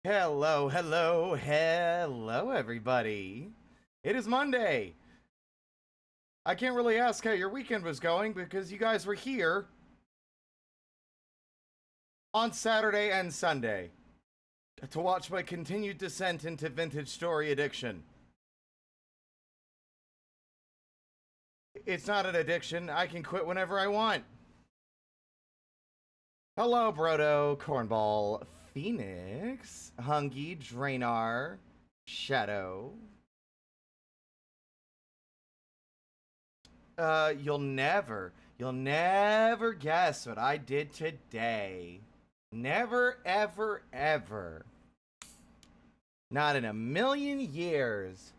Hello, hello, hello, everybody. It is Monday. I can't really ask how your weekend was going because you guys were here on Saturday and Sunday to watch my continued descent into vintage story addiction. It's not an addiction. I can quit whenever I want. Hello, Brodo, Cornball, Phoenix, Hungy, Drainar, Shadow. You'll never guess what I did today. Never, ever, ever. Not in a million years.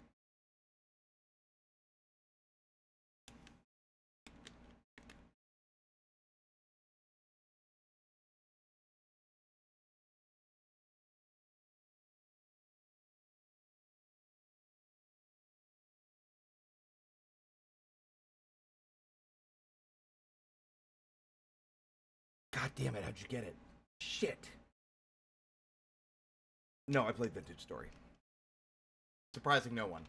God damn it, how'd you get it? Shit. No, I played Vintage Story. Surprising no one.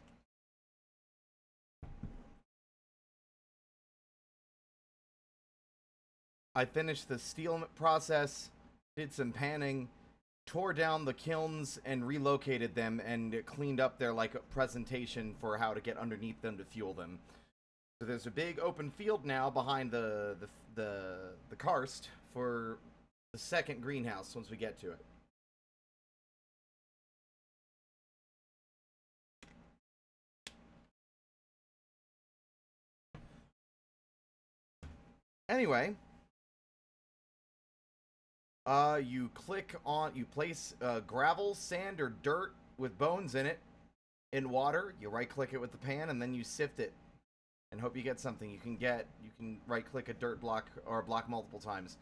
I finished the steel process, did some panning, tore down the kilns and relocated them and cleaned up their presentation for how to get underneath them to fuel them. So there's a big open field now behind the karst for the second greenhouse once we get to it. Anyway, you place gravel, sand, or dirt with bones in it in water. You right click it with the pan and then you sift it and hope you get something. You can right click a dirt block or a block multiple times.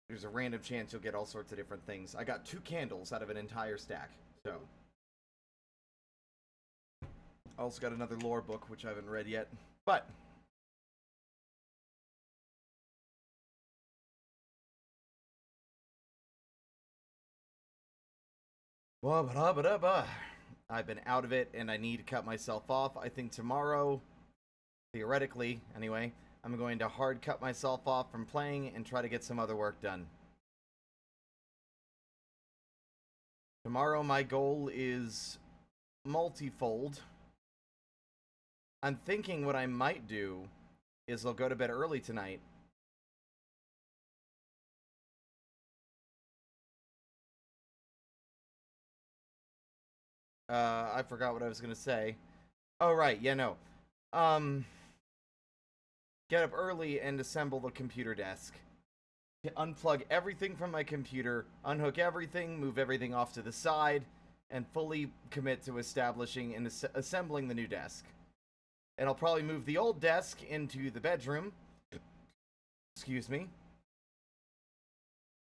There's a random chance you'll get all sorts of different things. I got 2 candles out of an entire stack. So I also got another lore book which I haven't read yet. But I've been out of it and I need to cut myself off. I think tomorrow, theoretically anyway, I'm going to hard cut myself off from playing and try to get some other work done. Tomorrow my goal is multifold. I'm thinking what I might do is I'll go to bed early tonight. I forgot what I was gonna say. Oh right, yeah, no. Um, get up early and assemble the computer desk. Unplug everything from my computer, unhook everything, move everything off to the side, and fully commit to establishing and assembling the new desk. And I'll probably move the old desk into the bedroom. Excuse me.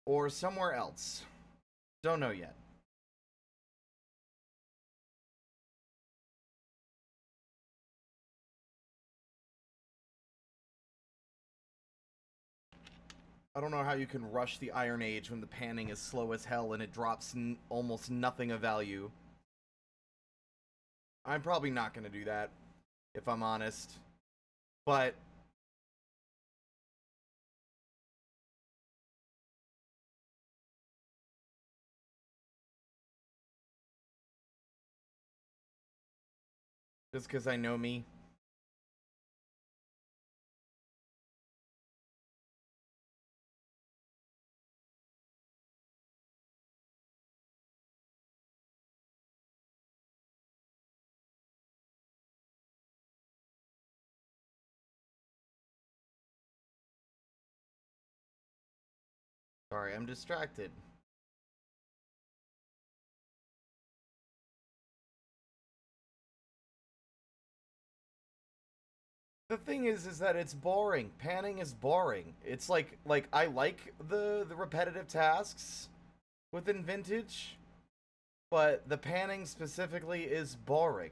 Or somewhere else. Don't know yet. I don't know how you can rush the Iron Age when the panning is slow as hell and it drops almost nothing of value. I'm probably not going to do that, if I'm honest. But just because I know me. Sorry, I'm distracted. The thing is that it's boring. Panning is boring. It's like I like the repetitive tasks within Vintage, but the panning specifically is boring.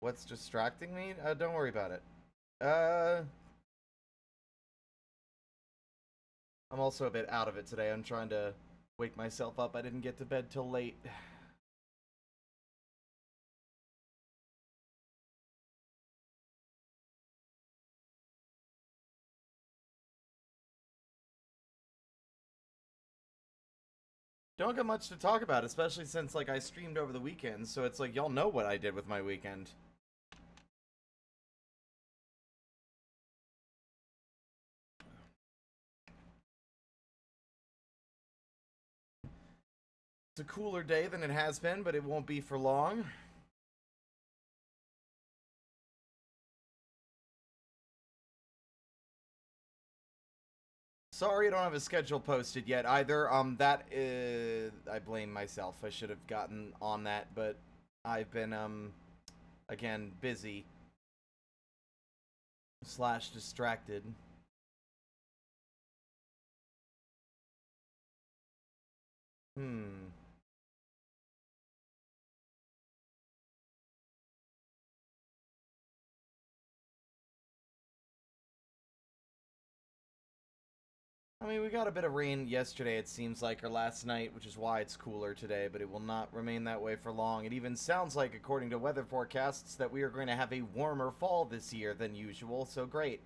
What's distracting me? Don't worry about it. Uh, I'm also a bit out of it today. I'm trying to wake myself up. I didn't get to bed till late. Don't got much to talk about, especially since, like, I streamed over the weekend, so it's like, y'all know what I did with my weekend. It's a cooler day than it has been, but it won't be for long. Sorry I don't have a schedule posted yet either. That is... I blame myself. I should have gotten on that, but I've been, again, busy. / distracted. I mean, we got a bit of rain yesterday, it seems like, or last night, which is why it's cooler today, but it will not remain that way for long. It even sounds like, according to weather forecasts, that we are going to have a warmer fall this year than usual, so great.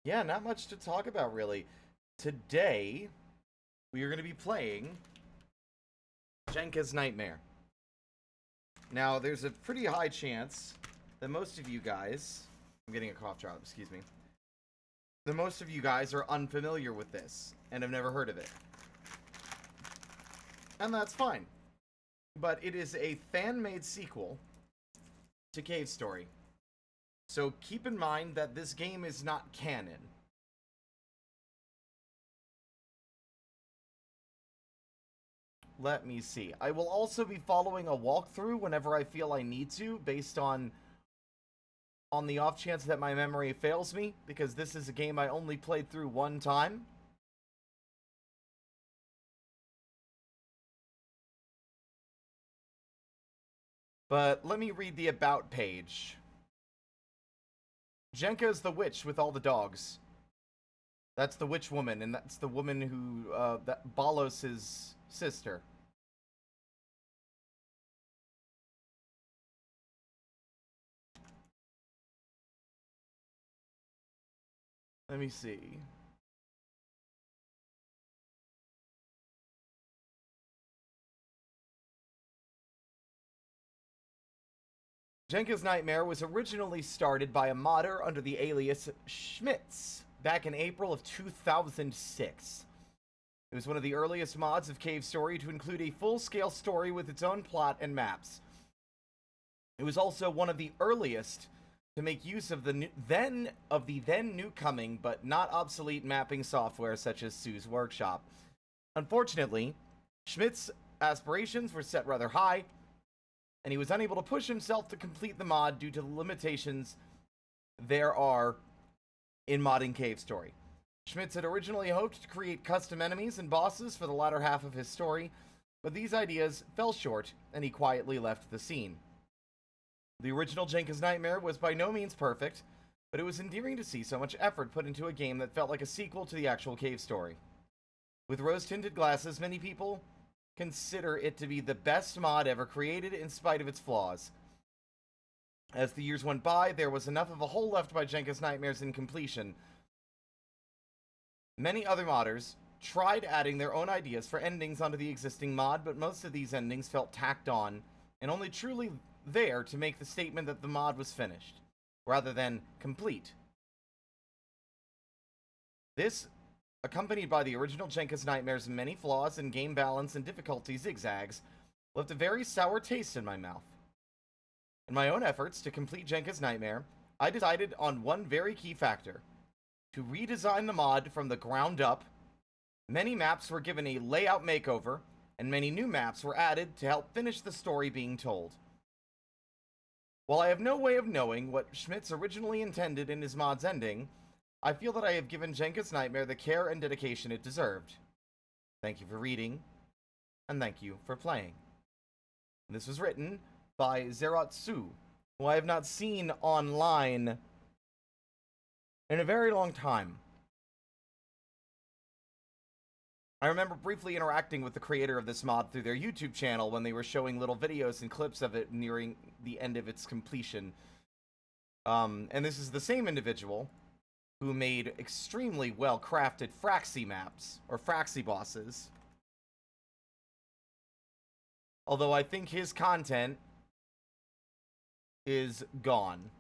Yeah, not much to talk about, really. Today, we are going to be playing Jenka's Nightmare. Now, there's a pretty high chance that most of you guys... I'm getting a cough drop, excuse me. That most of you guys are unfamiliar with this and have never heard of it. And that's fine. But it is a fan-made sequel to Cave Story. So keep in mind that this game is not canon. Let me see. I will also be following a walkthrough whenever I feel I need to, based on the off chance that my memory fails me, because this is a game I only played through one time. But let me read the about page. Jenka is the witch with all the dogs. That's the witch woman, and that's the woman who, that Balos' sister. Let me see. Jenka's Nightmare was originally started by a modder under the alias Schmitz back in April of 2006. It was one of the earliest mods of Cave Story to include a full-scale story with its own plot and maps. It was also one of the earliest to make use of the then newcoming but not obsolete mapping software such as Sue's Workshop. Unfortunately, Schmidt's aspirations were set rather high, and he was unable to push himself to complete the mod due to the limitations there are in modding Cave Story. Schmitz had originally hoped to create custom enemies and bosses for the latter half of his story, but these ideas fell short, and he quietly left the scene. The original Jenka's Nightmare was by no means perfect, but it was endearing to see so much effort put into a game that felt like a sequel to the actual Cave Story. With rose-tinted glasses, many people consider it to be the best mod ever created in spite of its flaws. As the years went by, there was enough of a hole left by Jenka's Nightmare's incompletion. Many other modders tried adding their own ideas for endings onto the existing mod, but most of these endings felt tacked on and only truly there to make the statement that the mod was finished, rather than complete. This, accompanied by the original Jenka's Nightmare's many flaws in game balance and difficulty zigzags, left a very sour taste in my mouth. In my own efforts to complete Jenka's Nightmare, I decided on one very key factor: to redesign the mod from the ground up. Many maps were given a layout makeover, and many new maps were added to help finish the story being told. While I have no way of knowing what Schmitz originally intended in his mod's ending, I feel that I have given Jenka's Nightmare the care and dedication it deserved. Thank you for reading, and thank you for playing. This was written by Zeratsu, who I have not seen online in a very long time. I remember briefly interacting with the creator of this mod through their YouTube channel when they were showing little videos and clips of it nearing the end of its completion. And this is the same individual who made extremely well-crafted Fraxi maps, or Fraxi bosses. Although I think his content is gone.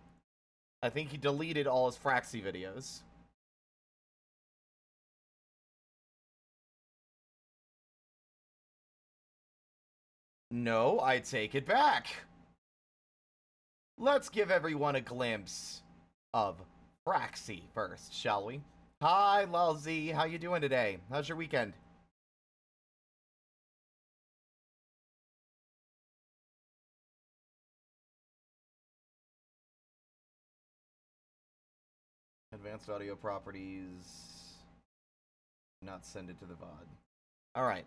I think he deleted all his Fraxi videos. No, I take it back. Let's give everyone a glimpse of Fraxi first, shall we? Hi, Lulzy. How you doing today? How's your weekend? Advanced audio properties. Not send it to the VOD. Alright.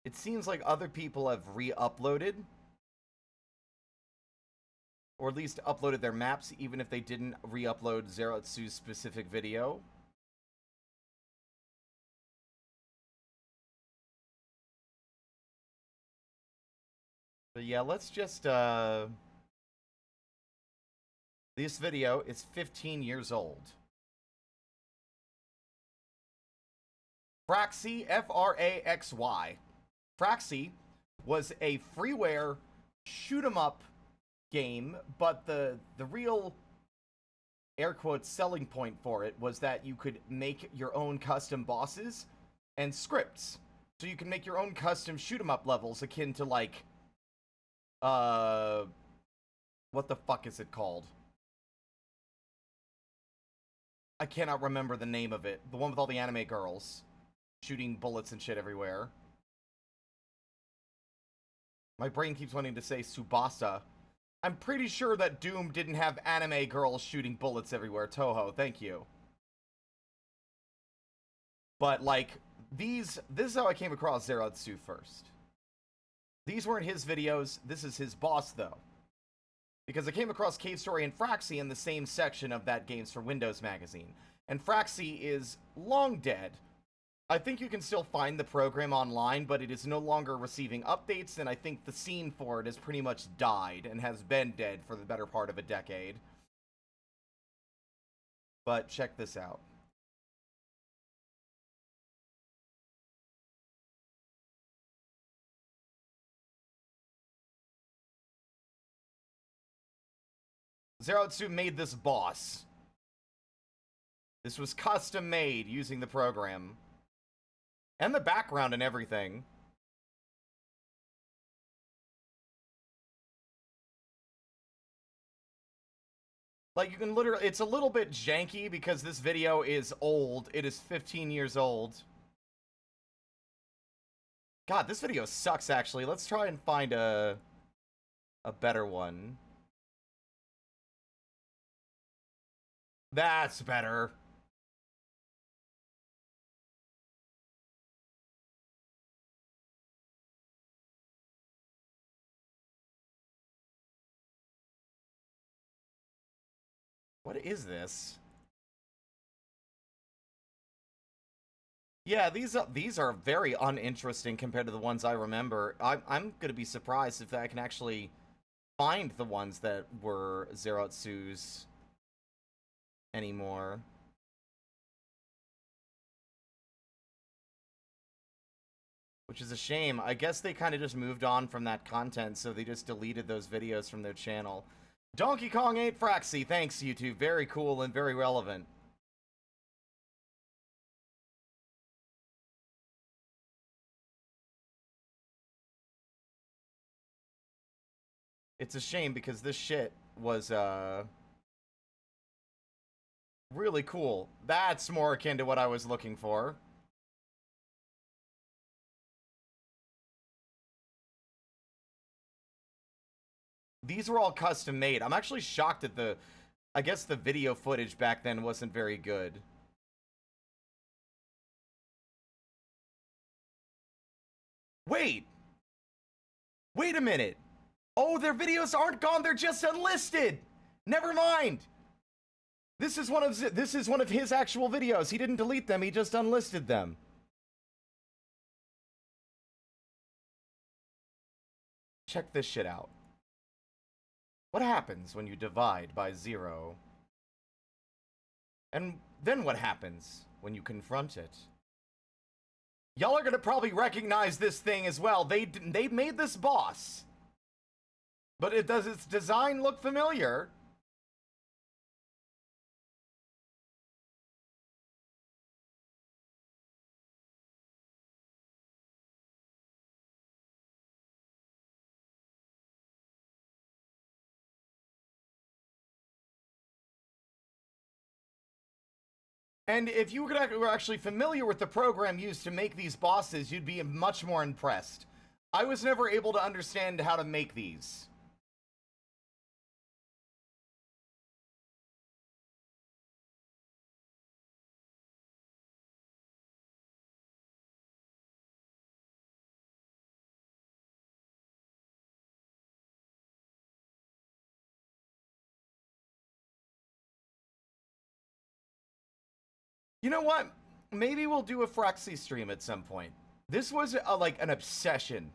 It seems like other people have re-uploaded. Or at least uploaded their maps, even if they didn't re-upload Zeratsu's specific video. But yeah, let's just, this video is 15 years old. Fraxi, F-R-A-X-Y. Fraxi was a freeware shoot-'em-up game, but the real, air quotes, selling point for it was that you could make your own custom bosses and scripts. So you can make your own custom shoot-'em-up levels akin to, like, what the fuck is it called? I cannot remember the name of it. The one with all the anime girls shooting bullets and shit everywhere. My brain keeps wanting to say Tsubasa. I'm pretty sure that Doom didn't have anime girls shooting bullets everywhere. Toho, thank you. But, like, this is how I came across Zeratsu first. These weren't his videos. This is his boss, though. Because I came across Cave Story and Fraxi in the same section of that Games for Windows magazine. And Fraxi is long dead. I think you can still find the program online, but it is no longer receiving updates, and I think the scene for it has pretty much died and has been dead for the better part of a decade. But check this out. Zeratsu made this boss. This was custom made using the program. And the background and everything. Like, you can literally... It's a little bit janky because this video is old. It is 15 years old. God, this video sucks, actually. Let's try and find a better one. That's better. What is this? Yeah, these are very uninteresting compared to the ones I remember. I'm gonna be surprised if I can actually find the ones that were Zeratsu's anymore. Which is a shame. I guess they kind of just moved on from that content, so they just deleted those videos from their channel. Donkey Kong 8 Fraxi, thanks YouTube. Very cool and very relevant. It's a shame because this shit was, really cool. That's more akin to what I was looking for. These were all custom made. I'm actually shocked at I guess the video footage back then wasn't very good. Wait! Wait a minute! Oh, their videos aren't gone, they're just unlisted! Never mind! This is one of his actual videos. He didn't delete them, he just unlisted them. Check this shit out. What happens when you divide by 0? And then what happens when you confront it? Y'all are gonna probably recognize this thing as well. They made this boss. But does its design look familiar? And if you were actually familiar with the program used to make these bosses, you'd be much more impressed. I was never able to understand how to make these. You know what? Maybe we'll do a Phraxy stream at some point. This was like an obsession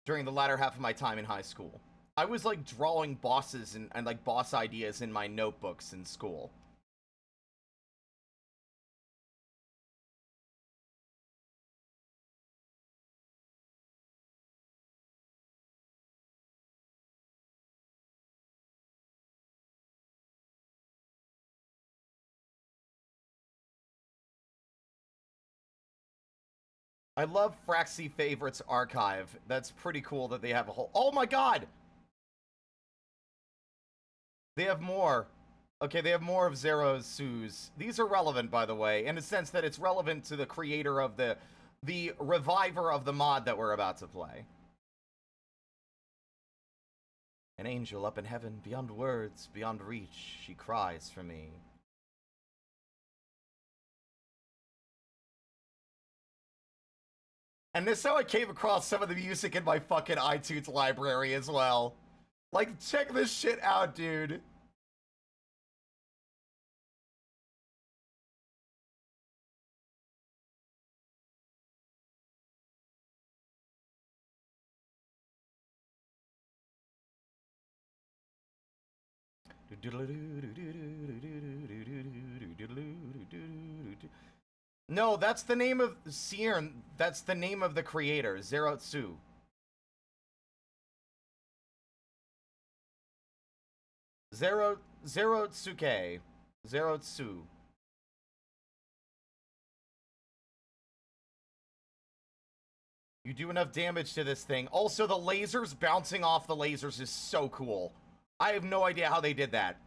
during the latter half of my time in high school. I was like drawing bosses and like boss ideas in my notebooks in school. I love Phraxy Favorites Archive. That's pretty cool that they have a whole... Oh my god! They have more. Okay, they have more of Zero's Sues. These are relevant, by the way, in the sense that it's relevant to the creator of the reviver of the mod that we're about to play. An angel up in heaven, beyond words, beyond reach, she cries for me. And this is how I came across some of the music in my fucking iTunes library as well. Like, check this shit out, dude. No, that's the name of Siern. That's the name of the creator, Zerotsu. Zerotsuke. Zerotsu. You do enough damage to this thing. Also, the lasers bouncing off the lasers is so cool. I have no idea how they did that.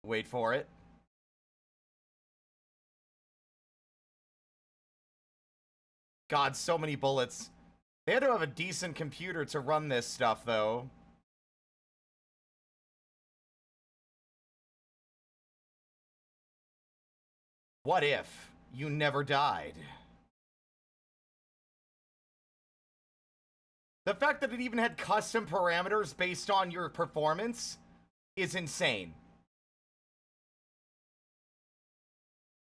Wait for it. God, so many bullets. They had to have a decent computer to run this stuff, though. What if you never died? The fact that it even had custom parameters based on your performance is insane.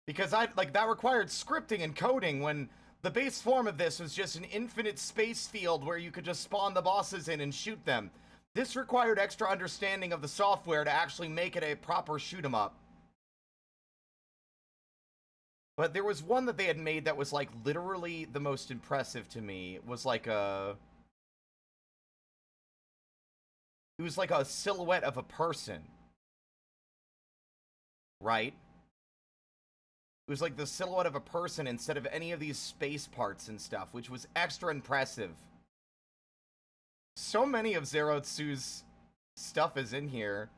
Because that required scripting and coding when the base form of this was just an infinite space field where you could just spawn the bosses in and shoot them. This required extra understanding of the software to actually make it a proper shoot 'em up. But there was one that they had made that was like literally the most impressive to me. It was like a silhouette of a person. Right? It was like the silhouette of a person instead of any of these space parts and stuff, which was extra impressive. So many of Zerotsu's stuff is in here.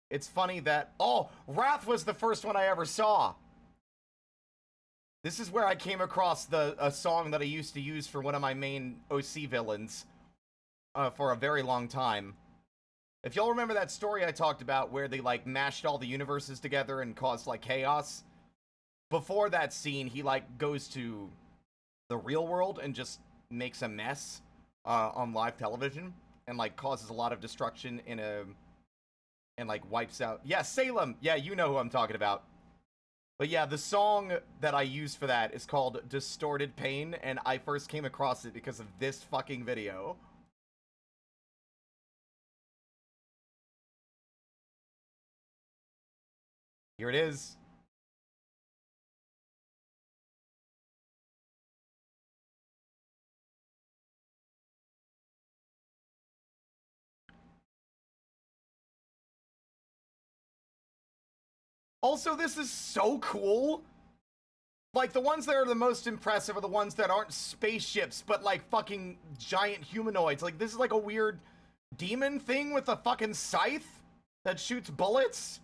It's funny that... Oh! Wrath was the first one I ever saw! This is where I came across a song that I used to use for one of my main OC villains for a very long time. If y'all remember that story I talked about where they, like, mashed all the universes together and caused, like, chaos, before that scene, he, like, goes to the real world and just makes a mess on live television and, like, causes a lot of destruction and, like, wipes out... Yeah, Salem! Yeah, you know who I'm talking about. But yeah, the song that I used for that is called Distorted Pain, and I first came across it because of this fucking video. Here it is. Also, this is so cool. Like, the ones that are the most impressive are the ones that aren't spaceships, but, like, fucking giant humanoids. Like, this is, like, a weird demon thing with a fucking scythe that shoots bullets.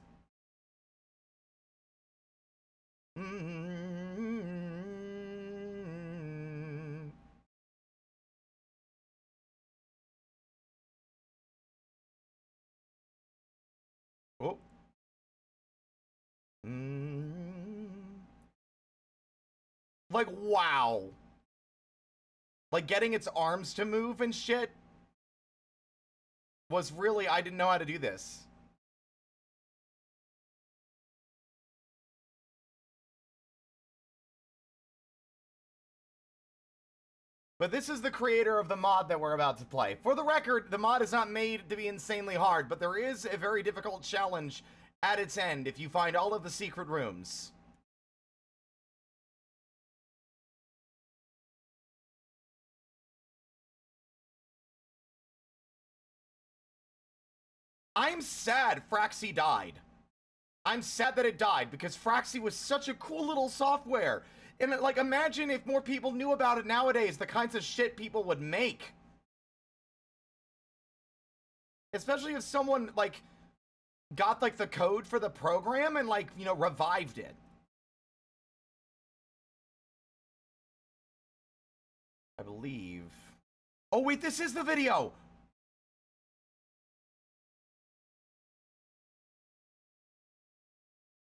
Oh. Like, wow. Like, getting its arms to move and shit was really... I didn't know how to do this. But this is the creator of the mod that we're about to play. For the record, the mod is not made to be insanely hard, but there is a very difficult challenge at its end if you find all of the secret rooms. I'm sad Fraxi died. I'm sad that it died because Fraxi was such a cool little software. And, like, imagine if more people knew about it nowadays, the kinds of shit people would make. Especially if someone, like, got, like, the code for the program and, like, you know, revived it. I believe... Oh, wait, this is the video!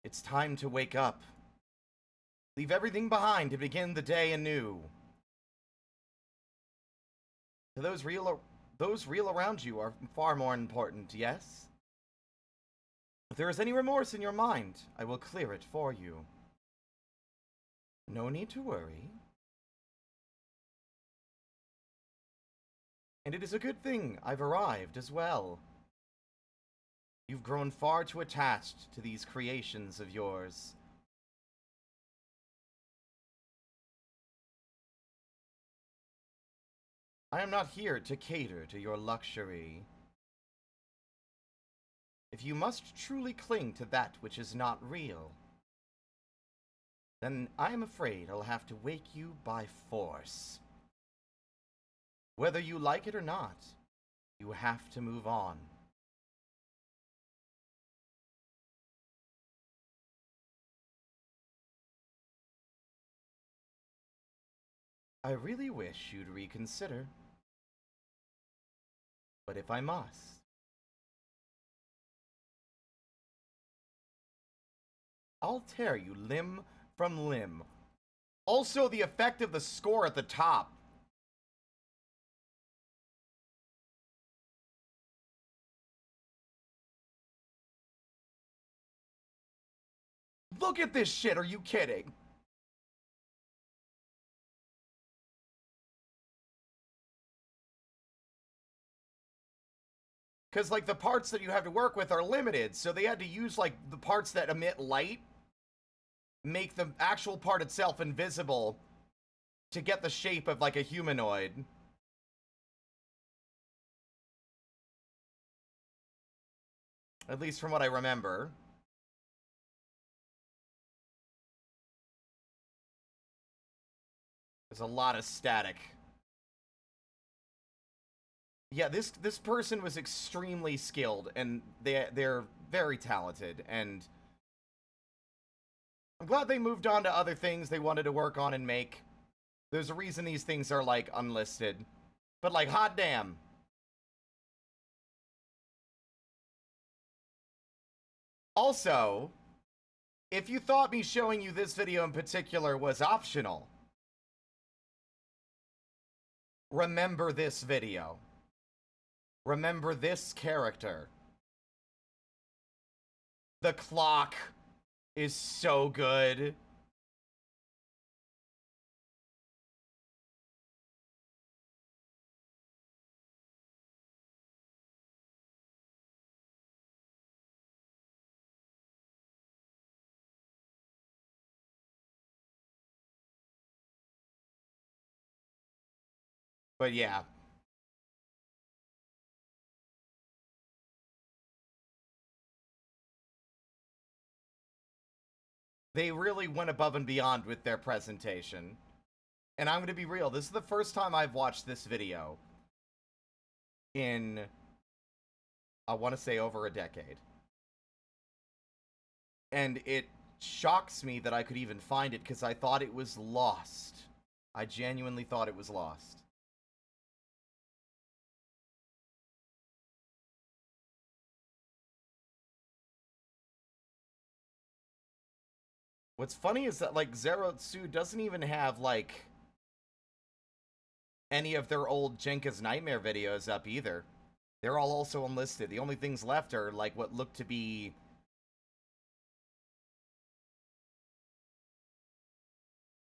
It's time to wake up. Leave everything behind to begin the day anew. To those real around you are far more important, yes? If there is any remorse in your mind, I will clear it for you. No need to worry. And it is a good thing I've arrived as well. You've grown far too attached to these creations of yours. I am not here to cater to your luxury. If you must truly cling to that which is not real, then I am afraid I'll have to wake you by force. Whether you like it or not, you have to move on. I really wish you'd reconsider. But if I must, I'll tear you limb from limb. Also, the effect of the score at the top. Look at this shit, are you kidding? Because, like, the parts that you have to work with are limited, so they had to use, like, the parts that emit light, make the actual part itself invisible to get the shape of, like, a humanoid. At least from what I remember. There's a lot of static. Yeah, this person was extremely skilled, and they're very talented, and I'm glad they moved on to other things they wanted to work on and make. There's a reason these things are, like, unlisted. But, like, hot damn. Also, if you thought me showing you this video in particular was optional, remember this video. Remember this character. The clock is so good. But yeah. They really went above and beyond with their presentation. And I'm going to be real, this is the first time I've watched this video in, I want to say, over a decade. And it shocks me that I could even find it because I thought it was lost. I genuinely thought it was lost. What's funny is that, like, Zerotsu doesn't even have, like, any of their old Jenka's Nightmare videos up either. They're all also unlisted. The only things left are, like, what look to be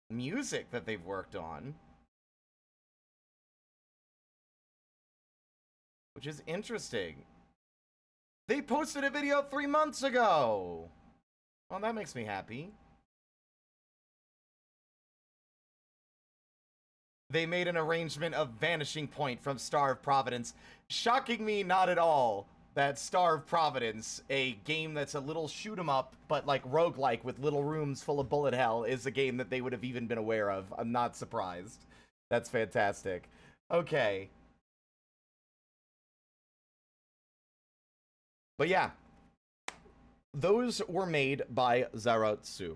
music that they've worked on. Which is interesting. They posted a video 3 months ago! Well, that makes me happy. They made an arrangement of Vanishing Point from Star of Providence. Shocking me not at all that Star of Providence, a game that's a little shoot 'em up, but like roguelike with little rooms full of bullet hell, is a game that they would have even been aware of. I'm not surprised. That's fantastic. Okay. But yeah. Those were made by Zerotsu.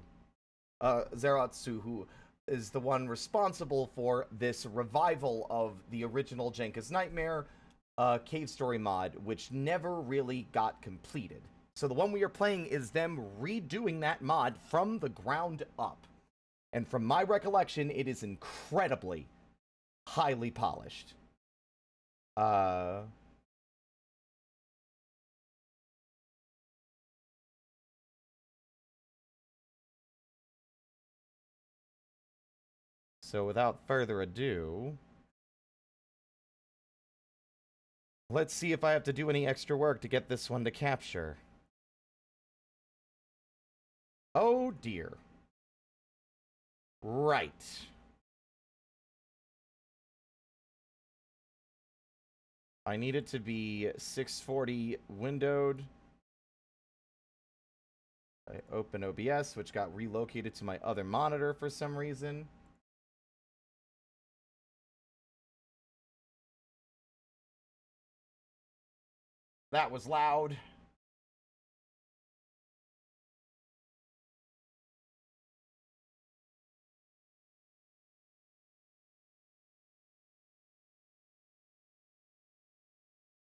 Zerotsu, who is the one responsible for this revival of the original Jenka's Nightmare cave story mod, which never really got completed. So the one we are playing is them redoing that mod from the ground up. And from my recollection, it is incredibly highly polished. So without further ado, let's see if I have to do any extra work to get this one to capture. Oh dear. Right. I need it to be 640 windowed. I open OBS, which got relocated to my other monitor for some reason. That was loud.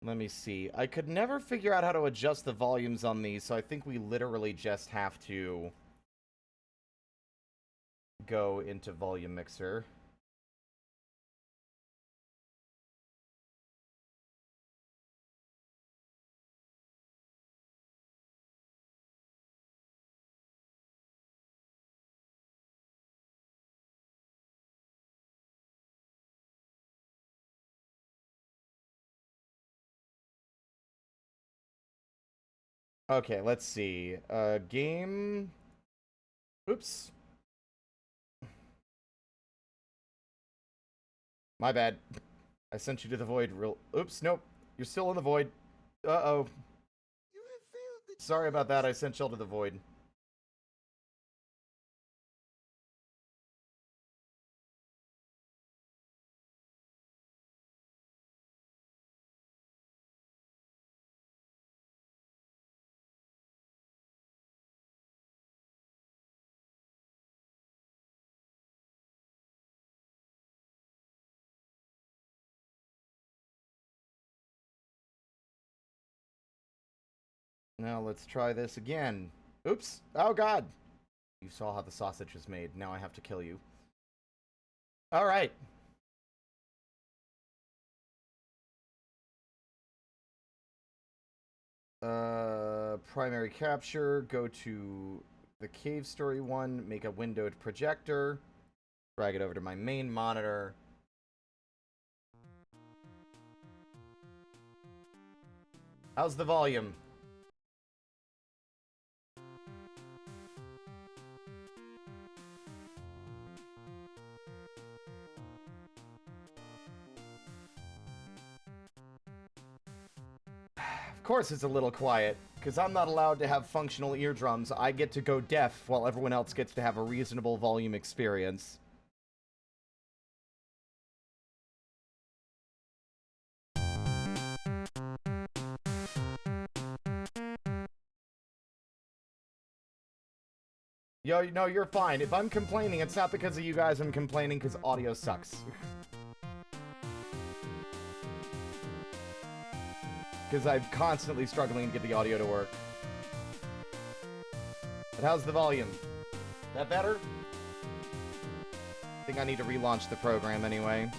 Let me see. I could never figure out how to adjust the volumes on these, so I think we literally just have to go into Volume Mixer. Okay, let's see. Game... Oops. My bad. I sent you to the void real... Oops, nope. You're still in the void. Uh-oh. Sorry about that, I sent y'all to the void. Now let's try this again. Oops. Oh, God. You saw how the sausage was made. Now I have to kill you. All right. Primary capture. Go to the cave story one. Make a windowed projector. Drag it over to my main monitor. How's the volume? Of course it's a little quiet, because I'm not allowed to have functional eardrums. I get to go deaf while everyone else gets to have a reasonable volume experience. Yo, no, you're fine. If I'm complaining, it's not because of you guys. I'm complaining because audio sucks. Because I'm constantly struggling to get the audio to work. But how's the volume? That better? I think I need to relaunch the program anyway.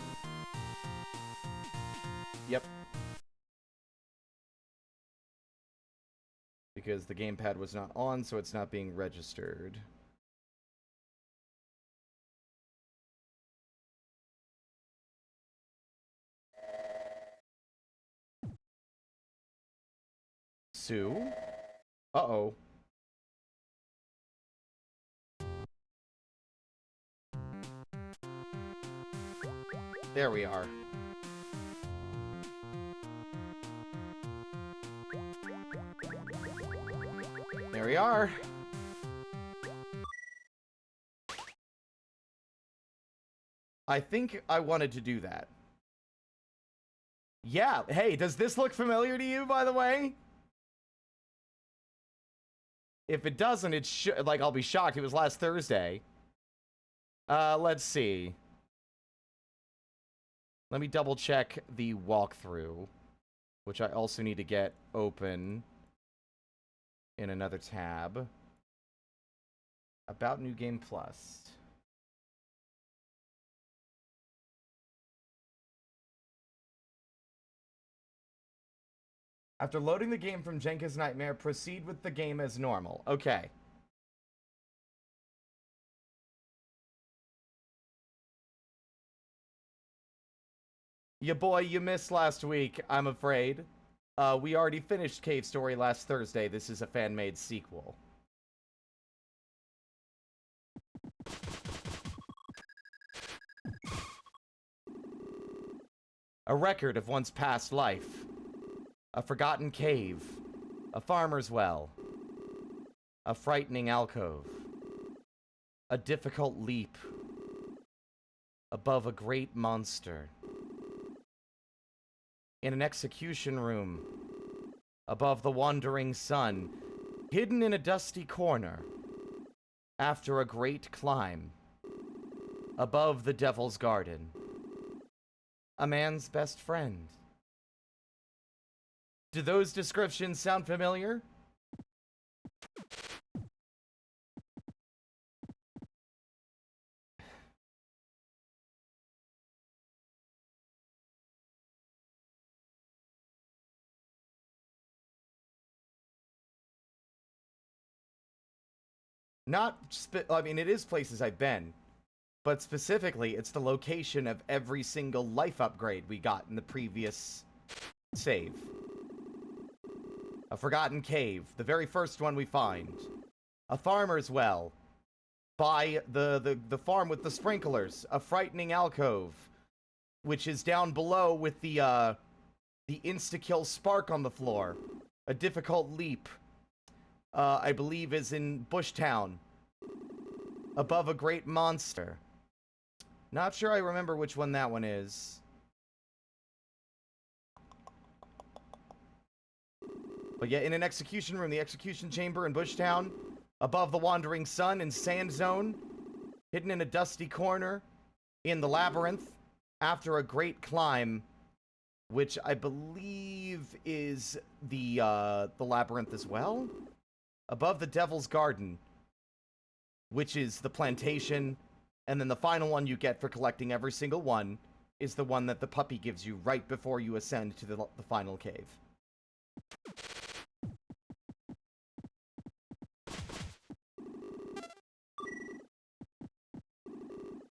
Yep. Because the gamepad was not on, so it's not being registered. Sue? Uh-oh. There we are. There we are. I think I wanted to do that. Yeah, hey, does this look familiar to you, by the way? If it doesn't, it's like, I'll be shocked. It was last Thursday. Let's see. Let me double check the walkthrough, which I also need to get open in another tab. About New Game Plus. After loading the game from Jenka's Nightmare, proceed with the game as normal. Okay. Ya boy, you missed last week, I'm afraid. We already finished Cave Story last Thursday. This is a fan-made sequel. A record of one's past life. A forgotten cave. A farmer's well. A frightening alcove. A difficult leap. Above a great monster. In an execution room. Above the wandering sun. Hidden in a dusty corner. After a great climb. Above the devil's garden. A man's best friend. Do those descriptions sound familiar? I mean, it is places I've been. But specifically, it's the location of every single life upgrade we got in the previous save. A forgotten cave, the very first one we find. A farmer's well, by the farm with the sprinklers. A frightening alcove, which is down below with the insta-kill spark on the floor. A difficult leap, I believe is in Bushtown. Above a great monster. Not sure I remember which one that one is. But yeah, in an execution room, the execution chamber in Bushtown, above the wandering sun in Sand Zone, hidden in a dusty corner, in the labyrinth, after a great climb, which I believe is the labyrinth as well. Above the Devil's Garden, which is the plantation, and then the final one you get for collecting every single one is the one that the puppy gives you right before you ascend to the final cave.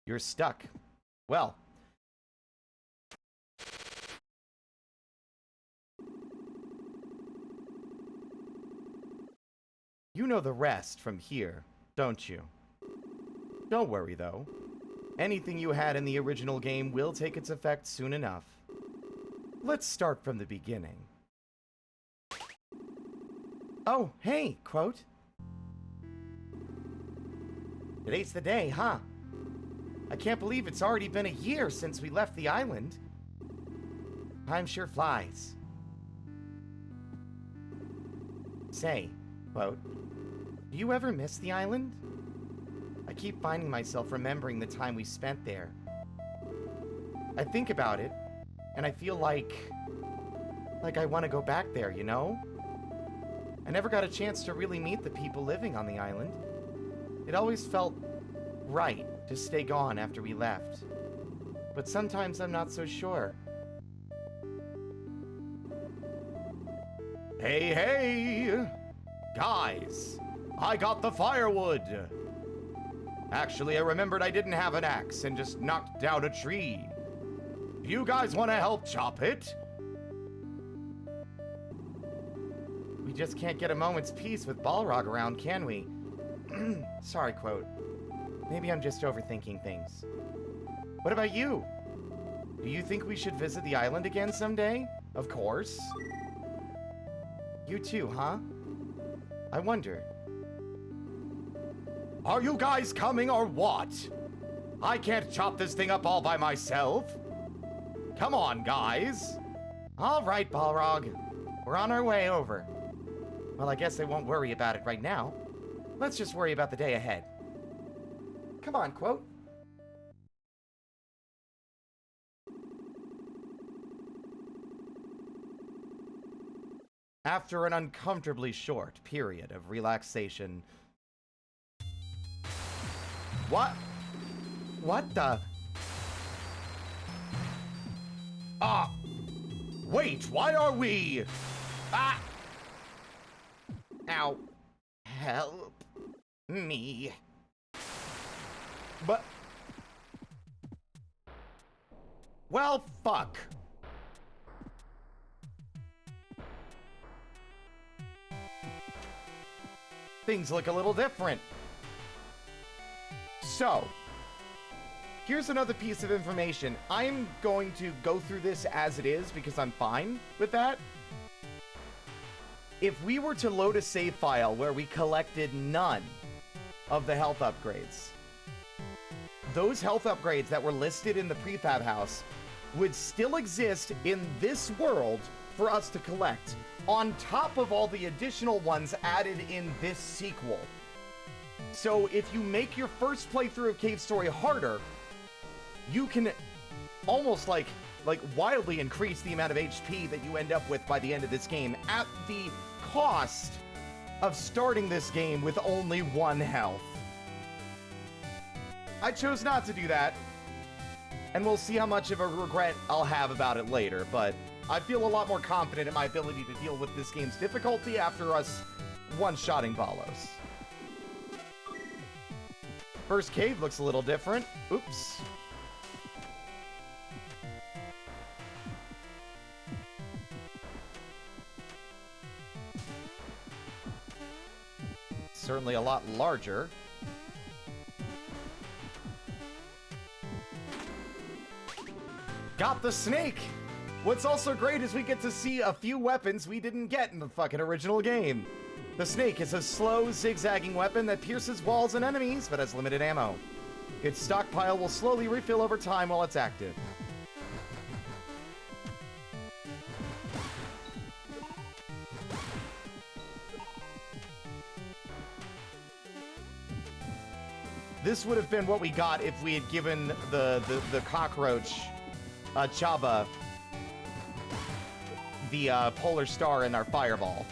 You're stuck. Well. You know the rest from here, don't you? Don't worry, though. Anything you had in the original game will take its effect soon enough. Let's start from the beginning. Oh, hey, Quote. Today's the day, huh? I can't believe it's already been a year since we left the island. Time sure flies. Say, Quote, do you ever miss the island? I keep finding myself remembering the time we spent there. I think about it, and I feel like I want to go back there, you know? I never got a chance to really meet the people living on the island. It always felt right to stay gone after we left. But sometimes I'm not so sure. Hey, hey! Guys, I got the firewood! Actually, I remembered I didn't have an axe and just knocked down a tree. Do you guys want to help chop it? We just can't get a moment's peace with Balrog around, can we? Sorry, Quote. Maybe I'm just overthinking things. What about you? Do you think we should visit the island again someday? Of course. You too, huh? I wonder. Are you guys coming or what? I can't chop this thing up all by myself. Come on, guys. All right, Balrog. We're on our way over. Well, I guess I won't worry about it right now. Let's just worry about the day ahead. Come on, Quote. After an uncomfortably short period of relaxation... What? What the? Ah! Wait, why are we... Ah! Ow. Help me. But... Well, fuck. Things look a little different. So, here's another piece of information. I'm going to go through this as it is because I'm fine with that. If we were to load a save file where we collected none of the health upgrades, those health upgrades that were listed in the prefab house would still exist in this world for us to collect, on top of all the additional ones added in this sequel. So if you make your first playthrough of Cave Story harder, you can almost like wildly increase the amount of HP that you end up with by the end of this game at the cost of starting this game with only 1 health. I chose not to do that, and we'll see how much of a regret I'll have about it later, but I feel a lot more confident in my ability to deal with this game's difficulty after us one-shotting Balos. First cave looks a little different. Oops. Certainly a lot larger. Got the snake! What's also great is we get to see a few weapons we didn't get in the fucking original game. The snake is a slow, zigzagging weapon that pierces walls and enemies, but has limited ammo. Its stockpile will slowly refill over time while it's active. This would have been what we got if we had given the cockroach Chaba the polar star in our fireball.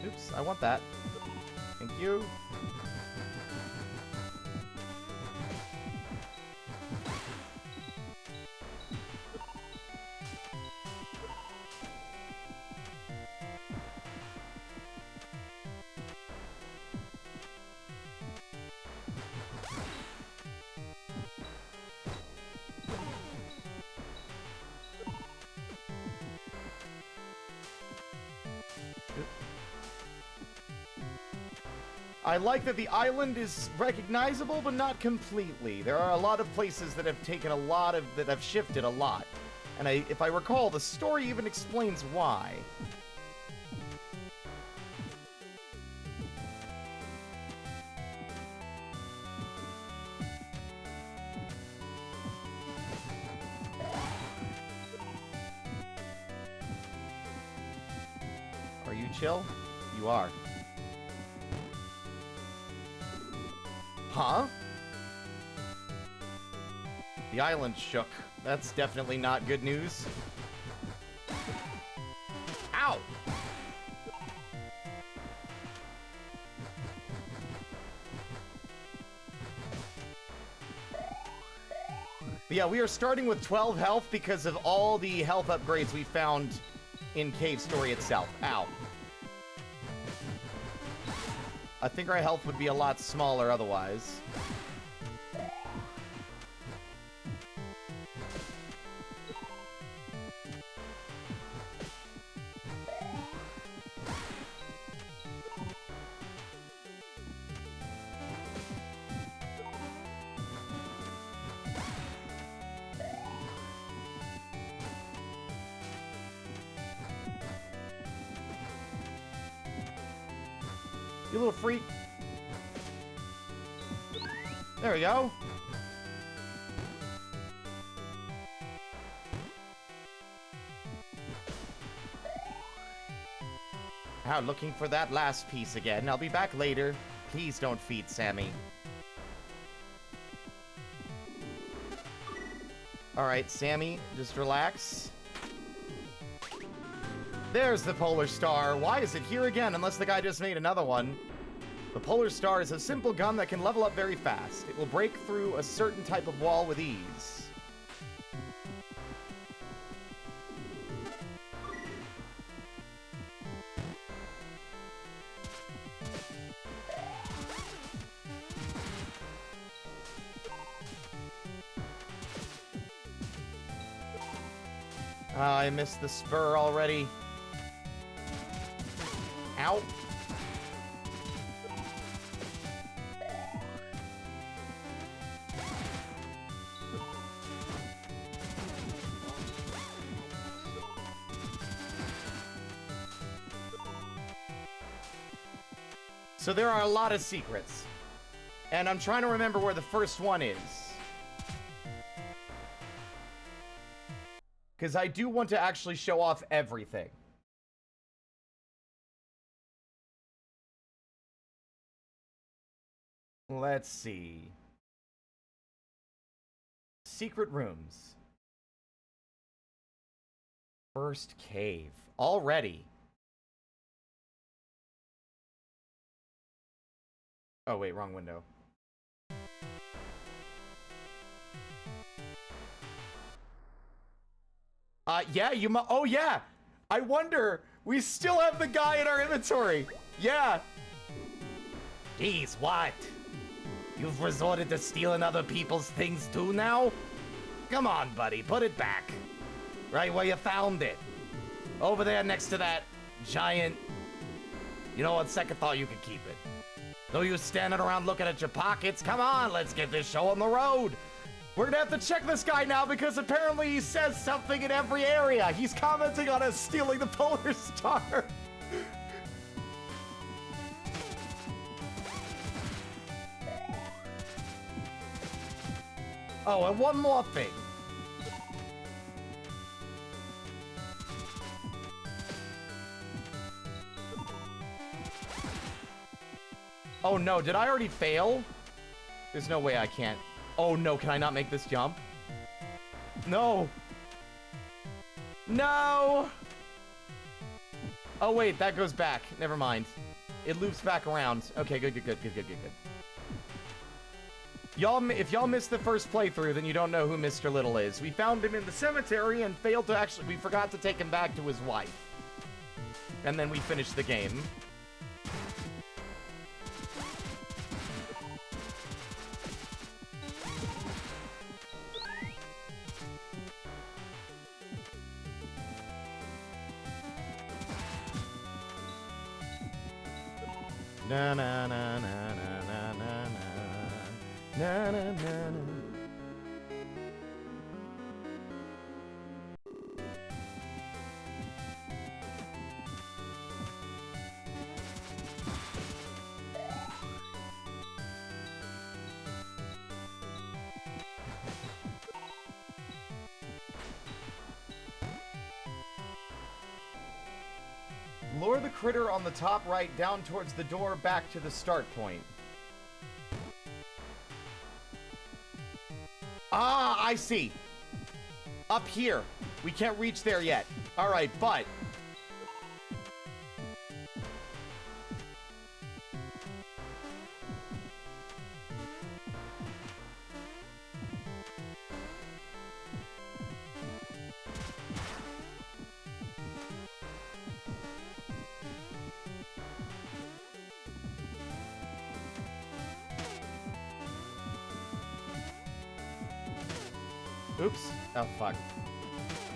Oops, I want that. Thank you. I like that the island is recognizable, but not completely. There are a lot of places that have taken that have shifted a lot. And if I recall, the story even explains why. Are you chill? You are. Huh? The island shook. That's definitely not good news. Ow! But yeah, we are starting with 12 health because of all the health upgrades we found in Cave Story itself. Ow. I think our health would be a lot smaller otherwise. You little freak. There we go. Out looking for that last piece again. I'll be back later. Please don't feed Sammy. Alright, Sammy, just relax. There's the Polar Star. Why is it here again, unless the guy just made another one? The Polar Star is a simple gun that can level up very fast. It will break through a certain type of wall with ease. I missed the spur already. Ow. So there are a lot of secrets. And I'm trying to remember where the first one is. Because I do want to actually show off everything. Let's see. Secret rooms. First cave. Already. Oh, wait, wrong window. Yeah, oh, yeah. I wonder. We still have the guy in our inventory. Yeah. Geez, what? You've resorted to stealing other people's things too now? Come on, buddy, put it back. Right where you found it. Over there next to that giant... You know, on second thought, you could keep it. No use standing around looking at your pockets. Come on, let's get this show on the road. We're gonna have to check this guy now because apparently he says something in every area. He's commenting on us stealing the Polar Star. Oh, and one more thing. Oh no, did I already fail? There's no way I can't. Oh no, can I not make this jump? No! No! Oh, wait, that goes back. Never mind. It loops back around. Okay, good. If y'all missed the first playthrough, then you don't know who Mr. Little is. We found him in the cemetery and failed to we forgot to take him back to his wife. And then we finished the game. Na na na na na na na na na na na. Lure the critter on the top right down towards the door back to the start point. Ah, I see. Up here. We can't reach there yet. Alright, but... Oops. Oh, fuck.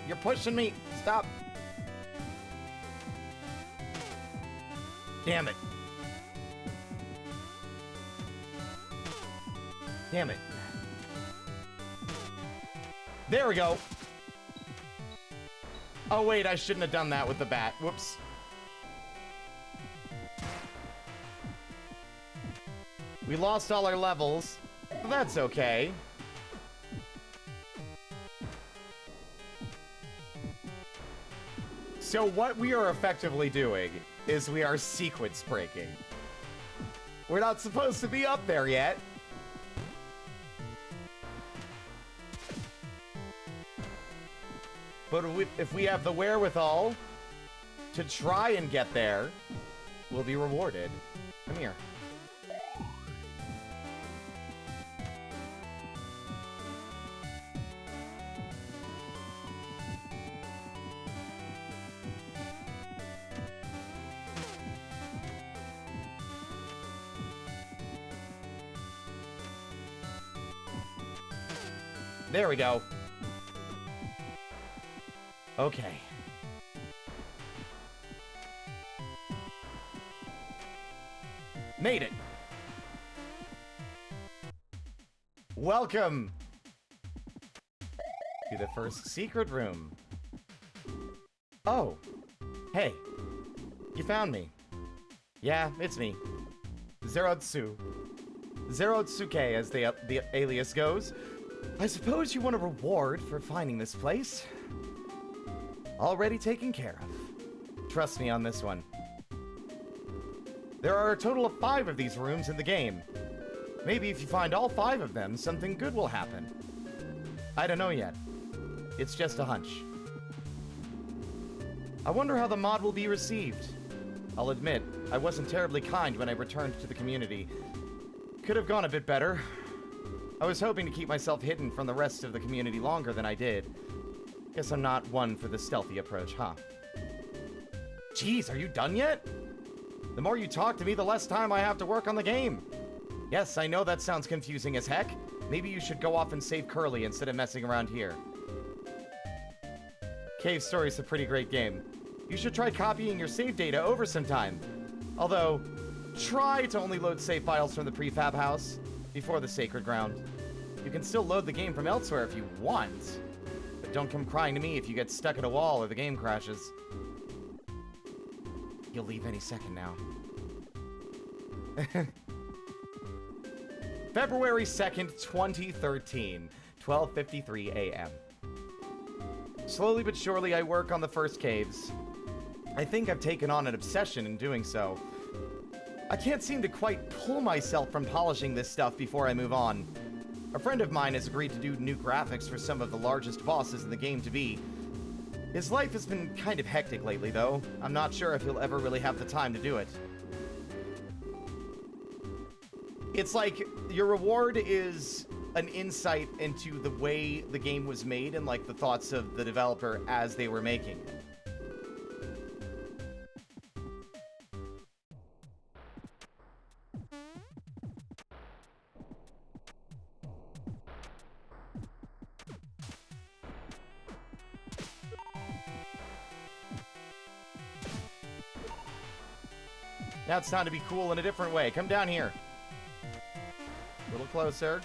You're pushing me. Stop. Damn it. Damn it. There we go. Oh, wait, I shouldn't have done that with the bat. Whoops. We lost all our levels. But that's okay. So what we are effectively doing is we are sequence breaking. We're not supposed to be up there yet. But if we have the wherewithal to try and get there, we'll be rewarded. Come here. There we go. Okay. Made it. Welcome to the first secret room. Oh. Hey. You found me. Yeah, it's me. Zerotsu. Zerotsuke, as the alias goes. I suppose you want a reward for finding this place. Already taken care of. Trust me on this one. There are a total of 5 of these rooms in the game. Maybe if you find all 5 of them, something good will happen. I don't know yet. It's just a hunch. I wonder how the mod will be received. I'll admit, I wasn't terribly kind when I returned to the community. Could have gone a bit better. I was hoping to keep myself hidden from the rest of the community longer than I did. Guess I'm not one for the stealthy approach, huh? Jeez, are you done yet? The more you talk to me, the less time I have to work on the game. Yes, I know that sounds confusing as heck. Maybe you should go off and save Curly instead of messing around here. Cave Story's a pretty great game. You should try copying your save data over sometime. Although, try to only load save files from the prefab house before the sacred ground. You can still load the game from elsewhere if you want, but don't come crying to me if you get stuck at a wall or the game crashes. You'll leave any second now. February 2nd, 2013, 12:53 a.m. Slowly but surely I work on the first caves. I think I've taken on an obsession in doing so. I can't seem to quite pull myself from polishing this stuff before I move on. A friend of mine has agreed to do new graphics for some of the largest bosses in the game to be. His life has been kind of hectic lately, though. I'm not sure if he'll ever really have the time to do it. It's like, your reward is an insight into the way the game was made and, like, the thoughts of the developer as they were making it. Now it's time to be cool in a different way. Come down here. A little closer.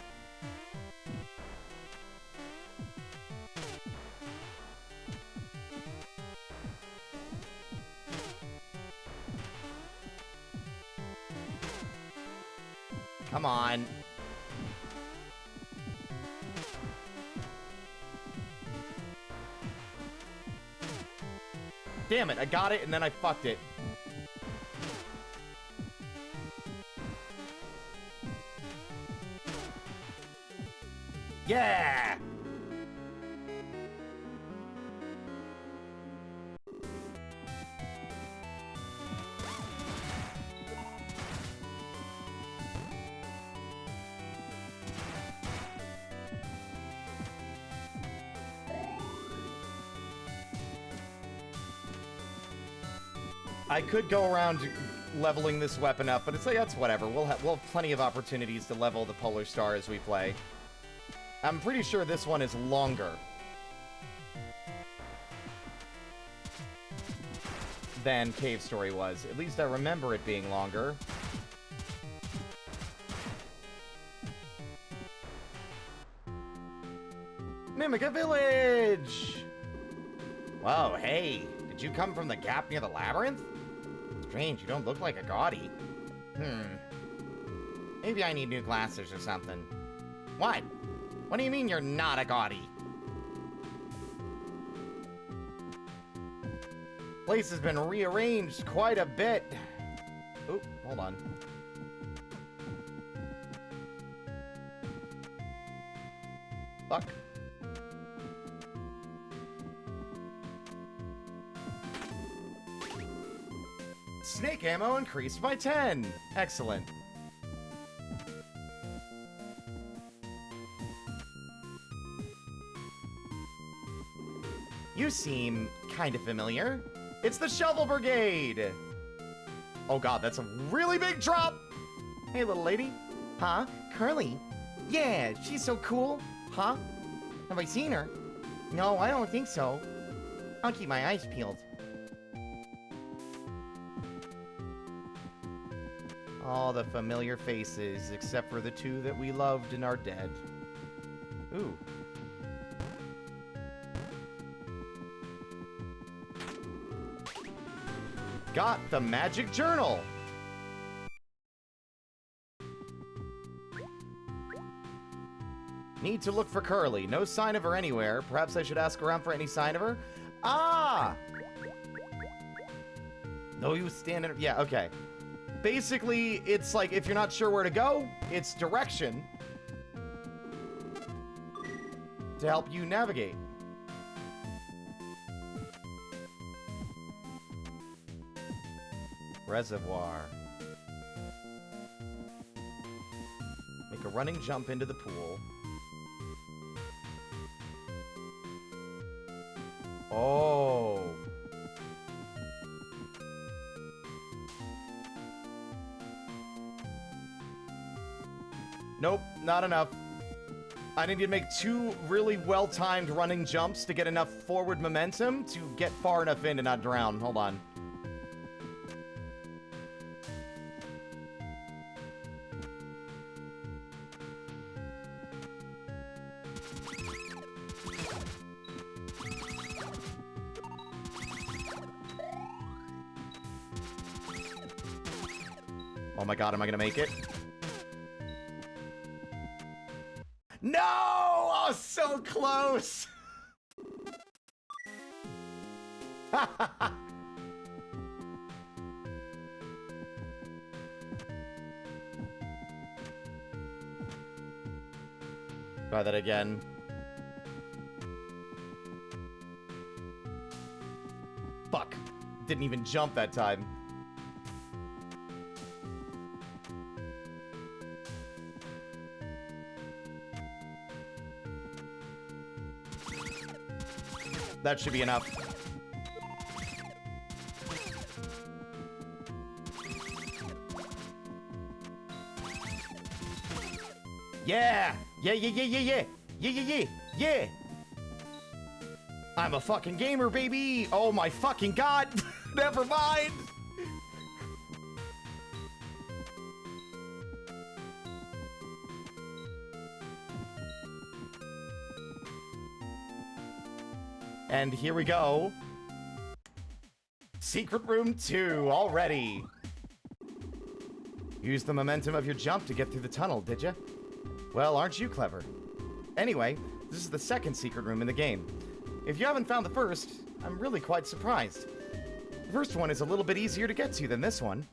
Come on. Damn it, I got it and then I fucked it. Yeah! I could go around leveling this weapon up, but it's like, that's whatever. We'll have plenty of opportunities to level the Polar Star as we play. I'm pretty sure this one is longer than Cave Story was. At least I remember it being longer. Mimica Village! Whoa, hey, did you come from the gap near the labyrinth? Strange, you don't look like a Gaudi. Maybe I need new glasses or something. What? What do you mean you're not a Gaudi? Place has been rearranged quite a bit. Oop, hold on. Fuck. Snake ammo increased by 10. Excellent. You seem kind of familiar. It's the Shovel Brigade! Oh god, that's a really big drop! Hey, little lady. Huh? Curly? Yeah, she's so cool. Huh? Have I seen her? No, I don't think so. I'll keep my eyes peeled. All the familiar faces, except for the two that we loved and are dead. Ooh. Got the magic journal! Need to look for Curly. No sign of her anywhere. Perhaps I should ask around for any sign of her? Ah! No use standing... Yeah, okay. Basically, it's like, if you're not sure where to go, it's direction to help you navigate. Reservoir. Make a running jump into the pool. Oh. Nope, not enough. I need to make 2 really well-timed running jumps to get enough forward momentum to get far enough in to not drown. Hold on. Oh my god, am I gonna make it? No! Oh, so close! Try that again. Fuck. Didn't even jump that time. That should be enough. Yeah! Yeah, yeah, yeah, yeah, yeah! Yeah, yeah, yeah, yeah! I'm a fucking gamer, baby! Oh my fucking god! Never mind! And here we go. Secret Room 2, already. Use the momentum of your jump to get through the tunnel, did ya? Well, aren't you clever? Anyway, this is the second secret room in the game. If you haven't found the first, I'm really quite surprised. The first one is a little bit easier to get to than this one.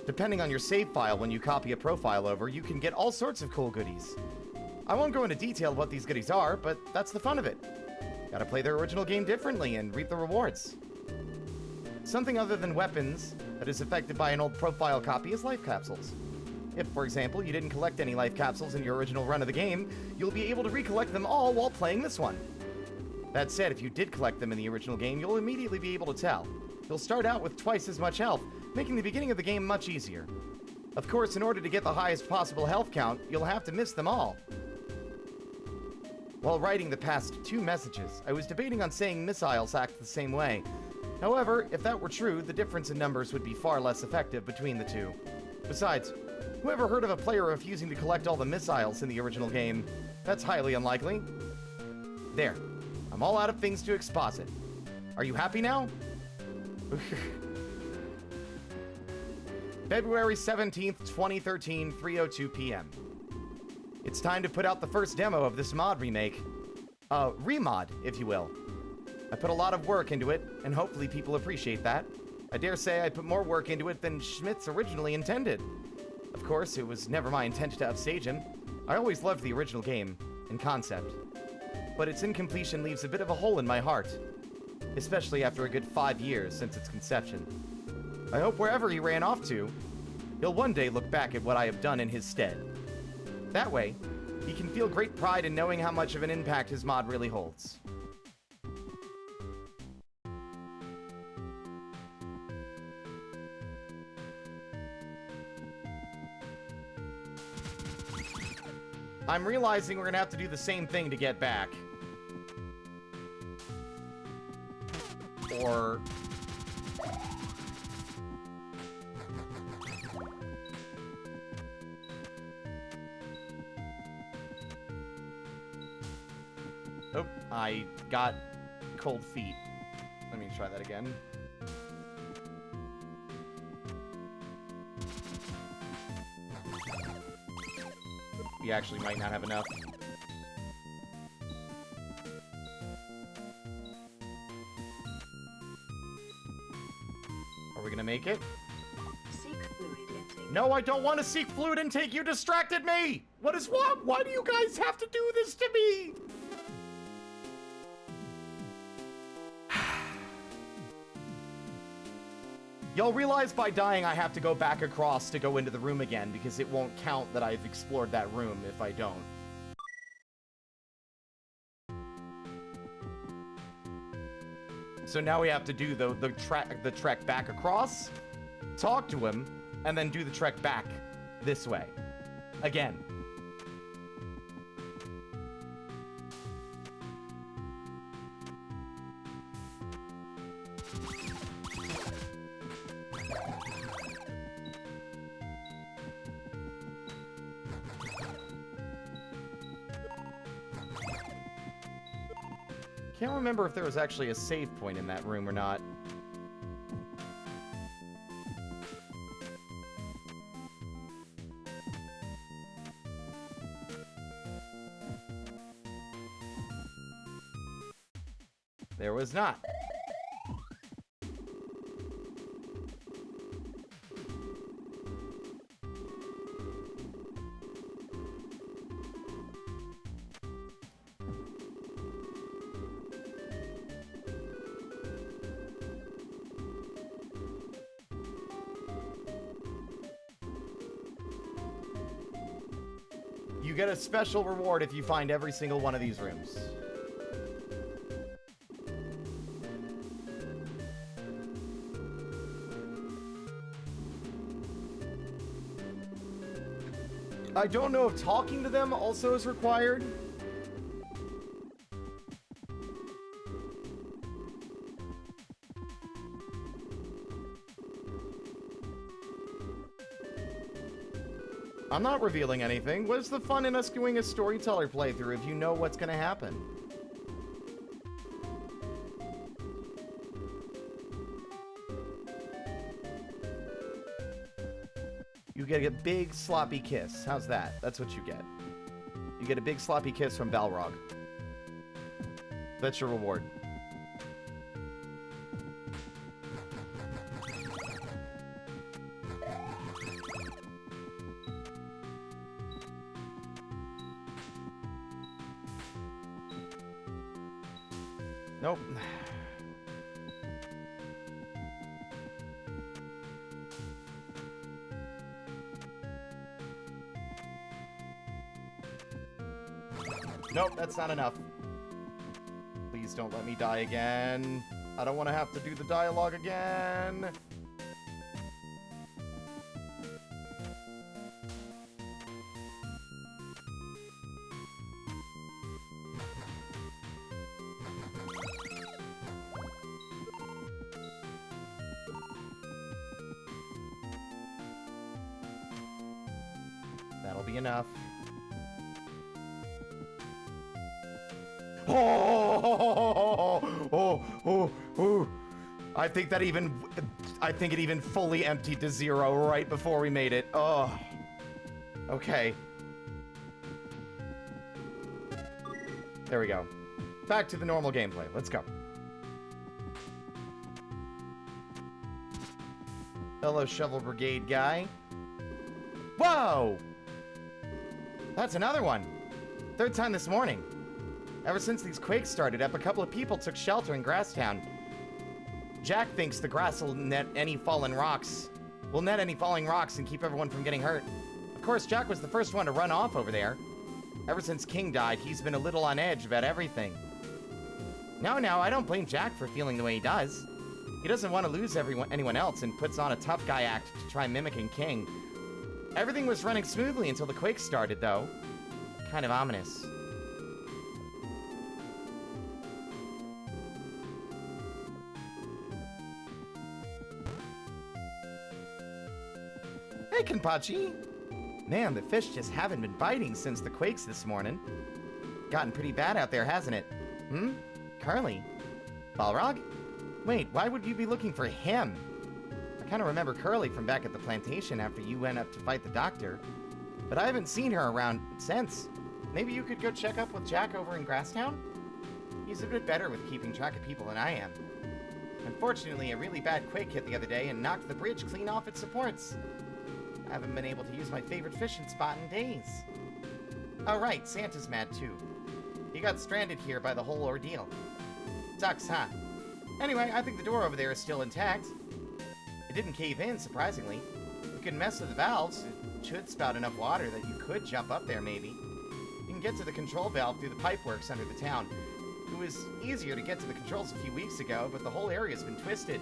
Depending on your save file when you copy a profile over, you can get all sorts of cool goodies. I won't go into detail what these goodies are, but that's the fun of it. Gotta play their original game differently and reap the rewards. Something other than weapons that is affected by an old profile copy is life capsules. If, for example, you didn't collect any life capsules in your original run of the game, you'll be able to recollect them all while playing this one. That said, if you did collect them in the original game, you'll immediately be able to tell. You'll start out with twice as much health, making the beginning of the game much easier. Of course, in order to get the highest possible health count, you'll have to miss them all. While writing the past 2 messages, I was debating on saying missiles act the same way. However, if that were true, the difference in numbers would be far less effective between the two. Besides, whoever heard of a player refusing to collect all the missiles in the original game? That's highly unlikely. There. I'm all out of things to exposit. Are you happy now? February 17th, 2013, 3:02 p.m. It's time to put out the first demo of this mod remake. Remod, if you will. I put a lot of work into it, and hopefully people appreciate that. I dare say I put more work into it than Schmitz originally intended. Of course, it was never my intent to upstage him. I always loved the original game, in concept. But its incompletion leaves a bit of a hole in my heart. Especially after a good 5 years since its conception. I hope wherever he ran off to, he'll one day look back at what I have done in his stead. That way, he can feel great pride in knowing how much of an impact his mod really holds. I'm realizing we're gonna have to do the same thing to get back. Or... Oh, I got cold feet. Let me try that again. We actually might not have enough. Are we gonna make it? Seek fluid intake. No, I don't want to seek fluid intake. You distracted me. What is wrong? Why do you guys have to do this to me? You'll realize by dying I have to go back across to go into the room again because it won't count that I've explored that room if I don't. So now we have to do the trek back across, talk to him, and then do the trek back this way. Again. Can't remember if there was actually a save point in that room or not. There was not. get a special reward if you find every single one of these rooms. I don't know if talking to them also is required. I'm not revealing anything. What's the fun in us doing a storyteller playthrough if you know what's going to happen? You get a big sloppy kiss. How's that? That's what you get. You get a big sloppy kiss from Balrog. That's your reward. Nope. Nope, that's not enough. Please don't let me die again. I don't want to have to do the dialogue again. That'll be enough. Oh. I think it even fully emptied to 0 right before we made it. Oh. Okay. There we go. Back to the normal gameplay. Let's go. Hello, Shovel Brigade guy. Whoa! That's another one. 3rd time this morning. Ever since these quakes started up, a couple of people took shelter in Grasstown. Jack thinks the grass will net any fallen rocks. Will net any falling rocks and keep everyone from getting hurt. Of course, Jack was the first one to run off over there. Ever since King died, he's been a little on edge about everything. No, I don't blame Jack for feeling the way he does. He doesn't want to lose anyone else and puts on a tough guy act to try mimicking King. Everything was running smoothly until the quake started, though. Kind of ominous. Hey, Kenpachi! Man, the fish just haven't been biting since the quakes this morning. Gotten pretty bad out there, hasn't it? Curly? Balrog? Wait, why would you be looking for him? I kind of remember Curly from back at the plantation after you went up to fight the doctor. But I haven't seen her around since. Maybe you could go check up with Jack over in Grasstown? He's a bit better with keeping track of people than I am. Unfortunately, a really bad quake hit the other day and knocked the bridge clean off its supports. I haven't been able to use my favorite fishing spot in days. Oh right, Santa's mad too. He got stranded here by the whole ordeal. Sucks, huh? Anyway, I think the door over there is still intact. It didn't cave in, surprisingly. You can mess with the valves. It should spout enough water that you could jump up there, maybe. You can get to the control valve through the pipeworks under the town. It was easier to get to the controls a few weeks ago, but the whole area's been twisted.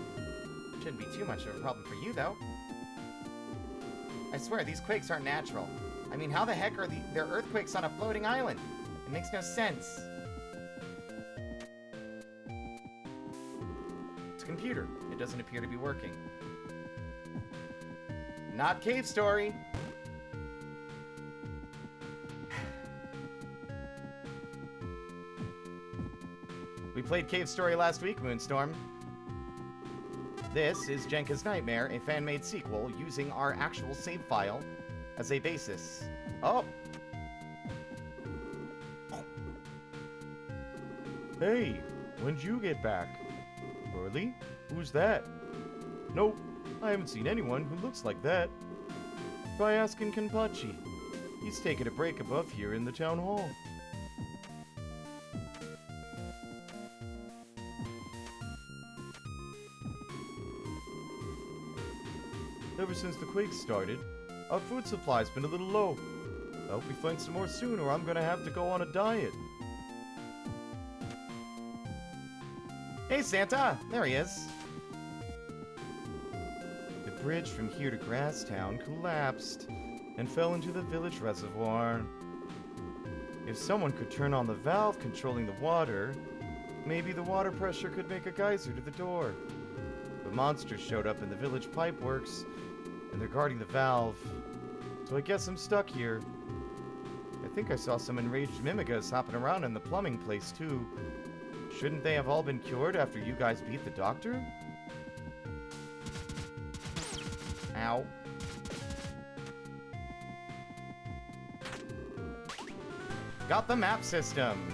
Shouldn't be too much of a problem for you, though. I swear, these quakes aren't natural. I mean, how the heck are there earthquakes on a floating island? It makes no sense. It's a computer. It doesn't appear to be working. Not Cave Story. We played Cave Story last week, Moonstorm. This is Jenka's Nightmare, a fan-made sequel using our actual save file as a basis. Oh! Hey, when'd you get back? Early? Who's that? Nope, I haven't seen anyone who looks like that. Try asking Kenpachi. He's taking a break above here in the town hall. Ever since the quake started, our food supply's been a little low. I hope we find some more soon, or I'm gonna have to go on a diet. Hey, Santa! There he is. The bridge from here to Grasstown collapsed and fell into the village reservoir. If someone could turn on the valve controlling the water, maybe the water pressure could make a geyser to the door. But monsters showed up in the village pipeworks, and they're guarding the valve. So I guess I'm stuck here. I think I saw some enraged mimigas hopping around in the plumbing place, too. Shouldn't they have all been cured after you guys beat the doctor? Ow. Got the map system.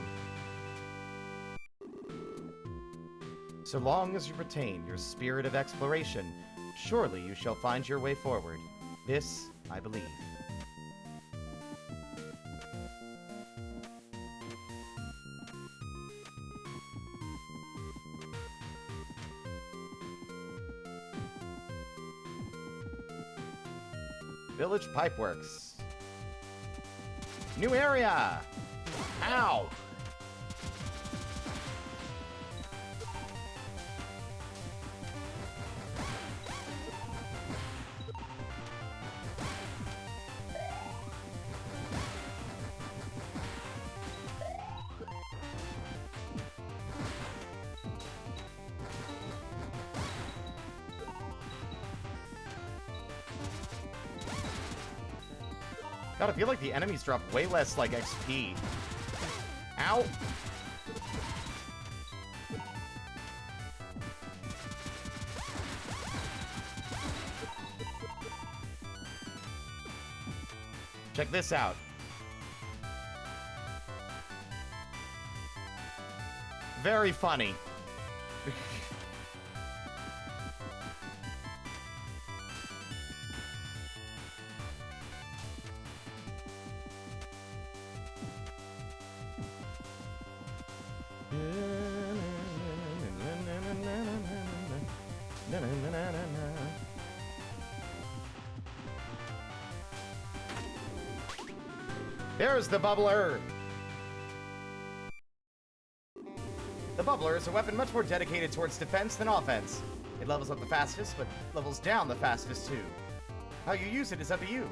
So long as you retain your spirit of exploration, surely you shall find your way forward. This, I believe. Village Pipeworks. New area! Ow! God, I feel like the enemies drop way less, like, XP. Ow! Check this out. Very funny. There's the bubbler! The bubbler is a weapon much more dedicated towards defense than offense. It levels up the fastest, but levels down the fastest too. How you use it is up to you.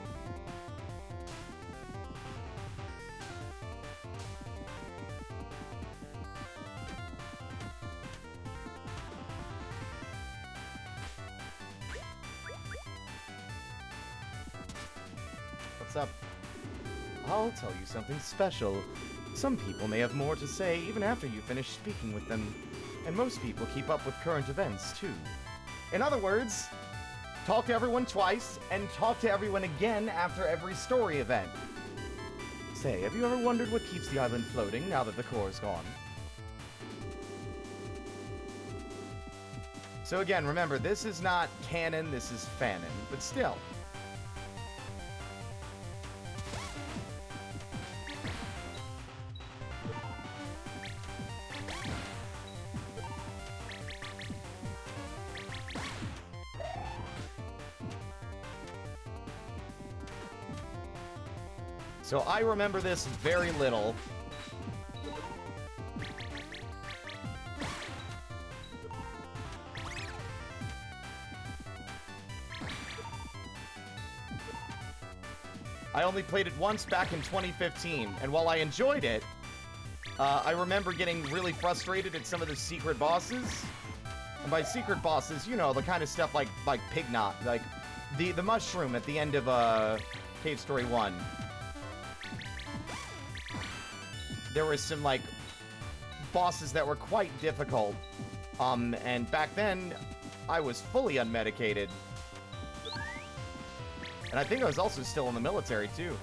What's up? I'll tell you something special. Some people may have more to say even after you finish speaking with them, and most people keep up with current events, too. In other words, talk to everyone twice, and talk to everyone again after every story event. Say, have you ever wondered what keeps the island floating now that the core is gone? So again, remember, this is not canon, this is fanon, but still. So I remember this very little. I only played it once back in 2015, and while I enjoyed it, I remember getting really frustrated at some of the secret bosses. And by secret bosses, you know, the kind of stuff like Pignot, like the mushroom at the end of Cave Story 1. There were some, like, bosses that were quite difficult. And back then, I was fully unmedicated. And I think I was also still in the military, too.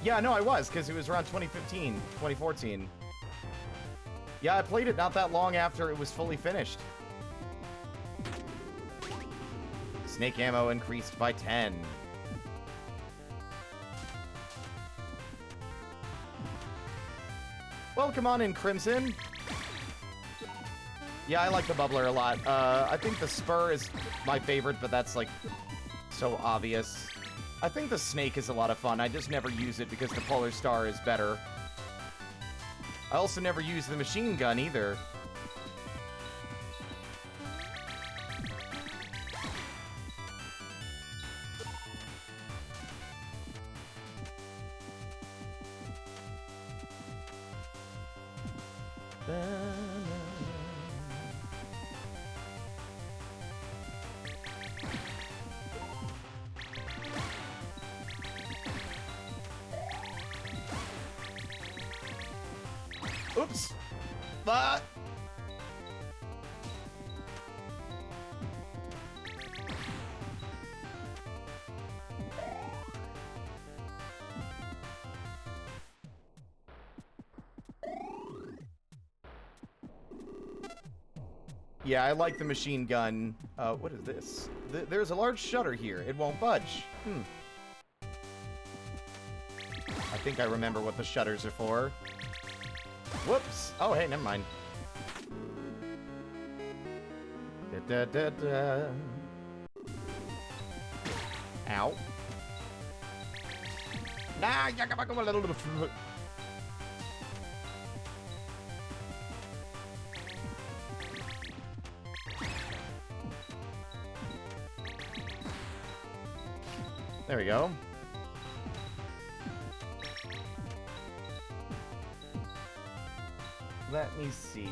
Yeah, no, I was, because it was around 2015, 2014. Yeah, I played it not that long after it was fully finished. Snake ammo increased by 10. Welcome on in, Crimson. Yeah, I like the bubbler a lot. I think the spur is my favorite, but that's, like, so obvious. I think the snake is a lot of fun. I just never use it because the polar star is better. I also never use the machine gun either. Oops. But yeah, I like the machine gun. What is this? There's a large shutter here. It won't budge. I think I remember what the shutters are for. Whoops. Oh, hey, never mind. Da, da, da, da. Ow. Nah, there we go. Let me see.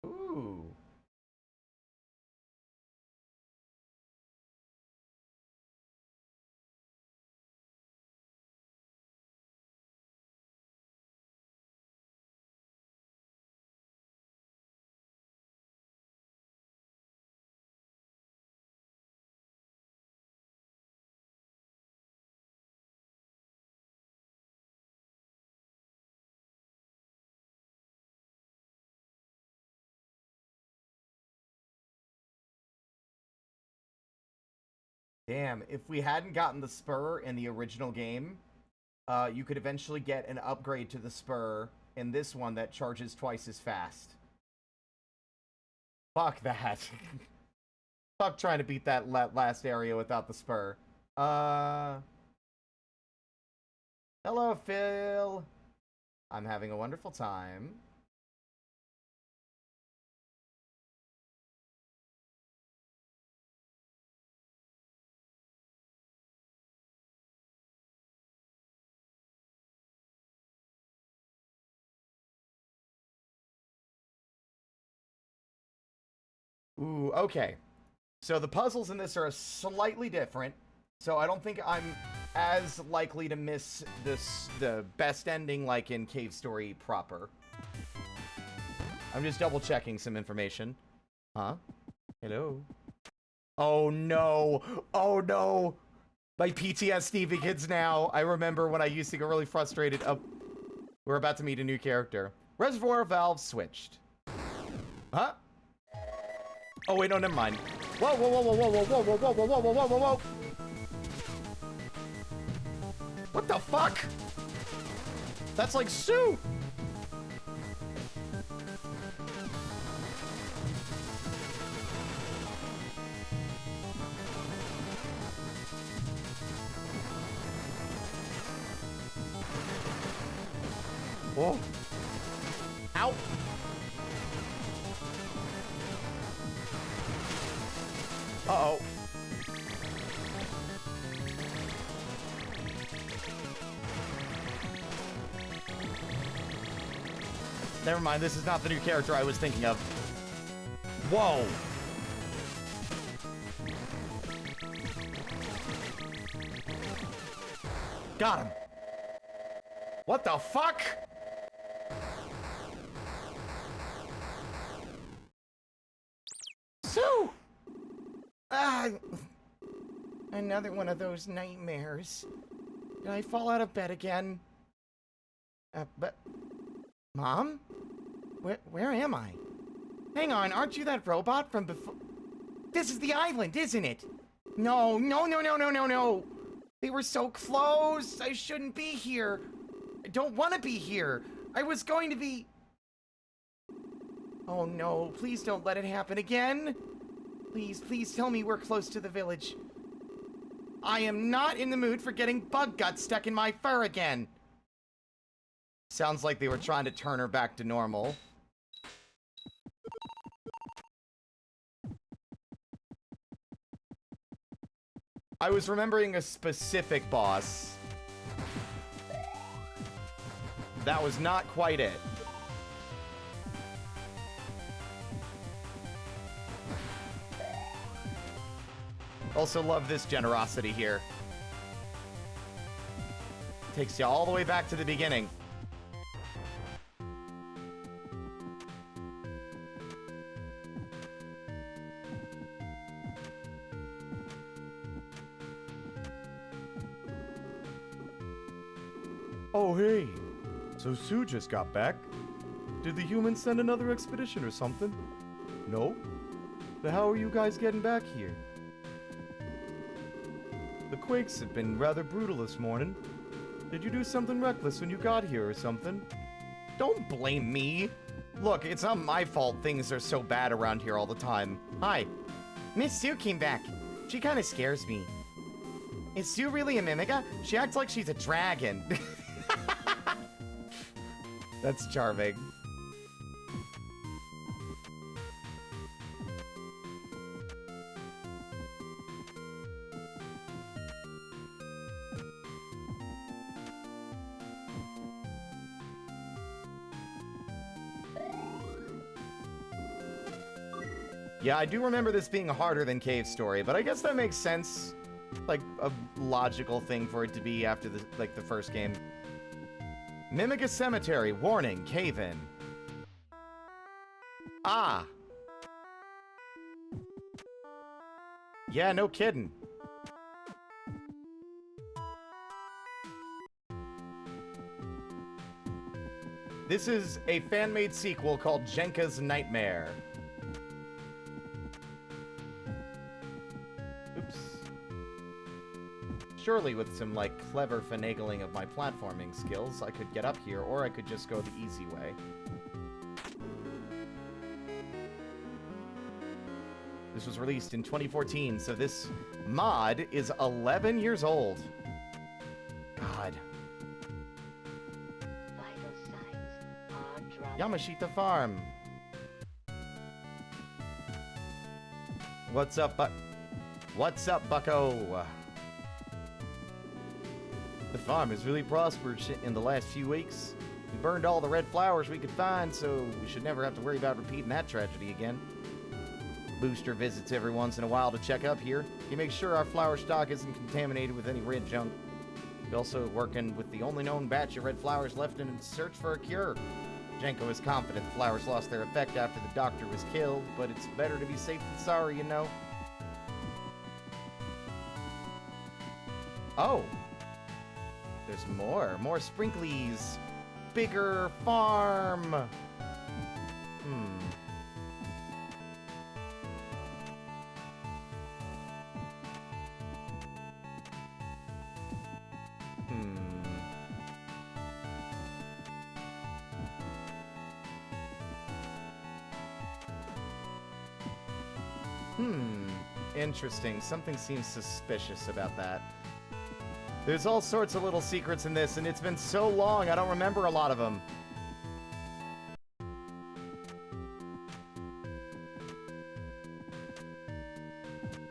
Ooh. Damn, if we hadn't gotten the spur in the original game, you could eventually get an upgrade to the spur in this one that charges twice as fast. Fuck that. Fuck trying to beat that last area without the spur. Hello, Phil. I'm having a wonderful time. Ooh, okay. So the puzzles in this are slightly different. So I don't think I'm as likely to miss the best ending like in Cave Story proper. I'm just double checking some information. Huh? Hello? Oh no! Oh no! My PTSD begins now. I remember when I used to get really frustrated. Oh, we're about to meet a new character. Reservoir valve switched. Huh? Oh wait, no, never mind. Whoa, whoa, whoa, whoa, whoa, whoa, whoa, whoa, whoa, whoa, whoa, whoa, whoa! What the fuck? That's like Sue! Whoa. Ow! Uh-oh. Never mind, this is not the new character I was thinking of. Whoa! Got him. What the fuck? Sue! Ah, another one of those nightmares. Did I fall out of bed again? But... Mom? Where am I? Hang on, aren't you that robot from before? This is the island, isn't it? No, no, no, no, no, no, no! They were so close! I shouldn't be here! I don't want to be here! I was going to be... Oh no, please don't let it happen again! Please, please tell me we're close to the village. I am not in the mood for getting bug guts stuck in my fur again! Sounds like they were trying to turn her back to normal. I was remembering a specific boss. That was not quite it. Also love this generosity here. Takes you all the way back to the beginning. Oh, hey. So Sue just got back. Did the humans send another expedition or something? No? Then how are you guys getting back here? The quakes have been rather brutal this morning. Did you do something reckless when you got here or something? Don't blame me. Look, it's not my fault things are so bad around here all the time. Hi. Miss Sue came back. She kind of scares me. Is Sue really a Mimiga? She acts like she's a dragon. That's charming. Yeah, I do remember this being harder than Cave Story, but I guess that makes sense. Like, a logical thing for it to be after the first game. Mimiga Cemetery, warning, cave in. Ah! Yeah, no kidding. This is a fan-made sequel called Jenka's Nightmare. Oops. Surely with some, like, clever finagling of my platforming skills, I could get up here, or I could just go the easy way. This was released in 2014, so this mod is 11 years old. God. Vital signs are dropping. Yamashita Farm. What's up, What's up, bucko? The farm has really prospered in the last few weeks. We burned all the red flowers we could find, so we should never have to worry about repeating that tragedy again. Booster visits every once in a while to check up here. He makes sure our flower stock isn't contaminated with any red junk. We're also working with the only known batch of red flowers left in search for a cure. Jenka is confident the flowers lost their effect after the doctor was killed, but it's better to be safe than sorry, you know. Oh! There's more. More sprinklies. Bigger farm. Interesting. Something seems suspicious about that. There's all sorts of little secrets in this, and it's been so long, I don't remember a lot of them.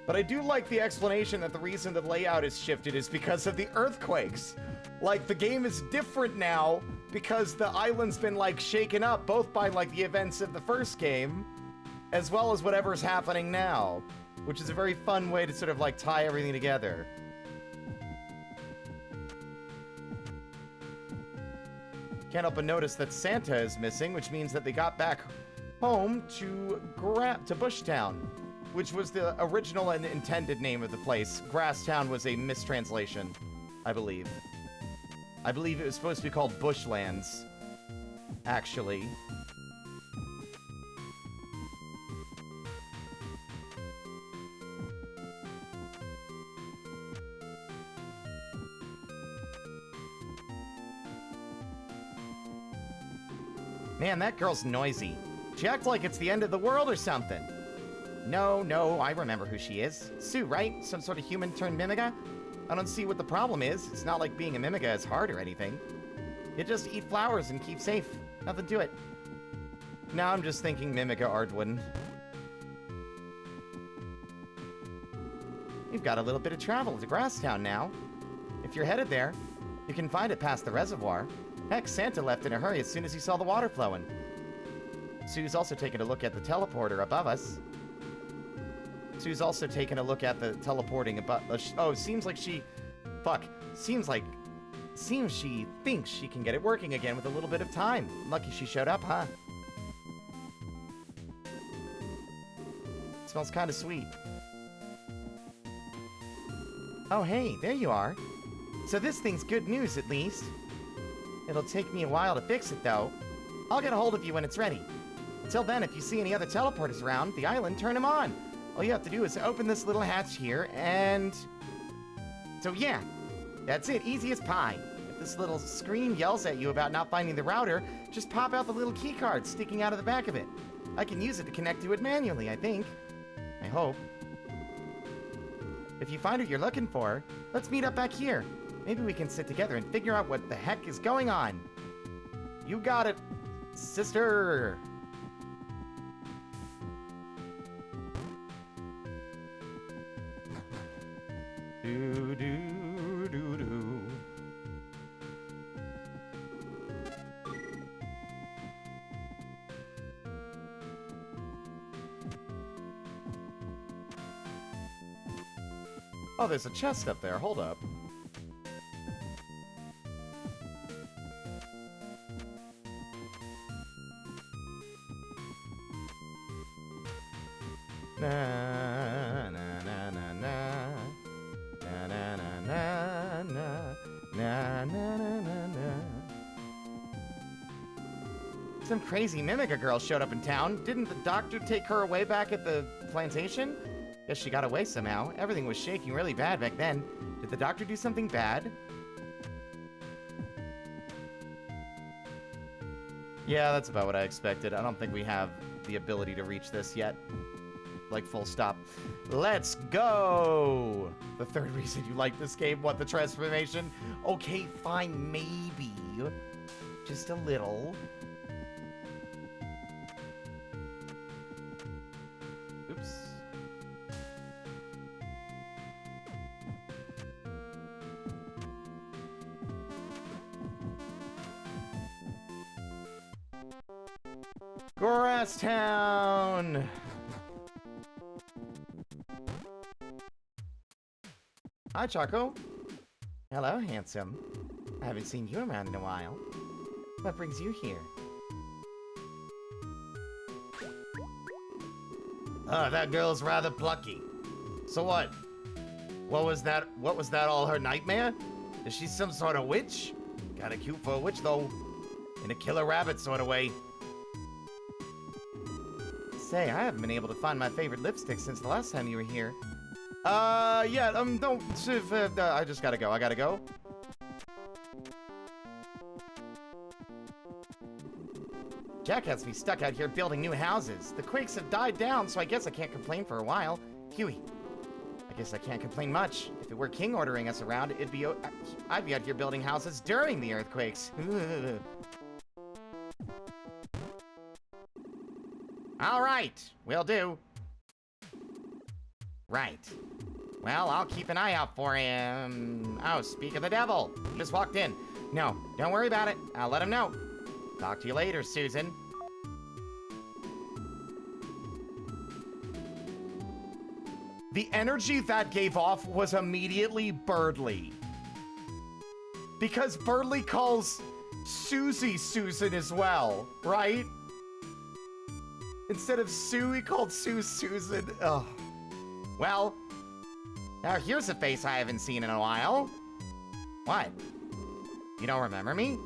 But I do like the explanation that the reason the layout is shifted is because of the earthquakes. Like, the game is different now because the island's been, like, shaken up, both by, like, the events of the first game, as well as whatever's happening now, which is a very fun way to sort of, like, tie everything together. Can't help but notice that Santa is missing, which means that they got back home to Bushtown. which was the original and intended name of the place. Grasstown was a mistranslation, I believe. I believe it was supposed to be called Bushlands, actually. Man, that girl's noisy. She acts like it's the end of the world or something. No, I remember who she is. Sue, right? Some sort of human turned Mimiga? I don't see what the problem is. It's not like being a Mimiga is hard or anything. You just eat flowers and keep safe. Nothing to it. Now I'm just thinking Mimiga Ardwin. You've got a little bit of travel to Grasstown now. If you're headed there, you can find it past the reservoir. Heck, Santa left in a hurry as soon as he saw the water flowing. Sue's also taking a look at the teleporter above us. Sue's also taking a look at the teleporting above... oh, seems like she... Fuck. Seems she thinks she can get it working again with a little bit of time. Lucky she showed up, huh? Smells kind of sweet. Oh, hey, there you are. So this thing's good news, at least. It'll take me a while to fix it, though. I'll get a hold of you when it's ready. Until then, if you see any other teleporters around the island, turn them on. All you have to do is open this little hatch here, and... So yeah, that's it, easy as pie. If this little screen yells at you about not finding the router, just pop out the little key card sticking out of the back of it. I can use it to connect to it manually, I think. I hope. If you find what you're looking for, let's meet up back here. Maybe we can sit together and figure out what the heck is going on. You got it, sister. Do do do do. Oh, there's a chest up there. Hold up. Na na na na na. Na na na na na na na na na na. Some crazy Mimiga girl showed up in town. Didn't the doctor take her away back at the plantation? Guess she got away somehow. Everything was shaking really bad back then. Did the doctor do something bad? Yeah, that's about what I expected. I don't think we have the ability to reach this yet. Like, full stop. Let's go! The third reason you like this game, what, the transformation? Okay, fine, maybe. Just a little. Oops. Grasstown! Hi, Choco. Hello, handsome. I haven't seen you around in a while. What brings you here? That girl's rather plucky. So what? What was that all her nightmare? Is she some sort of witch? Kinda cute for a witch, though. In a killer rabbit sort of way. Say, I haven't been able to find my favorite lipstick since the last time you were here. Yeah, don't, I just gotta go, I gotta go. Jack has me stuck out here building new houses. The quakes have died down, so I guess I can't complain for a while. Huey, I guess I can't complain much. If it were King ordering us around, I'd be out here building houses during the earthquakes. All right, will do. Right. Well, I'll keep an eye out for him. Oh, speak of the devil. He just walked in. No, don't worry about it. I'll let him know. Talk to you later, Susan. The energy that gave off was immediately Birdly. Because Birdly calls Susie Susan as well, right? Instead of Sue, he called Sue Susan. Ugh. Well, now here's a face I haven't seen in a while. What? You don't remember me?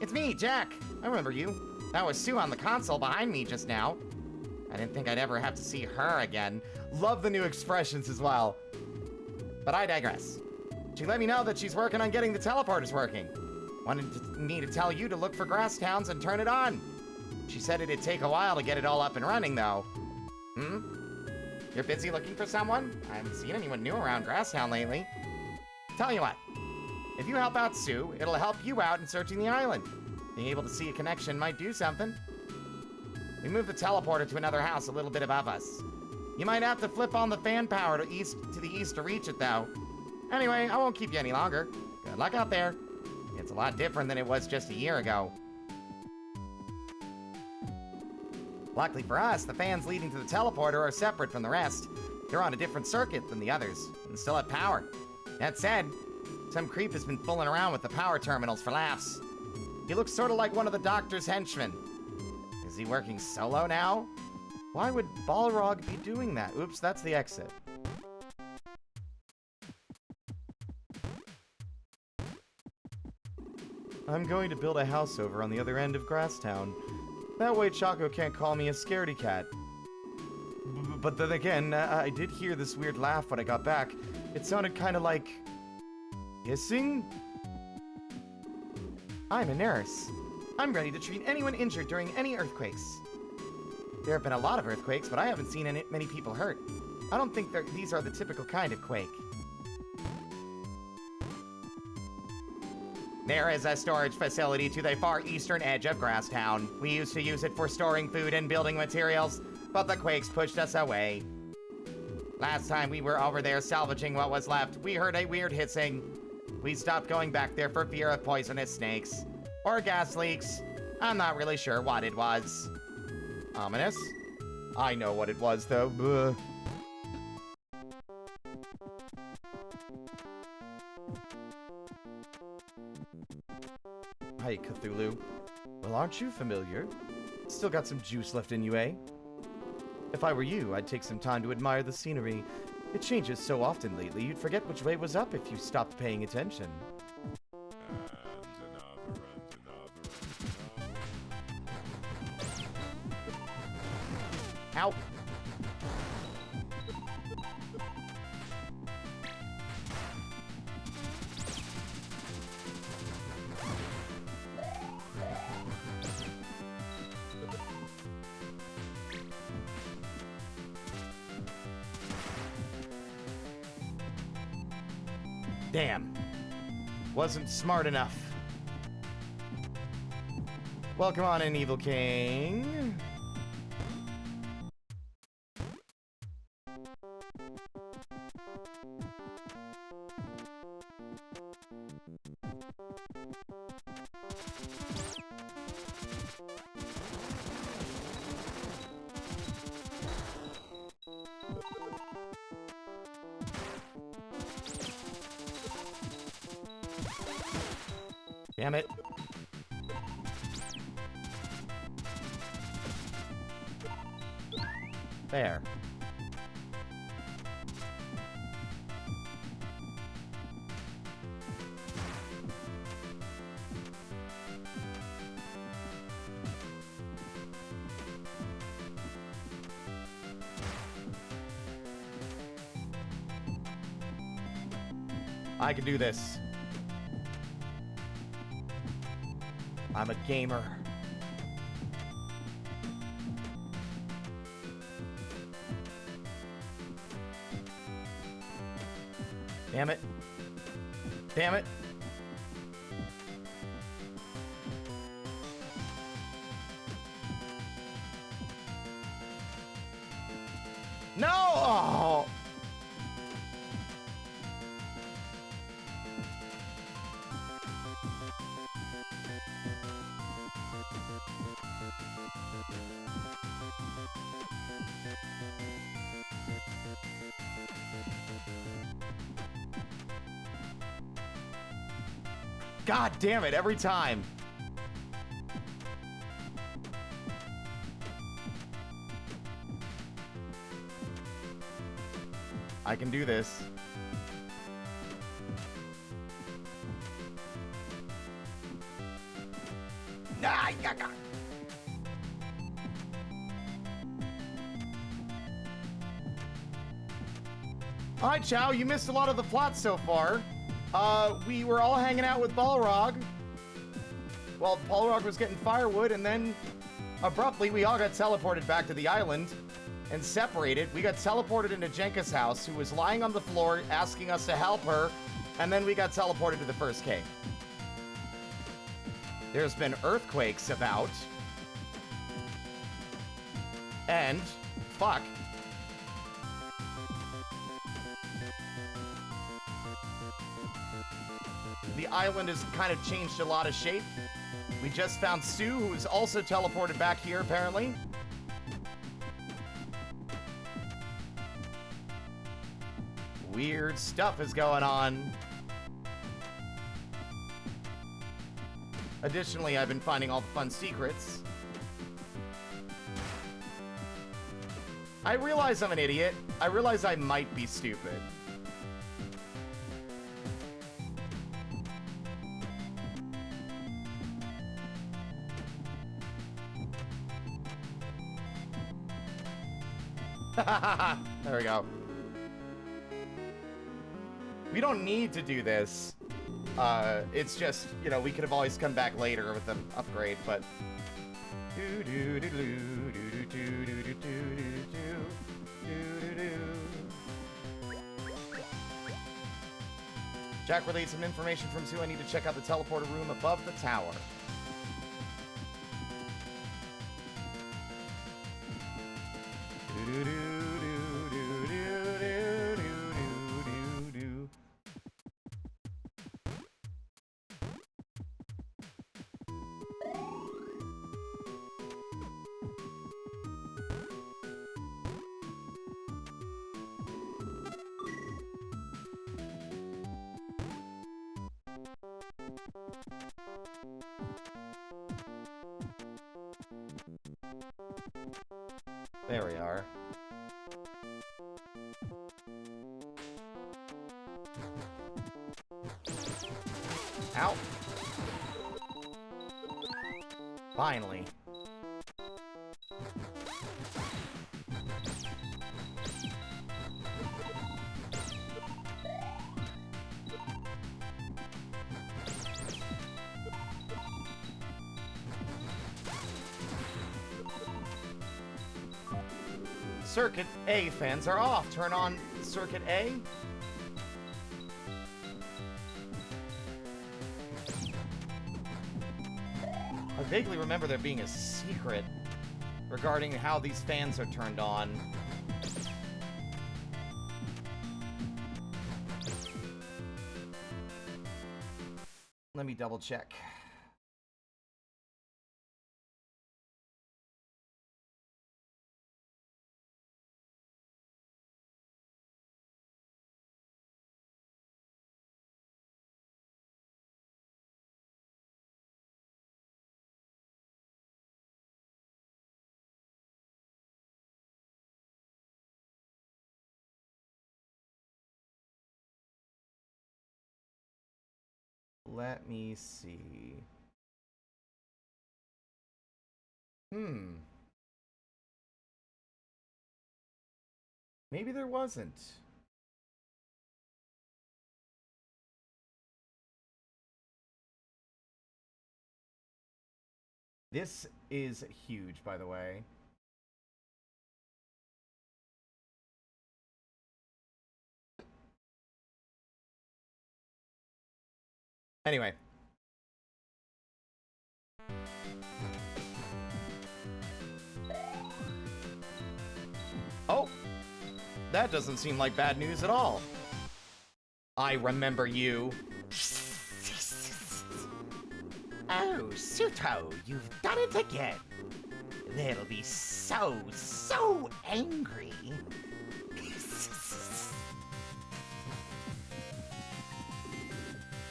It's me, Jack. I remember you. That was Sue on the console behind me just now. I didn't think I'd ever have to see her again. Love the new expressions as well. But I digress. She let me know that she's working on getting the teleporters working. Me to tell you to look for grass towns and turn it on. She said it'd take a while to get it all up and running, though. You're busy looking for someone? I haven't seen anyone new around Grasstown lately. Tell you what, if you help out Sue, it'll help you out in searching the island. Being able to see a connection might do something. We moved the teleporter to another house a little bit above us. You might have to flip on the fan power to the east to reach it, though. Anyway, I won't keep you any longer. Good luck out there. It's a lot different than it was just a year ago. Luckily for us, the fans leading to the teleporter are separate from the rest. They're on a different circuit than the others, and still have power. That said, some creep has been fooling around with the power terminals for laughs. He looks sort of like one of the Doctor's henchmen. Is he working solo now? Why would Balrog be doing that? Oops, that's the exit. I'm going to build a house over on the other end of Grasstown. That way Choco can't call me a scaredy cat. But then again, I did hear this weird laugh when I got back. It sounded kind of like... hissing? I'm a nurse. I'm ready to treat anyone injured during any earthquakes. There have been a lot of earthquakes, but I haven't seen many people hurt. I don't think these are the typical kind of quake. There is a storage facility to the far eastern edge of Grasstown. We used to use it for storing food and building materials, but the quakes pushed us away. Last time we were over there salvaging what was left, we heard a weird hissing. We stopped going back there for fear of poisonous snakes. Or gas leaks. I'm not really sure what it was. Ominous? I know what it was, though. Bleh. Hi, Cthulhu. Well, aren't you familiar? Still got some juice left in you, eh? If I were you, I'd take some time to admire the scenery. It changes so often lately, you'd forget which way was up if you stopped paying attention. Ow. Damn. Wasn't smart enough. Welcome on in, Evil King. Damn it. There. I can do this. I'm a gamer. Damn it. Damn it. No! Oh. God damn it, every time. I can do this. Ah, yucca. Alright, Chow, you missed a lot of the plot so far. We were all hanging out with Balrog. Well, Balrog was getting firewood, and then abruptly we all got teleported back to the island and separated. We got teleported into Jenka's house, who was lying on the floor asking us to help her, and then we got teleported to the first cave. There's been earthquakes about. And, fuck. The island has kind of changed a lot of shape. We just found Sue, who is also teleported back here, apparently. Weird stuff is going on. Additionally, I've been finding all the fun secrets. I realize I'm an idiot. I realize I might be stupid. There we go. We don't need to do this. It's just, you know, we could have always come back later with an upgrade, but... Jack relayed some information from Sue. I need to check out the teleporter room above the tower. There we are. Ow. Finally. Circuit A fans are off. Turn on Circuit A. I vaguely remember there being a secret regarding how these fans are turned on. Let me double check. Let me see. Maybe there wasn't. This is huge, by the way. Anyway. Oh! That doesn't seem like bad news at all. I remember you. Oh, Suto, you've done it again. They'll be so angry.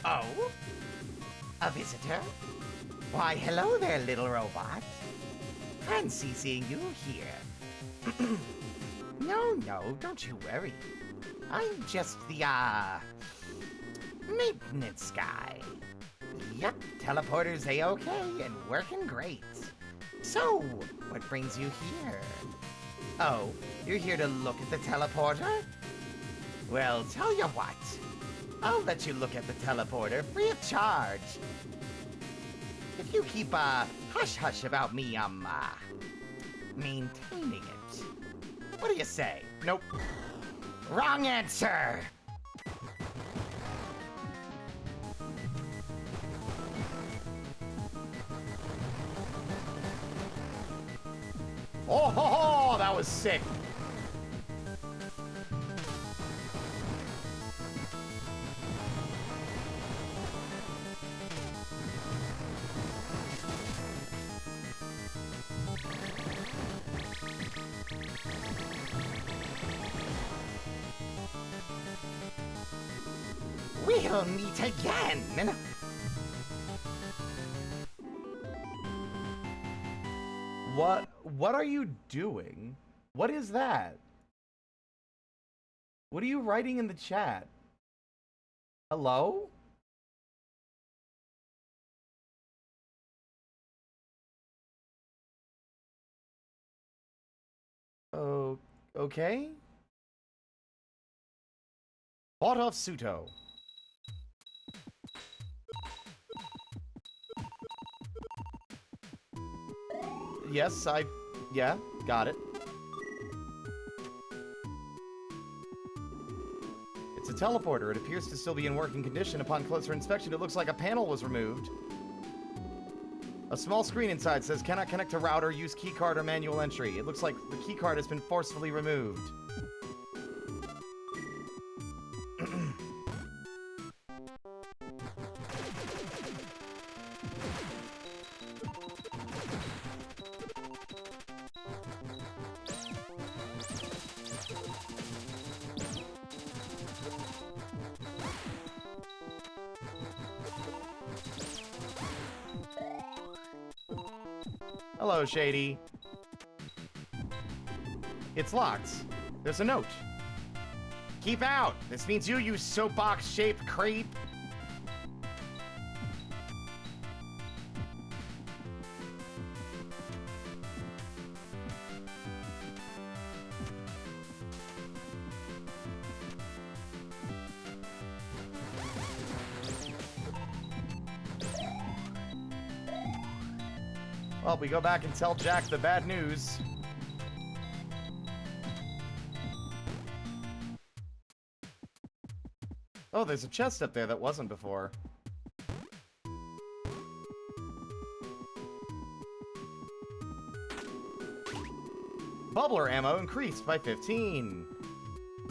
Oh? A visitor? Why, hello there, little robot. Fancy seeing you here. No, don't you worry. I'm just the, maintenance guy. Yep, teleporter's A-okay and working great. So, what brings you here? Oh, you're here to look at the teleporter? Well, tell you what. I'll let you look at the teleporter free of charge. If you keep, hush-hush about me, maintaining it. What do you say? Nope. Wrong answer! Oh, ho, ho, that was sick. We'll meet again! What are you doing? What is that? What are you writing in the chat? Hello? Oh, okay. Bought off Suto. Yes, yeah, got it. It's a teleporter. It appears to still be in working condition. Upon closer inspection, it looks like a panel was removed. A small screen inside says, cannot connect to router, use keycard or manual entry. It looks like the keycard has been forcefully removed. Hello, Shady. It's locked. There's a note. Keep out! This means you soapbox-shaped creep! Well, we go back and tell Jack the bad news. Oh, there's a chest up there that wasn't before. Bubbler ammo increased by 15.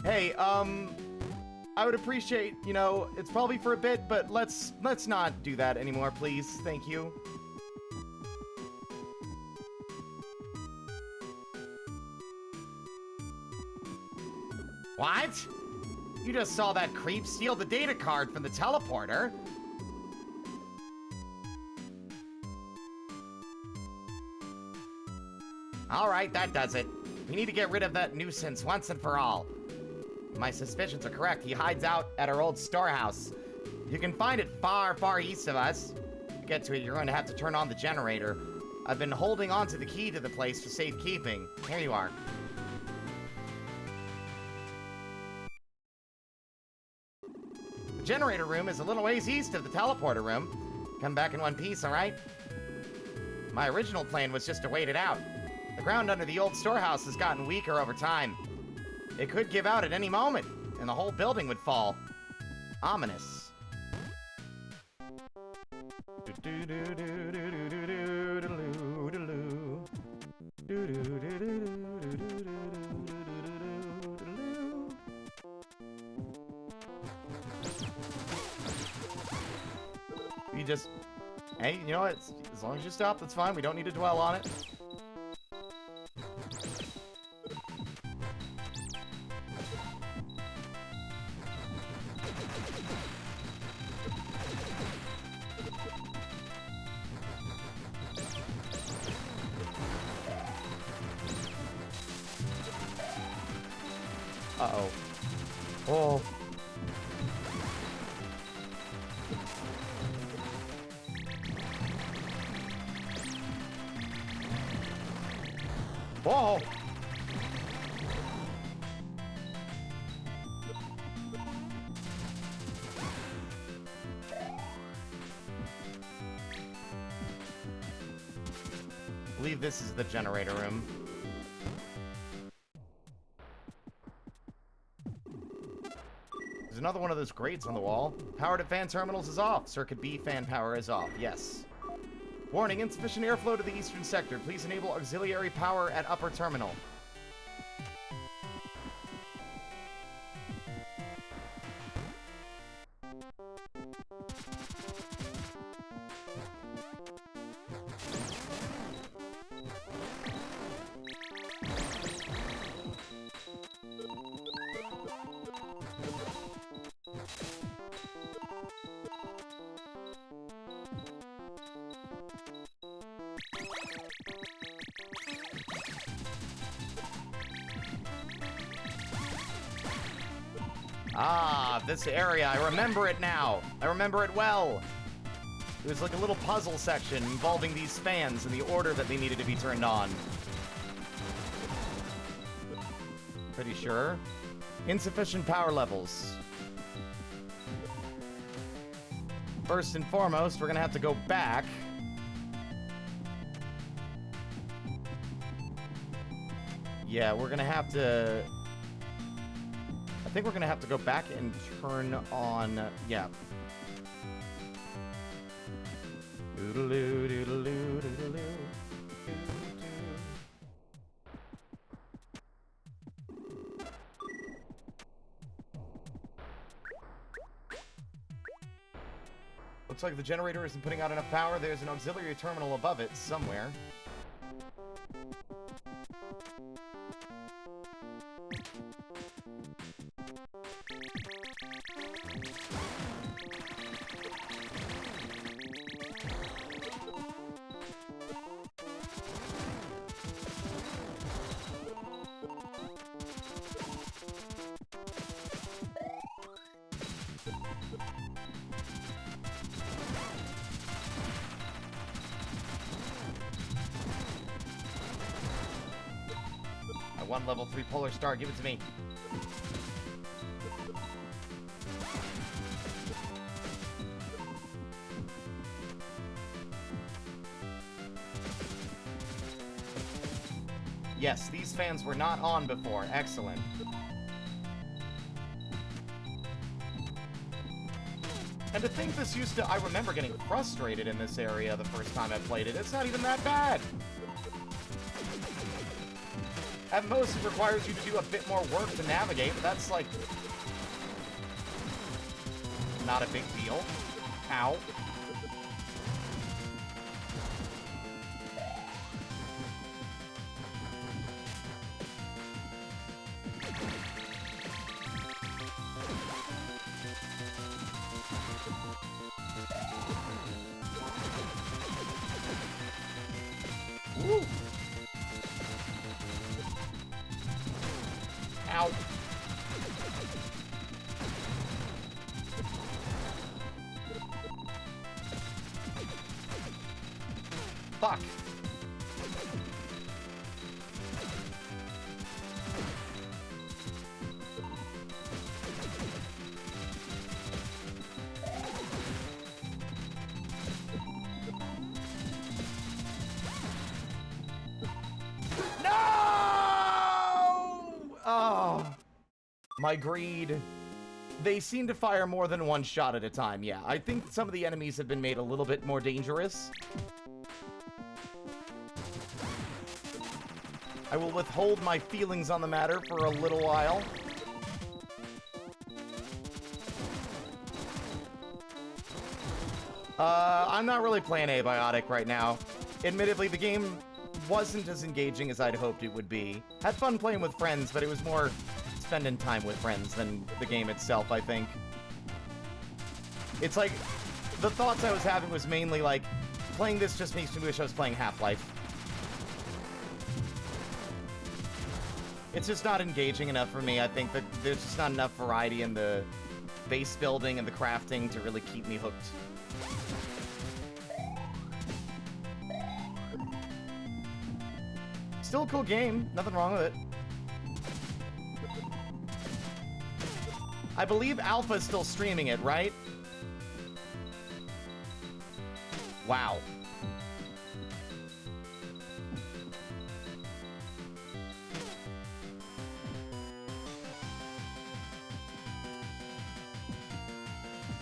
Hey, I would appreciate, you know, it's probably for a bit, but let's not do that anymore, please. Thank you. What? You just saw that creep steal the data card from the teleporter. Alright, that does it. We need to get rid of that nuisance once and for all. My suspicions are correct. He hides out at our old storehouse. You can find it far, far east of us. To get to it, you're going to have to turn on the generator. I've been holding on to the key to the place for safekeeping. Here you are. The generator room is a little ways east of the teleporter room. Come back in one piece, alright? My original plan was just to wait it out. The ground under the old storehouse has gotten weaker over time. It could give out at any moment, and the whole building would fall. Ominous. You just... Hey, you know what? As long as you stop, that's fine. We don't need to dwell on it. Uh-oh. Oh. Whoa! I believe this is the generator room. There's another one of those grates on the wall. Power to fan terminals is off. Circuit B fan power is off. Yes. Warning, insufficient airflow to the eastern sector. Please enable auxiliary power at upper terminal. Ah, this area. I remember it now. I remember it well. It was like a little puzzle section involving these fans and the order that they needed to be turned on. Pretty sure. Insufficient power levels. First and foremost, we're gonna have to go back. Yeah, we're gonna have to... I think we're gonna have to go back and turn on... Yeah. Doodaloo, doodaloo, doodaloo, doodaloo. Looks like the generator isn't putting out enough power. There's an auxiliary terminal above it somewhere. One level 3 polar star, give it to me. Yes, these fans were not on before. Excellent. And to think this used to... I remember getting frustrated in this area the first time I played it. It's not even that bad. At most, it requires you to do a bit more work to navigate, but that's, like, not a big deal. Ow. Woo! Ow. Fuck. My greed. They seem to fire more than one shot at a time, yeah. I think some of the enemies have been made a little bit more dangerous. I will withhold my feelings on the matter for a little while. I'm not really playing Abiotic right now. Admittedly, the game wasn't as engaging as I'd hoped it would be. Had fun playing with friends, but it was more spending time with friends than the game itself, I think. It's like, the thoughts I was having was mainly like, playing this just makes me wish I was playing Half-Life. It's just not engaging enough for me. I think that there's just not enough variety in the base building and the crafting to really keep me hooked. Still a cool game. Nothing wrong with it. I believe Alpha is still streaming it, right? Wow.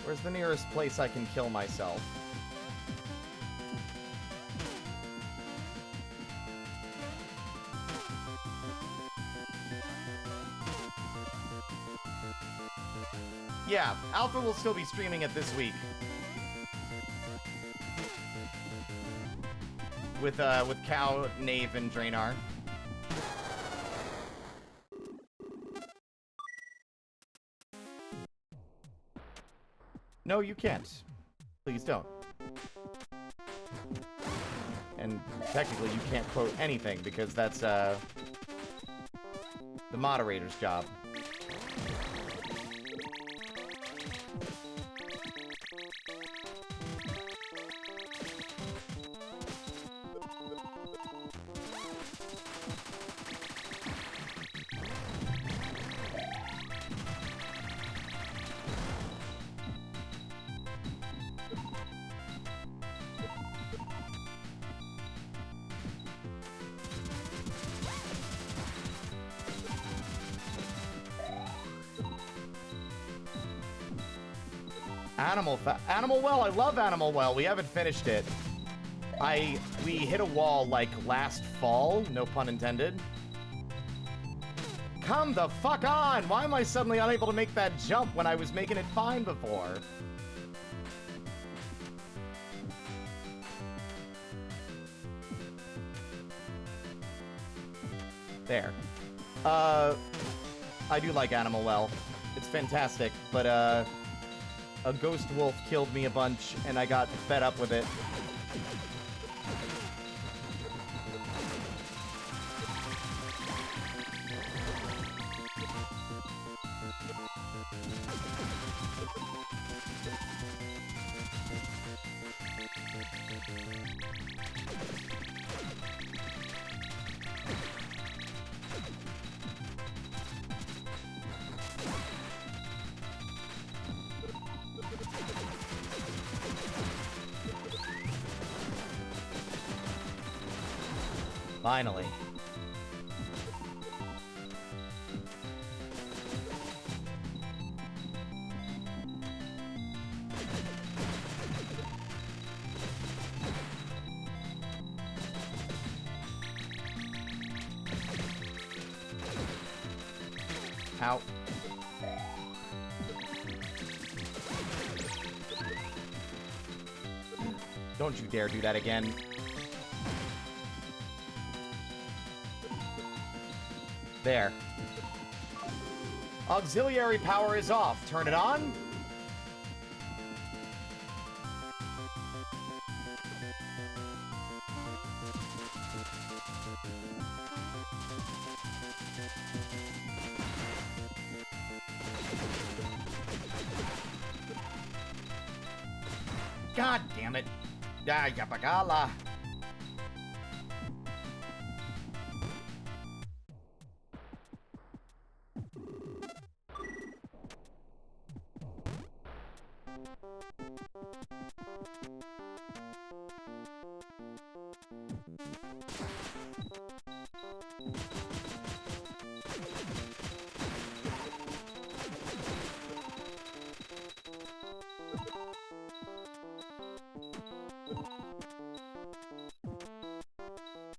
Where's the nearest place I can kill myself? Yeah, Alpha will still be streaming it this week. With Cow, Knave, and Draenor. No, you can't. Please don't. And technically, you can't quote anything because that's the moderator's job. Animal Well, I love Animal Well. We haven't finished it. We hit a wall like last fall, no pun intended. Come the fuck on! Why am I suddenly unable to make that jump when I was making it fine before? There. I do like Animal Well. It's fantastic, but a ghost wolf killed me a bunch, and I got fed up with it. Finally. Ow. Don't you dare do that again. There. Auxiliary power is off. Turn it on. God damn it. Ah, yapagala.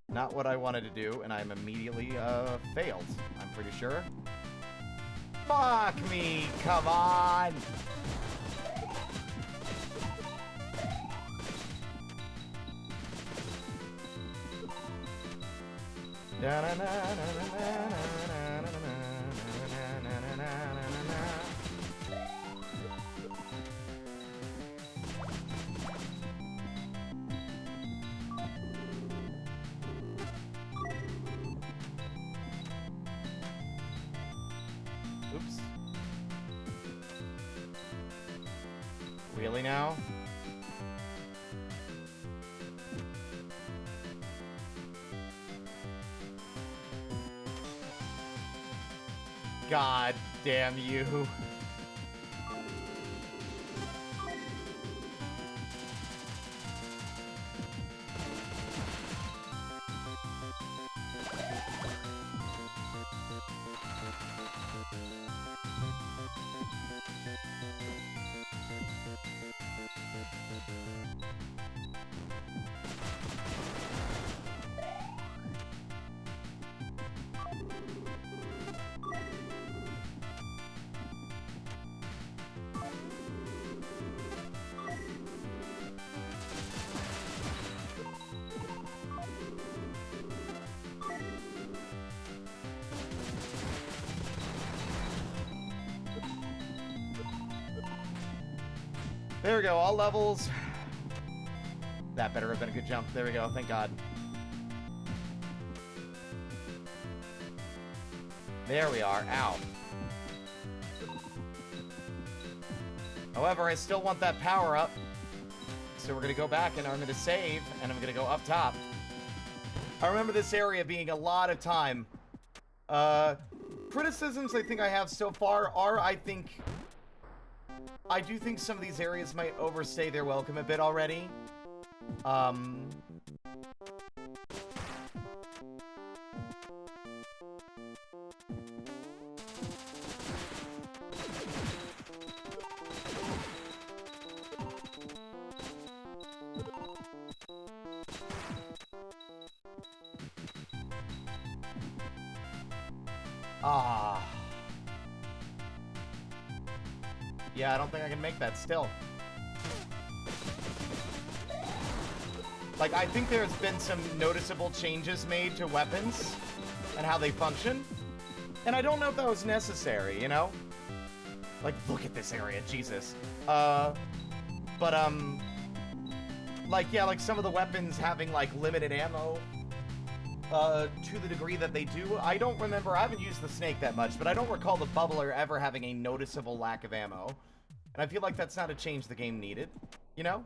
Not what I wanted to do, and I'm immediately, failed, I'm pretty sure. Fuck me, come on! Really now? God damn you. There we go, all levels. That better have been a good jump. There we go, thank God. There we are, ow. However, I still want that power up. So we're gonna go back and I'm gonna save and I'm gonna go up top. I remember this area being a lot of time. Criticisms I think I have so far are, I do think some of these areas might overstay their welcome a bit already. Yeah, I don't think I can make that still. Like, I think there's been some noticeable changes made to weapons and how they function. And I don't know if that was necessary, you know? Like, look at this area, Jesus. Like, yeah, like some of the weapons having, like, limited ammo to the degree that they do. I don't remember, I haven't used the snake that much, but I don't recall the bubbler ever having a noticeable lack of ammo. And I feel like that's not a change the game needed, you know?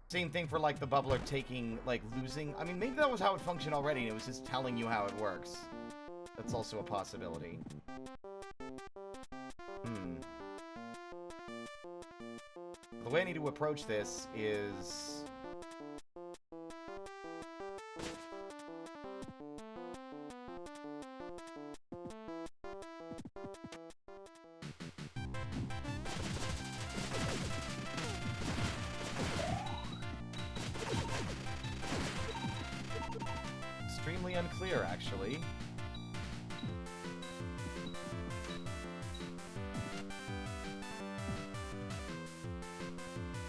Same thing for, like, the bubbler taking, like, losing. I mean, maybe that was how it functioned already, and it was just telling you how it works. That's also a possibility. The way I need to approach this is... extremely unclear, actually.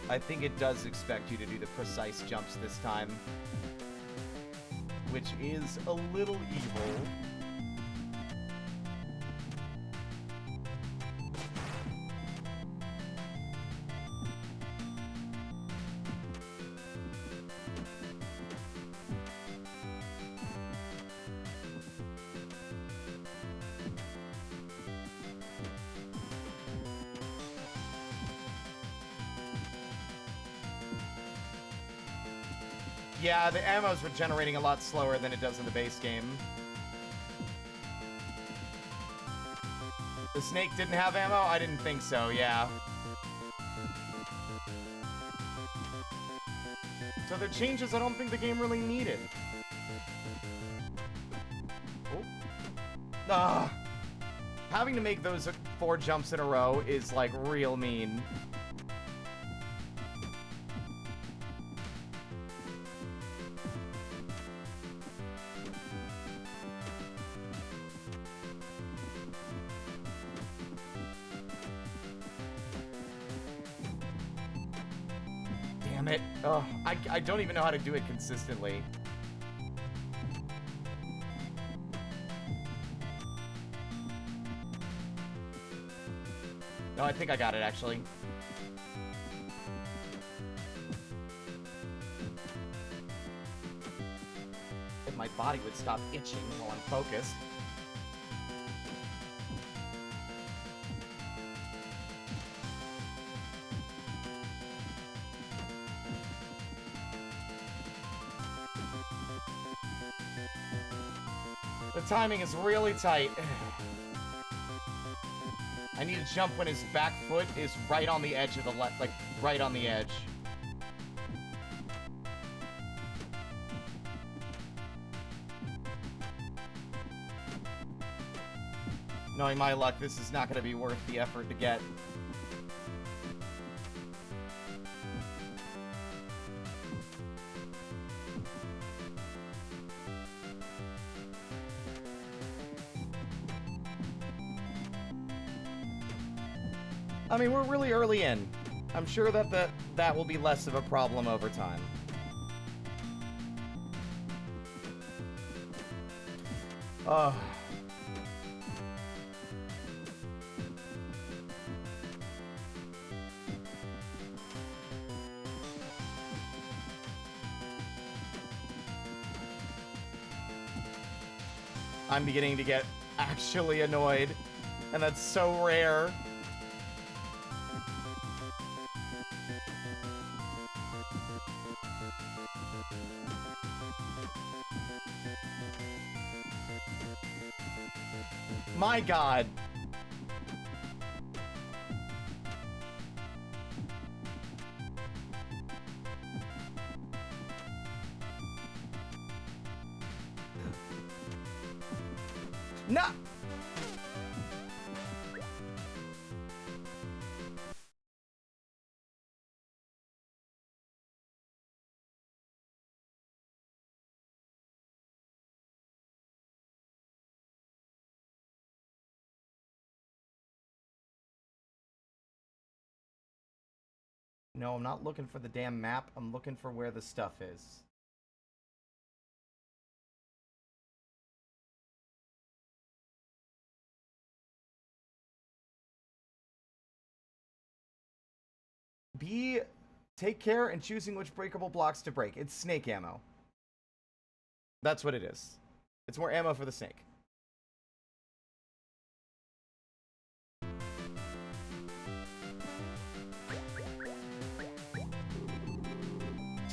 I think it does expect you to do the precise jumps this time, which is a little evil. Yeah, the ammo's regenerating a lot slower than it does in the base game. The snake didn't have ammo? I didn't think so, yeah. So the changes I don't think the game really needed. Oh. Having to make those 4 jumps in a row is, like, real mean. Damn it. Oh, I don't even know how to do it consistently. No, I think I got it, actually. If my body would stop itching while I'm focused. The timing is really tight. I need to jump when his back foot is right on the edge of the left, like right on the edge. Knowing my luck, this is not going to be worth the effort to get. I mean, we're really early in. I'm sure that that will be less of a problem over time. I'm beginning to get actually annoyed, and that's so rare. My God. No. No, I'm not looking for the damn map. I'm looking for where the stuff is. B, take care in choosing which breakable blocks to break. It's snake ammo. That's what it is. It's more ammo for the snake.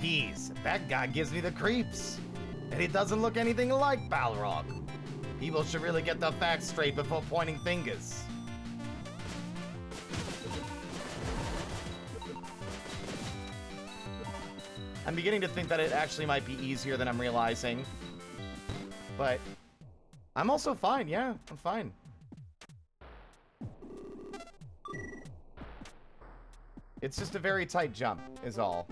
Jeez, that guy gives me the creeps. And he doesn't look anything like Balrog. People should really get the facts straight before pointing fingers. I'm beginning to think that it actually might be easier than I'm realizing. But I'm also fine, yeah, I'm fine. It's just a very tight jump, is all.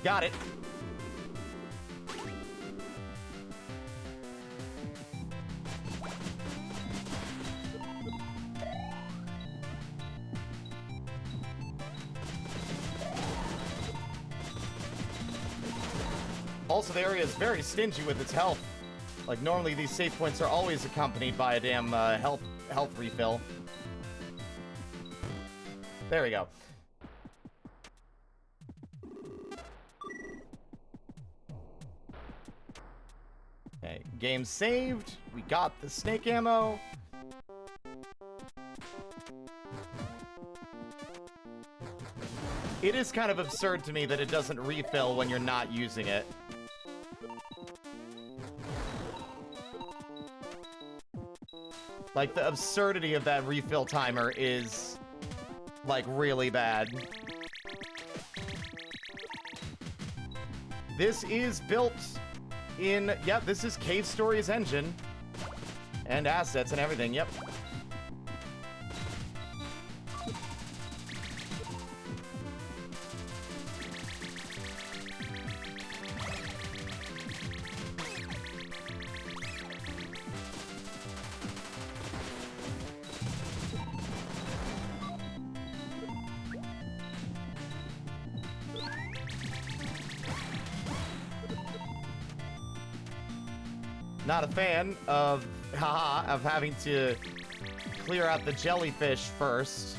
Got it. Also, the area is very stingy with its health. Like, normally these save points are always accompanied by a damn health refill. There we go. Okay, game saved. We got the snake ammo. It is kind of absurd to me that it doesn't refill when you're not using it. Like, the absurdity of that refill timer is, like, really bad. This is built in, yep, this is Cave Story's engine. And assets and everything, yep. Not a fan of, haha, of having to clear out the jellyfish first.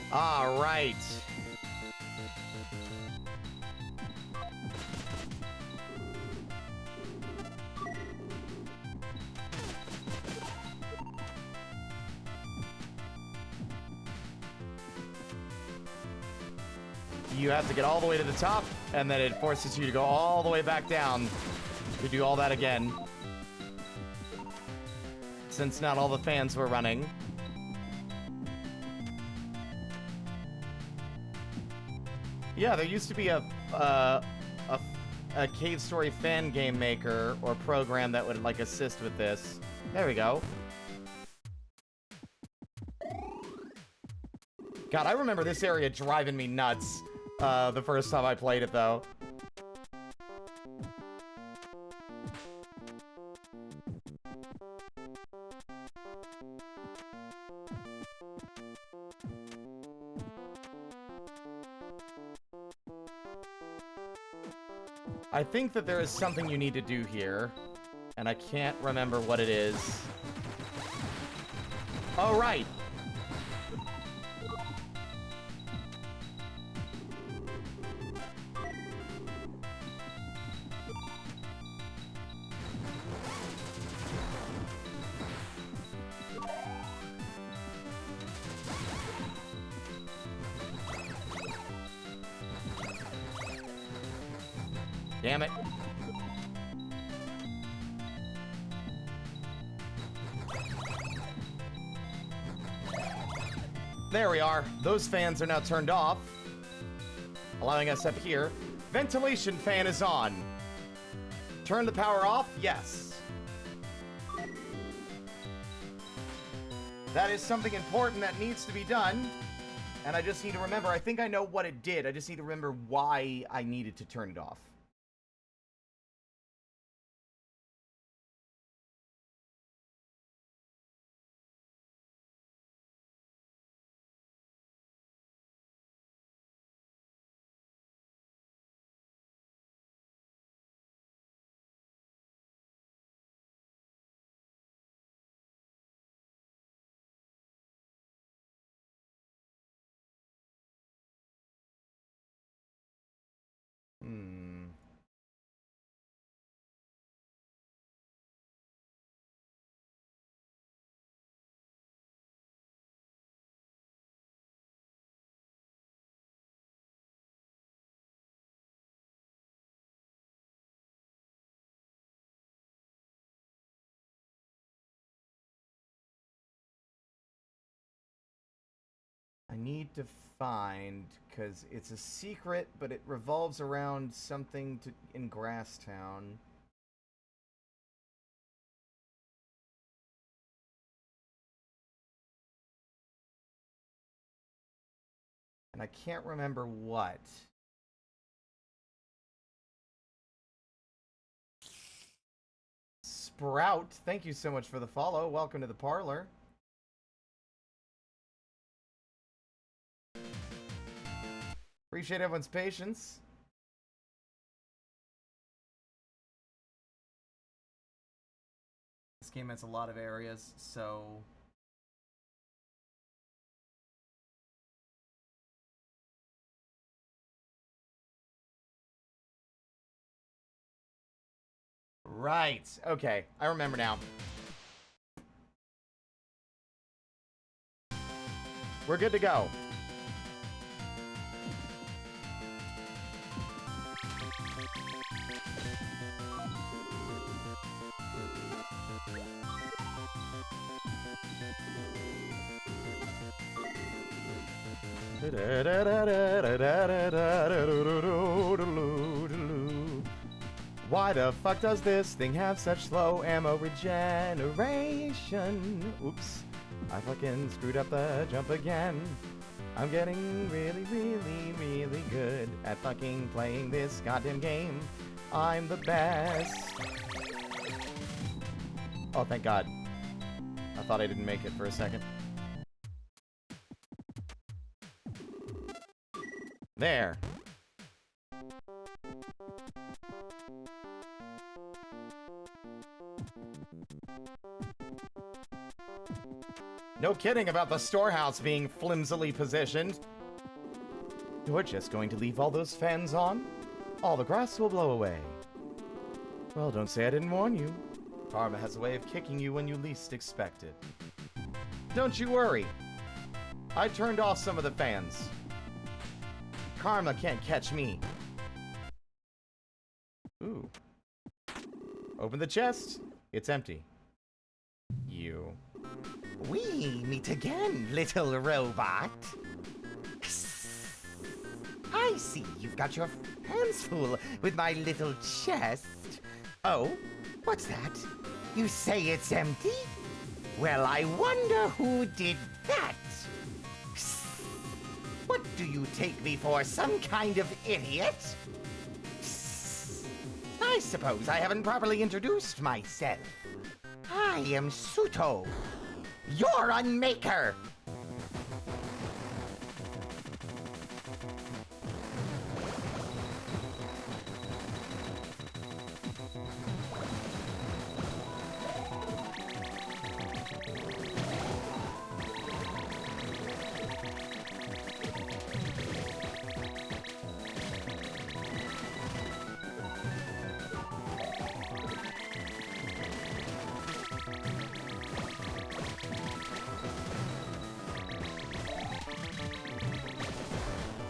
All right. You have to get all the way to the top, and then it forces you to go all the way back down to do all that again. Since not all the fans were running. Yeah, there used to be a Cave Story fan game maker or program that would like assist with this. There we go. God, I remember this area driving me nuts the first time I played it, though. I think that there is something you need to do here, and I can't remember what it is. Oh, right. Damn it. There we are. Those fans are now turned off, allowing us up here. Ventilation fan is on. Turn the power off? Yes. That is something important that needs to be done. And I just need to remember, I think I know what it did. I just need to remember why I needed to turn it off. I need to find, because it's a secret, but it revolves around something in Grasstown. And I can't remember what. Sprout, thank you so much for the follow. Welcome to the parlor. Appreciate everyone's patience. This game has a lot of areas, so... Right. Okay, I remember now. We're good to go. Why the fuck does this thing have such slow ammo regeneration? Oops. I fucking screwed up the jump again. I'm getting really, really, really good at fucking playing this goddamn game. I'm the best. Oh, thank God. I thought I didn't make it for a second. There. No kidding about the storehouse being flimsily positioned. You're just going to leave all those fans on? All the grass will blow away. Well, don't say I didn't warn you. Karma has a way of kicking you when you least expect it. Don't you worry. I turned off some of the fans. Karma can't catch me. Ooh. Open the chest. It's empty. You. We meet again, little robot. I see you've got your hands full with my little chest. Oh, what's that? You say it's empty? Well, I wonder who did that. What do you take me for, some kind of idiot? I suppose I haven't properly introduced myself. I am Suto, your unmaker.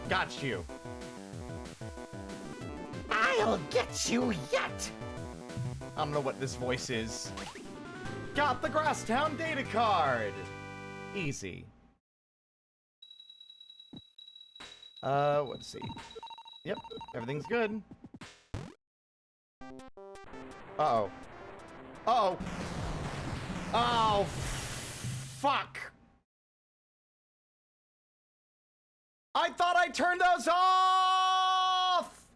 Got you. I'll get you yet. I don't know what this voice is. Got the Grasstown data card! Easy. Let's see. Yep, everything's good. Uh-oh. Uh-oh! Oh, fuck! I thought I turned those off!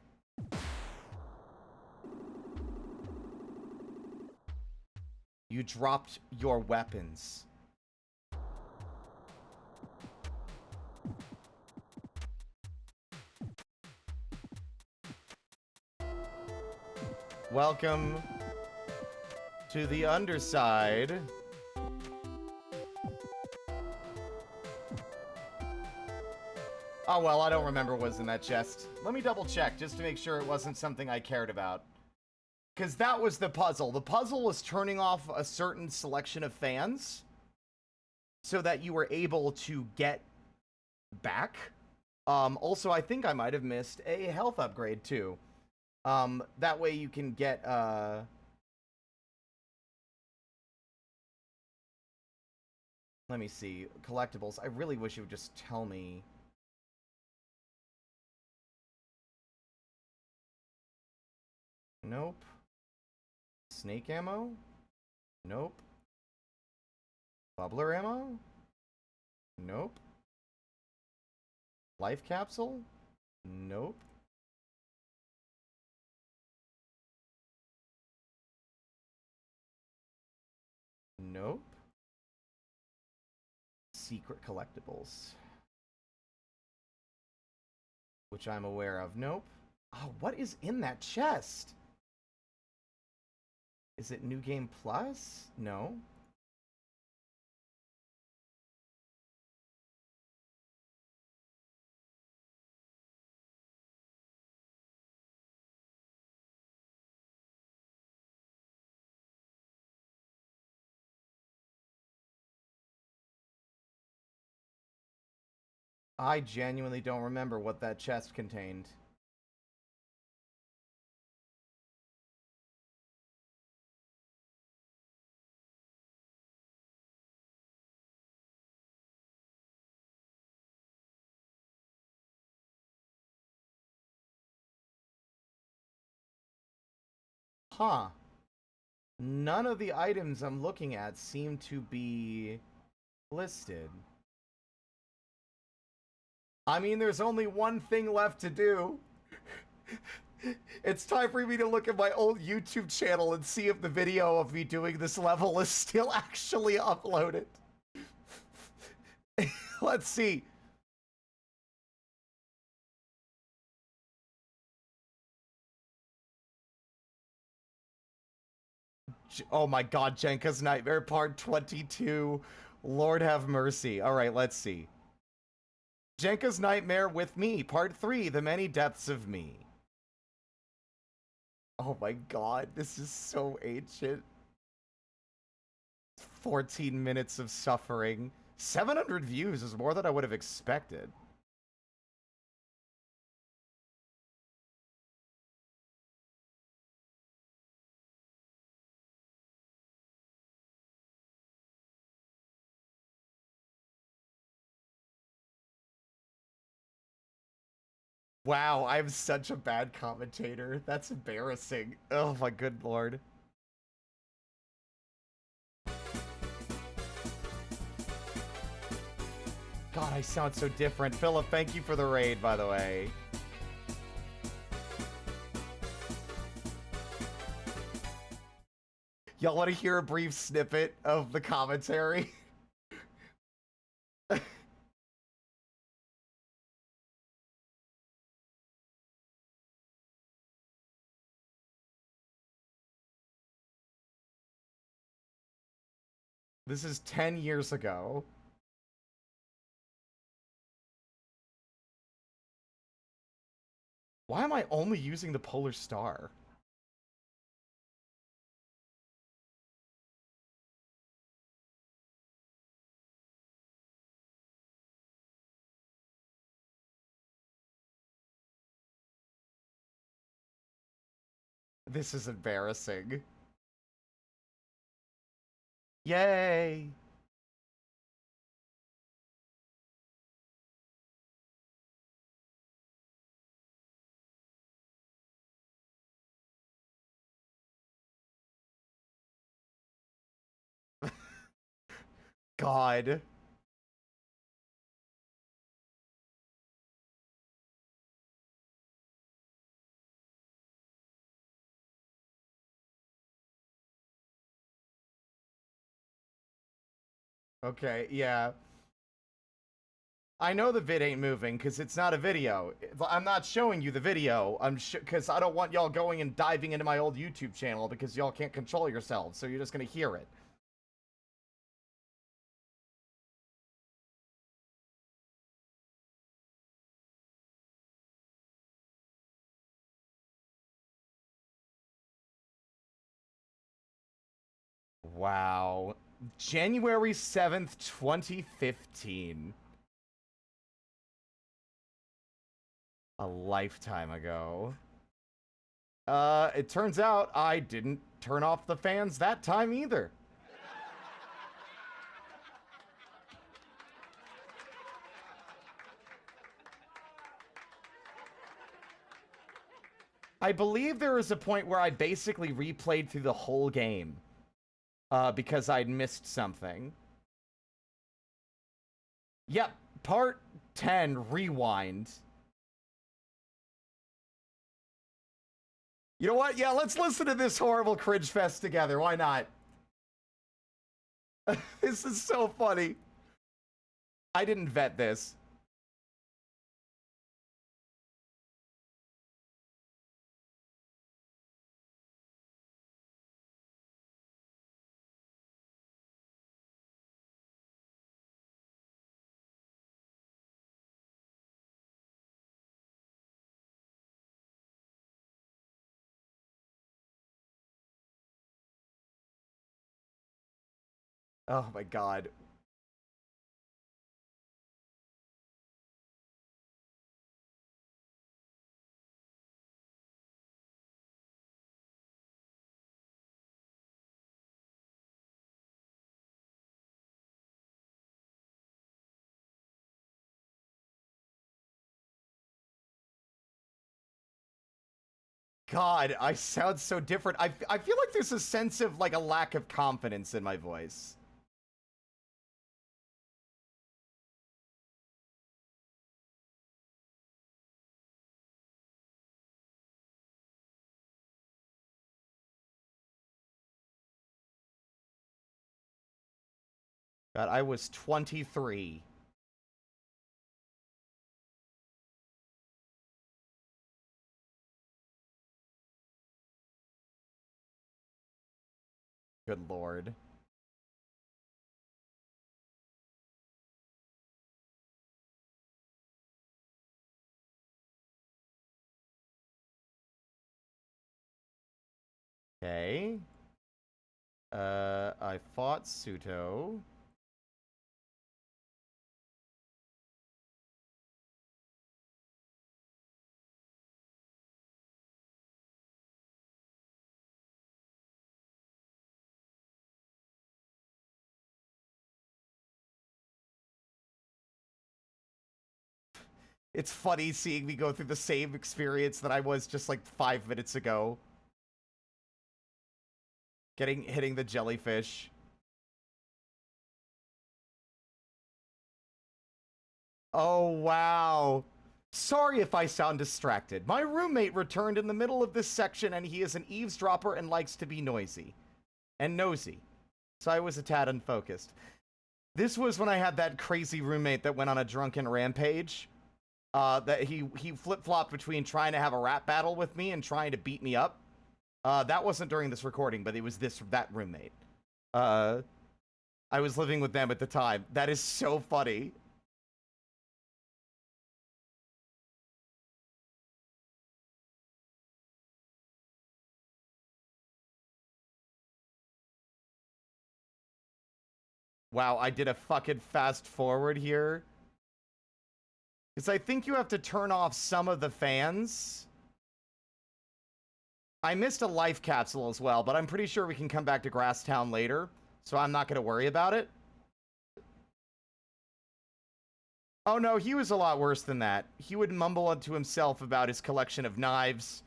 You dropped your weapons. Welcome to the underside. Oh, well, I don't remember what was in that chest. Let me double check just to make sure it wasn't something I cared about. Because that was the puzzle. The puzzle was turning off a certain selection of fans so that you were able to get back. Also, I think I might have missed a health upgrade, too. That way you can get, let me see. Collectibles. I really wish you would just tell me. Nope. Snake ammo? Nope. Bubbler ammo? Nope. Life capsule? Nope. Nope. Secret collectibles. Which I'm aware of. Nope. Oh, what is in that chest? Is it New Game Plus? No. I genuinely don't remember what that chest contained. Huh. None of the items I'm looking at seem to be listed. I mean, there's only one thing left to do. It's time for me to look at my old YouTube channel and see if the video of me doing this level is still actually uploaded. Let's see. Oh my god, Jenka's Nightmare Part 22. Lord have mercy. Alright, let's see. Jenka's Nightmare with me, Part 3, The Many Depths of Me. Oh my god, this is so ancient. 14 minutes of suffering. 700 views is more than I would have expected. Wow, I'm such a bad commentator. That's embarrassing. Oh my good lord. God, I sound so different. Philip, thank you for the raid, by the way. Y'all want to hear a brief snippet of the commentary? This is 10 years ago. Why am I only using the Polar Star? This is embarrassing. Yay! God. Okay, yeah. I know the vid ain't moving because it's not a video. I'm not showing you the video. Because I don't want y'all going and diving into my old YouTube channel because y'all can't control yourselves, so you're just gonna hear it. Wow. January 7th, 2015. A lifetime ago. It turns out I didn't turn off the fans that time either. I believe there was a point where I basically replayed through the whole game. Because I'd missed something. Yep, part 10, rewind. You know what? Yeah, let's listen to this horrible cringe fest together. Why not? This is so funny. I didn't vet this. Oh my god. God, I sound so different. I feel like there's a sense of, like, a lack of confidence in my voice. God, I was 23. Good lord. Okay. I fought Suto. It's funny seeing me go through the same experience that I was just like 5 minutes ago. Hitting the jellyfish. Oh, wow. Sorry if I sound distracted. My roommate returned in the middle of this section and he is an eavesdropper and likes to be noisy. And nosy. So I was a tad unfocused. This was when I had that crazy roommate that went on a drunken rampage. That he flip-flopped between trying to have a rap battle with me and trying to beat me up. That wasn't during this recording, but it was that roommate. I was living with them at the time. That is so funny. Wow, I did a fucking fast forward here. Because I think you have to turn off some of the fans. I missed a life capsule as well, but I'm pretty sure we can come back to Grasstown later, so I'm not going to worry about it. Oh no, he was a lot worse than that. He would mumble unto himself about his collection of knives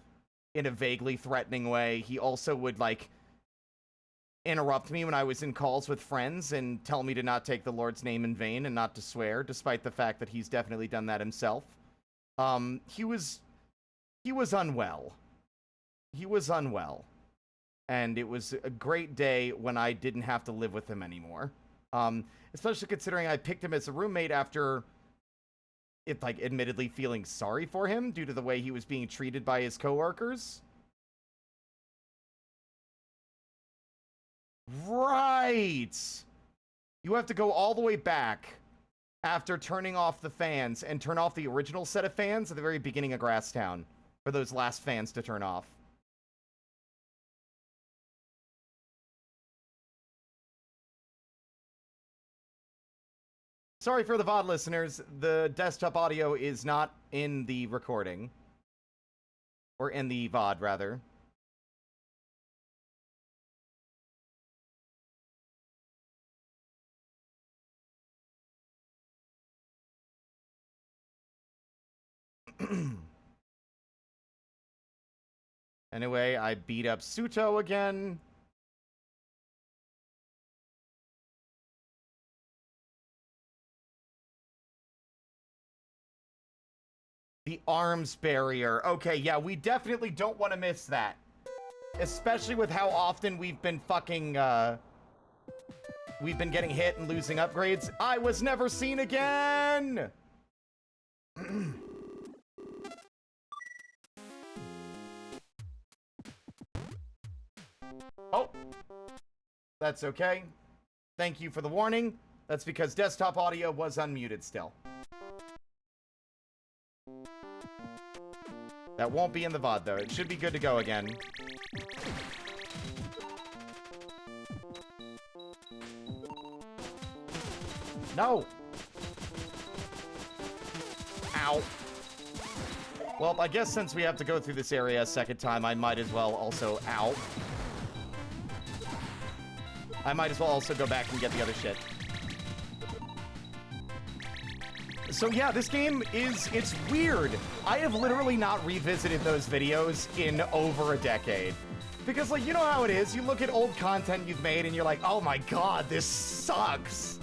in a vaguely threatening way. He also would, like, interrupt me when I was in calls with friends and tell me to not take the Lord's name in vain and not to swear, despite the fact that he's definitely done that himself. He was unwell. He was unwell. And it was a great day when I didn't have to live with him anymore. Especially considering I picked him as a roommate after it, like, admittedly feeling sorry for him due to the way he was being treated by his coworkers. Right! You have to go all the way back after turning off the fans and turn off the original set of fans at the very beginning of Grasstown for those last fans to turn off. Sorry for the VOD listeners, the desktop audio is not in the recording. Or in the VOD, rather. Anyway, I beat up Suto again. The arms barrier. Okay, yeah, we definitely don't want to miss that. Especially with how often we've been fucking, we've been getting hit and losing upgrades. I was never seen again! Oh. That's okay. Thank you for the warning. That's because desktop audio was unmuted still. That won't be in the VOD, though. It should be good to go again. No! Ow. Well, I guess since we have to go through this area a second time, I might as well also... Ow. I might as well also go back and get the other shit. So yeah, this game it's weird. I have literally not revisited those videos in over a decade. Because, like, you know how it is? You look at old content you've made and you're like, oh my god, this sucks.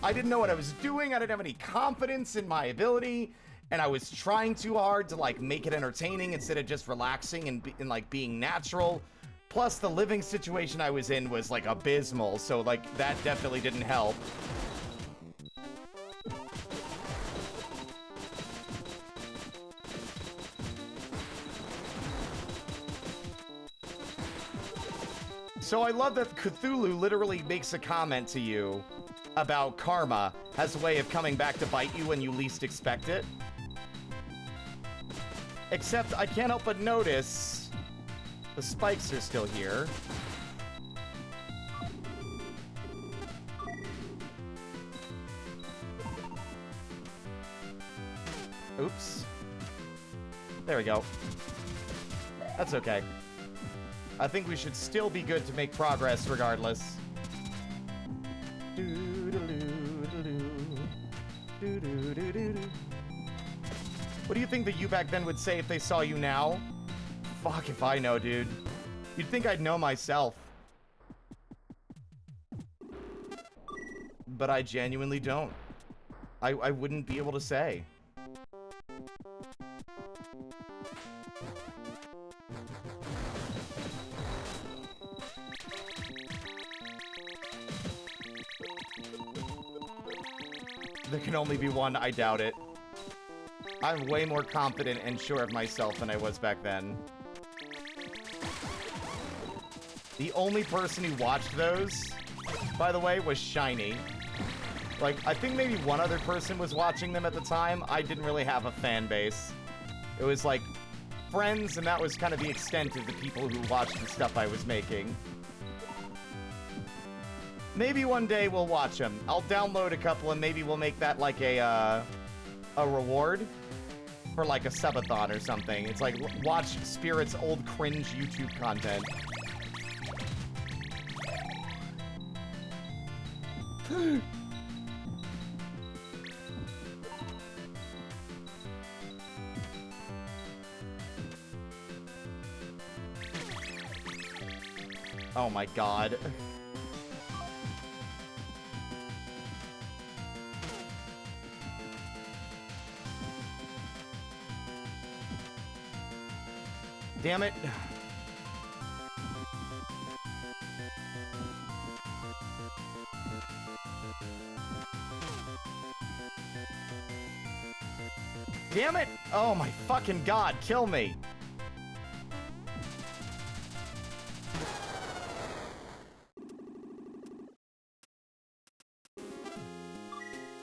I didn't know what I was doing. I didn't have any confidence in my ability. And I was trying too hard to, like, make it entertaining instead of just relaxing and like, being natural. Plus, the living situation I was in was, like, abysmal. So, like, that definitely didn't help. So I love that Cthulhu literally makes a comment to you about karma has a way of coming back to bite you when you least expect it. Except I can't help but notice the spikes are still here. Oops. There we go. That's okay. I think we should still be good to make progress regardless. What do you think that you back then would say if they saw you now? Fuck if I know, dude. You'd think I'd know myself. But I genuinely don't. I wouldn't be able to say. There can only be one, I doubt it. I'm way more confident and sure of myself than I was back then. The only person who watched those, by the way, was Shiny. Like, I think maybe one other person was watching them at the time. I didn't really have a fan base. It was like friends, and that was kind of the extent of the people who watched the stuff I was making. Maybe one day we'll watch them. I'll download a couple and maybe we'll make that like a reward for like a subathon or something. It's like watch Spirit's old cringe YouTube content. Oh my god. Damn it. Damn it! Oh my fucking god, kill me!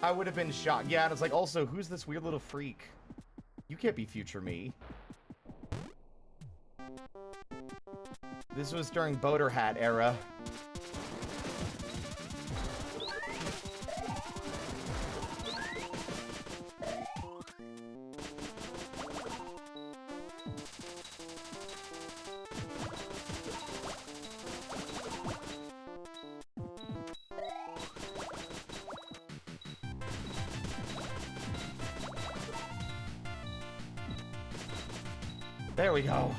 I would have been shocked. Yeah, and it's like, also, who's this weird little freak? You can't be future me. This was during Boater Hat era. There we go.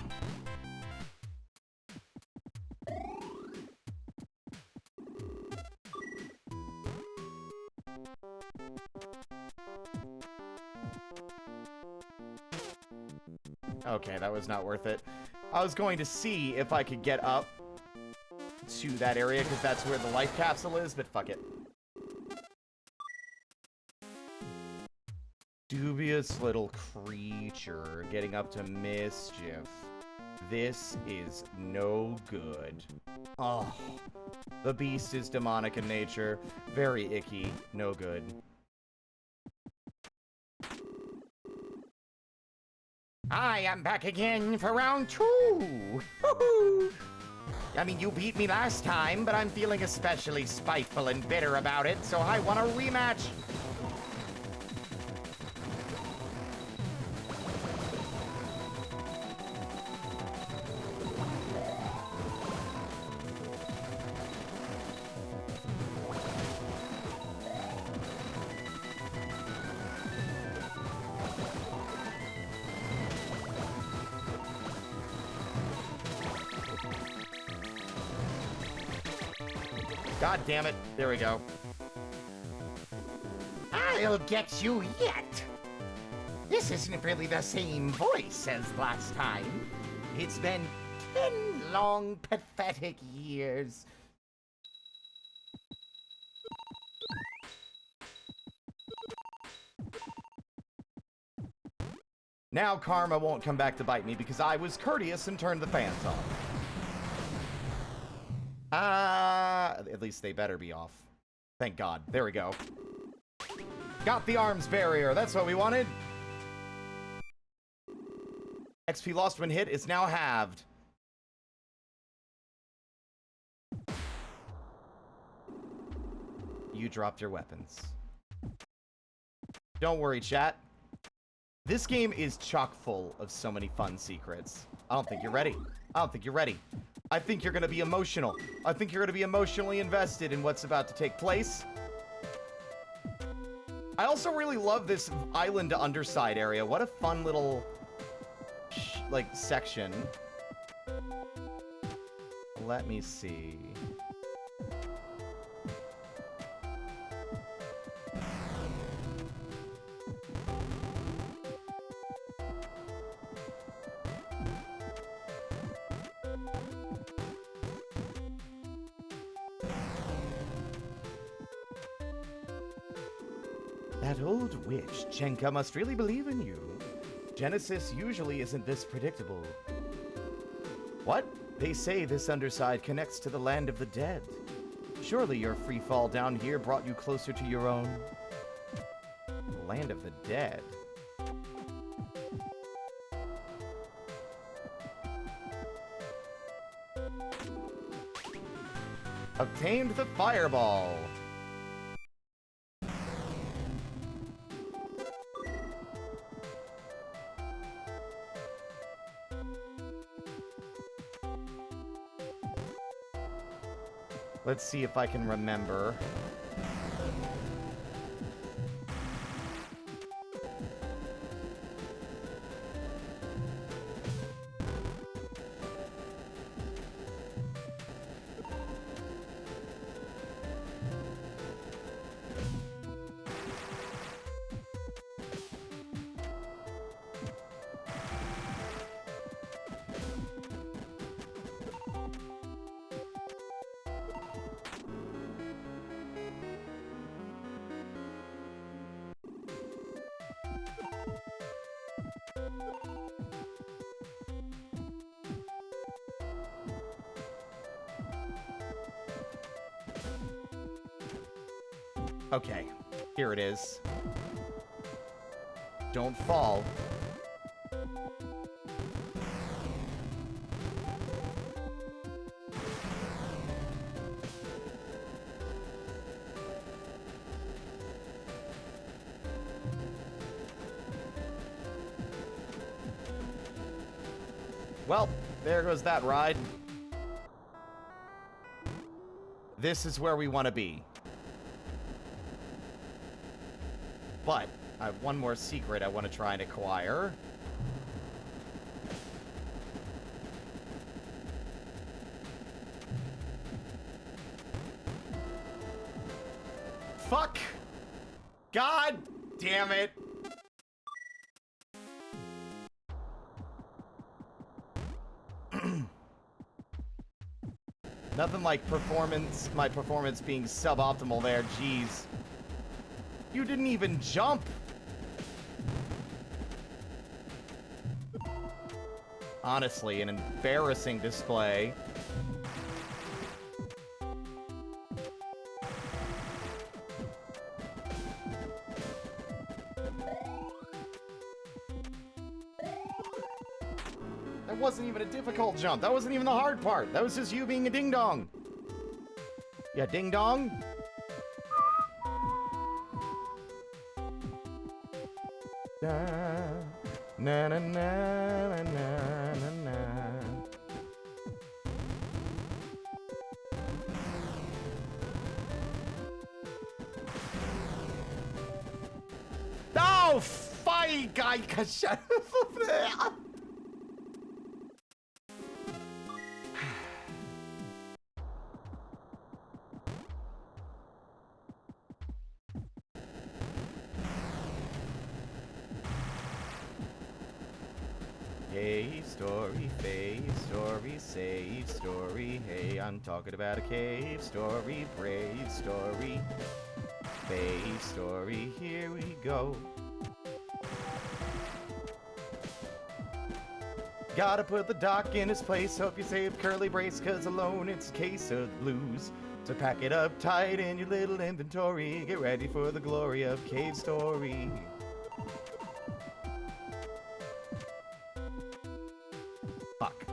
Okay, that was not worth it. I was going to see if I could get up to that area, because that's where the life capsule is, but fuck it. Dubious little creature getting up to mischief. This is no good. Oh, the beast is demonic in nature. Very icky. No good. I am back again for round 2. Woohoo! I mean, you beat me last time, but I'm feeling especially spiteful and bitter about it, so I want a rematch. God damn it. There we go. I'll get you yet. This isn't really the same voice as last time. It's been 10 long, pathetic years. Now karma won't come back to bite me because I was courteous and turned the fans off. At least they better be off. Thank God. There we go. Got the arms barrier. That's what we wanted. XP lost when hit is now halved. You dropped your weapons. Don't worry, chat. This game is chock full of so many fun secrets. I don't think you're ready. I don't think you're ready. I think you're gonna be emotional. I think you're gonna be emotionally invested in what's about to take place. I also really love this island to underside area. What a fun little, like, section. Let me see. That old witch, Jenka, must really believe in you. Genesis usually isn't this predictable. What? They say this underside connects to the land of the dead. Surely your free fall down here brought you closer to your own. Land of the dead. Obtained the fireball. Let's see if I can remember. Okay, here it is. Don't fall. Well, there goes that ride. This is where we want to be. But I have one more secret I want to try and acquire. Fuck! God damn it! Nothing like my performance being suboptimal there, jeez. You didn't even jump! Honestly, an embarrassing display. That wasn't even a difficult jump. That wasn't even the hard part. That was just you being a ding-dong. Yeah, ding-dong? Na na na na na na na. Oh, fight, guy! Cave story, fave story, save story. Hey, I'm talking about a cave story, brave story, fave story. Here we go. Gotta put the dock in his place. Hope you save curly brace, cause alone it's a case of blues. So pack it up tight in your little inventory. Get ready for the glory of Cave Story. Fuck.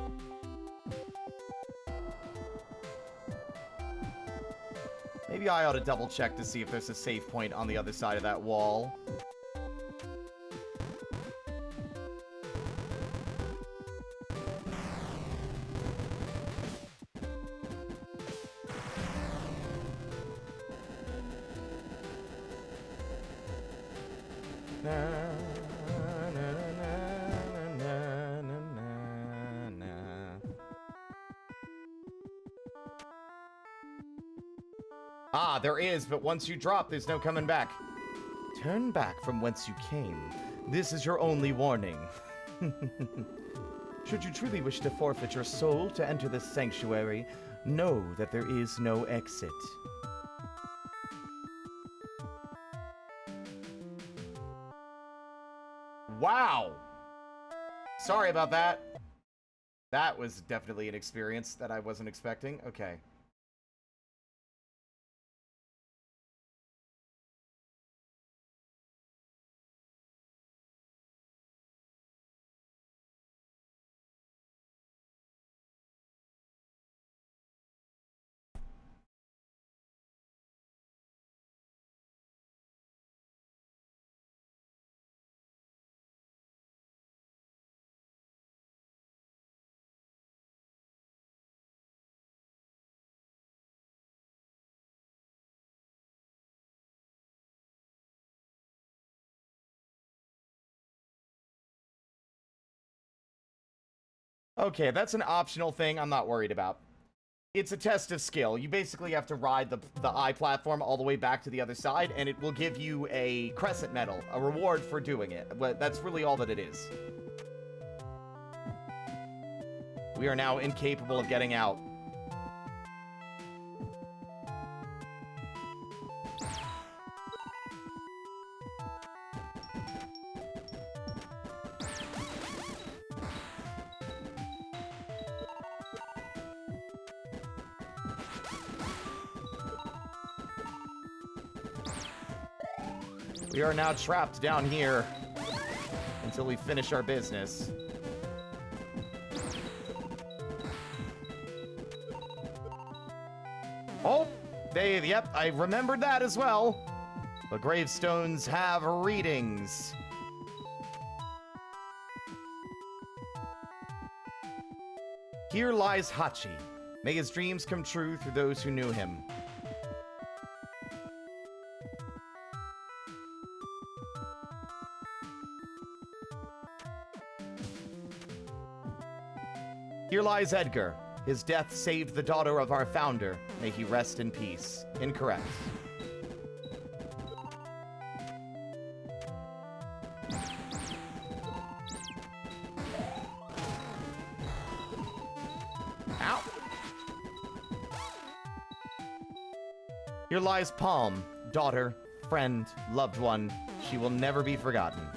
Maybe I ought to double check to see if there's a save point on the other side of that wall. Ah, there is, but once you drop, there's no coming back. Turn back from whence you came. This is your only warning. Should you truly wish to forfeit your soul to enter this sanctuary, know that there is no exit. Wow! Sorry about that. That was definitely an experience that I wasn't expecting. Okay. Okay, that's an optional thing I'm not worried about. It's a test of skill. You basically have to ride the eye platform all the way back to the other side, and it will give you a crescent medal, a reward for doing it. But that's really all that it is. We are now incapable of getting out. We are now trapped down here until we finish our business. Oh, yep, I remembered that as well. The gravestones have readings. Here lies Hachi. May his dreams come true through those who knew him. Here lies Edgar. His death saved the daughter of our founder. May he rest in peace. Incorrect. Ow! Here lies Palm. Daughter, friend, loved one. She will never be forgotten.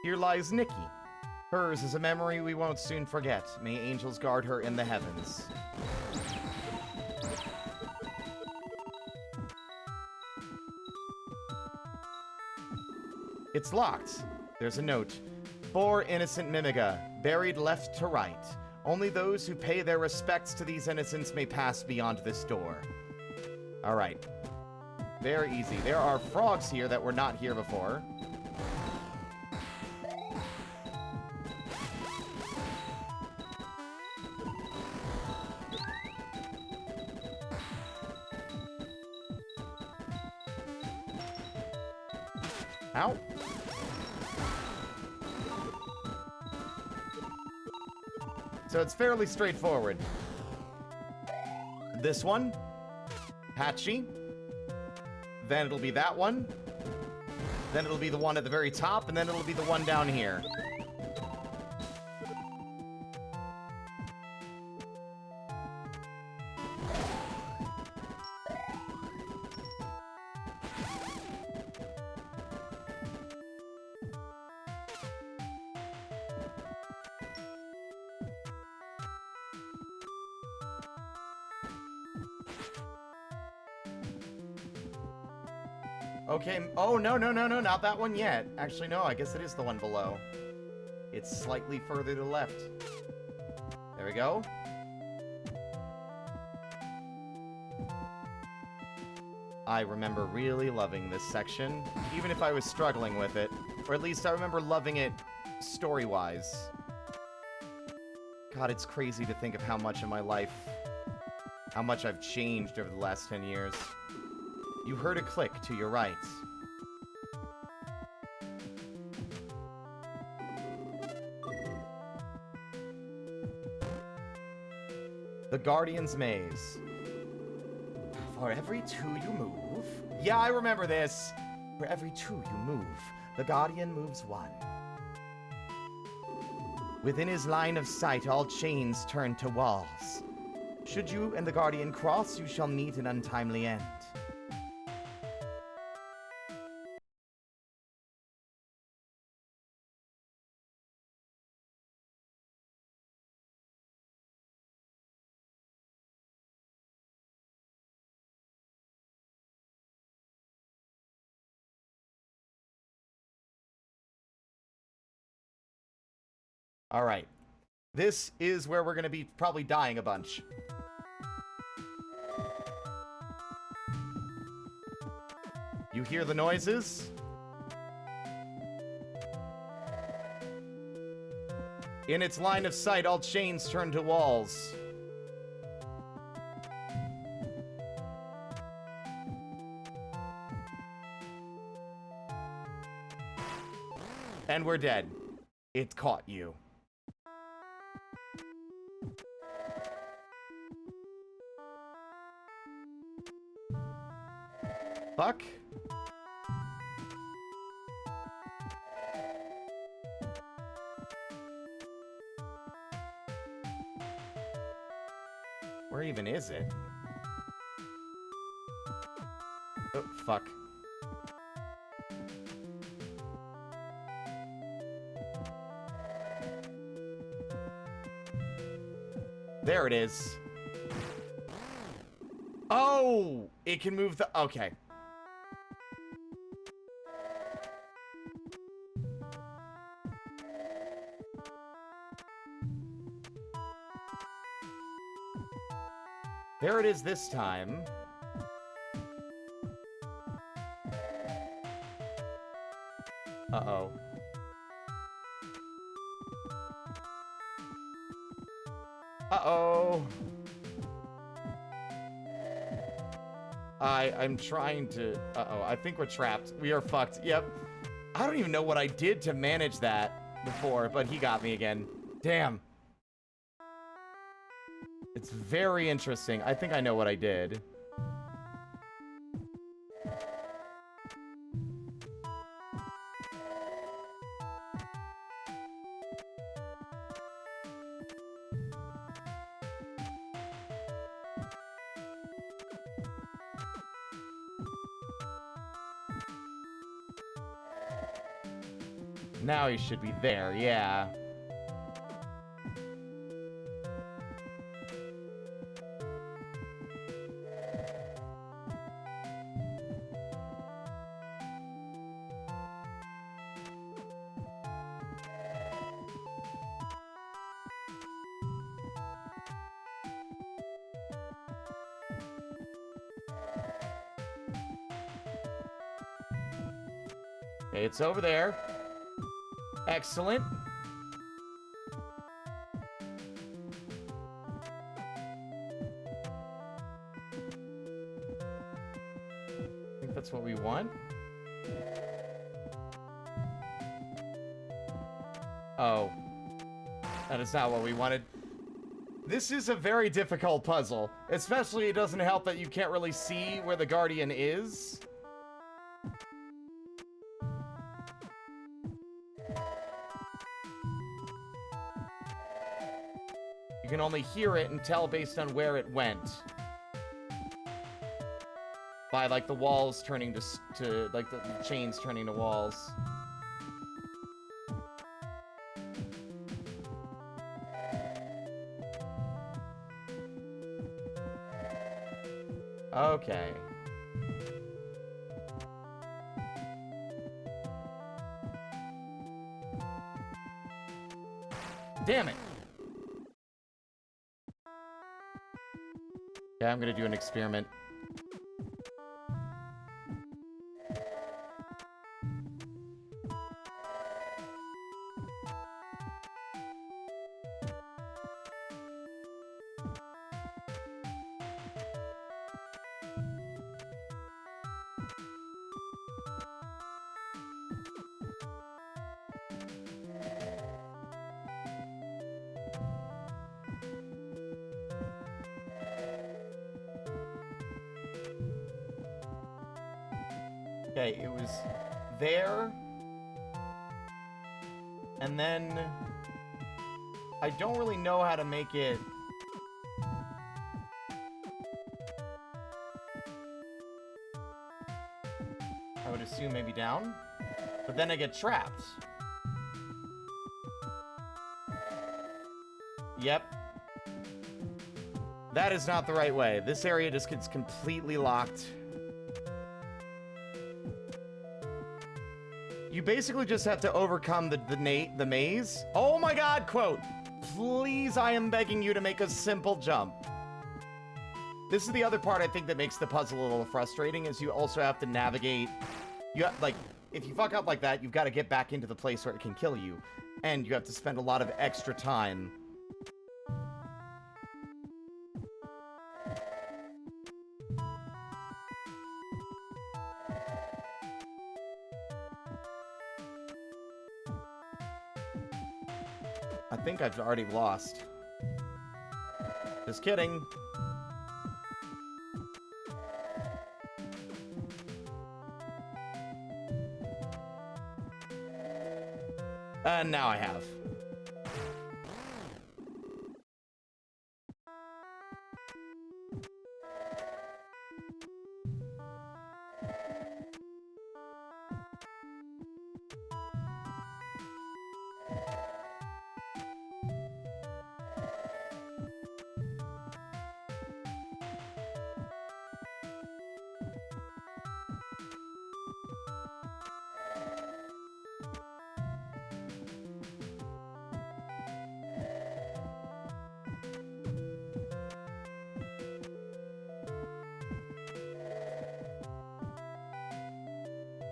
Here lies Nikki. Hers is a memory we won't soon forget. May angels guard her in the heavens. It's locked. There's a note. For innocent Mimiga, buried left to right. Only those who pay their respects to these innocents may pass beyond this door. Alright. Very easy. There are frogs here that were not here before. Ow. So it's fairly straightforward. this one. Patchy. Then it'll be that one. Then it'll be the one at the very top, and then it'll be the one down here. Okay, oh, no, not that one yet. Actually, no, I guess it is the one below. It's slightly further to the left. There we go. I remember really loving this section, even if I was struggling with it. Or at least I remember loving it story-wise. God, it's crazy to think of how much in my life, how much I've changed over the last 10 years. You heard a click to your right. The Guardian's Maze. For every 2 you move... Yeah, I remember this! For every 2 you move, the Guardian moves 1. Within his line of sight, all chains turn to walls. Should you and the Guardian cross, you shall meet an untimely end. All right. This is where we're going to be probably dying a bunch. You hear the noises? In its line of sight, all chains turn to walls. And we're dead. It caught you. Fuck. Where even is it? Oh, fuck. There it is. Oh! It can move the... Okay. There it is this time. Uh-oh. Uh-oh. I'm trying to... Uh-oh, I think we're trapped. We are fucked. Yep. I don't even know what I did to manage that before, but he got me again. Damn. It's very interesting. I think I know what I did. Now he should be there, yeah. Okay, it's over there. Excellent. I think that's what we want. Oh. That is not what we wanted. This is a very difficult puzzle. Especially, it doesn't help that you can't really see where the Guardian is. You can only hear it and tell based on where it went. By, like, the walls turning to like, the chains turning to walls. Okay. Damn it! Yeah, I'm gonna do an experiment. Okay, it was there. And then I don't really know how to make it. I would assume maybe down. But then I get trapped. Yep. That is not the right way. This area just gets completely locked. You basically just have to overcome the maze. Oh my god, quote. Please, I am begging you to make a simple jump. This is the other part I think that makes the puzzle a little frustrating, is you also have to navigate. Like, if you fuck up like that, you've got to get back into the place where it can kill you. And you have to spend a lot of extra time. I think I've already lost. Just kidding. And now I have.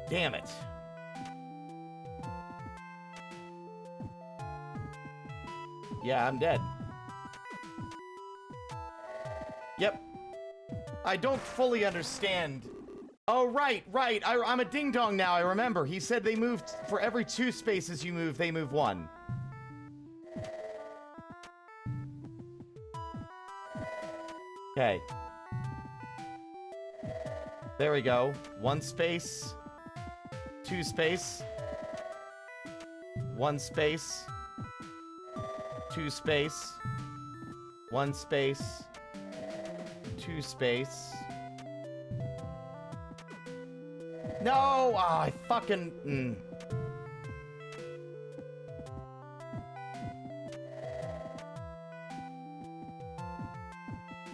Damn it. Yeah, I'm dead. Yep. I don't fully understand. Oh, right. I'm a ding-dong now, I remember. He said they moved, for every 2 spaces you move, they move 1. Okay. There we go. 1 space. 2 space. 1 space. 2 space. 1 space. 2 space. No! Oh, I fucking...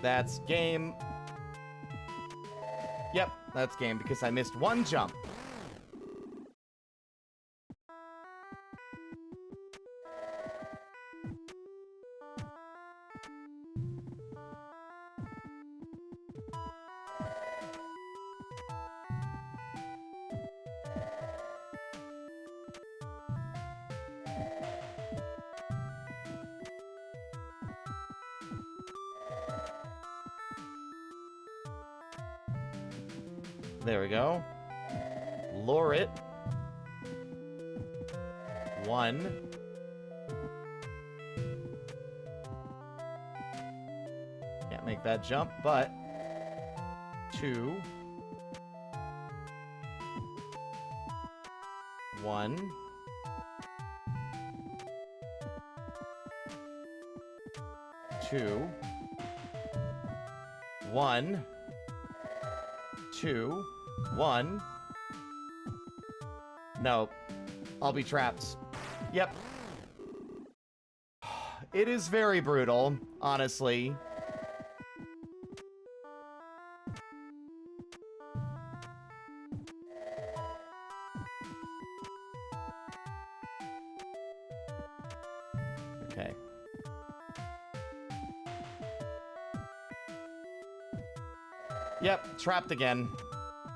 That's game. Yep, that's game because I missed 1 jump. There we go. Lure it. 1. make that jump, but 2, 1, 2, 1, 2, 1. No, I'll be trapped. Yep. It is very brutal, honestly. Okay. Yep, trapped again.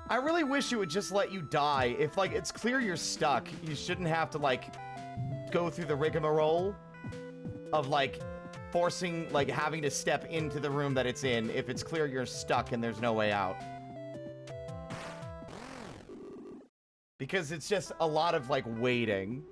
I really wish it would just let you die. If, like, it's clear you're stuck, you shouldn't have to, like, go through the rigmarole of, like, forcing, like, having to step into the room that it's in if it's clear you're stuck and there's no way out. Because it's just a lot of, like, waiting.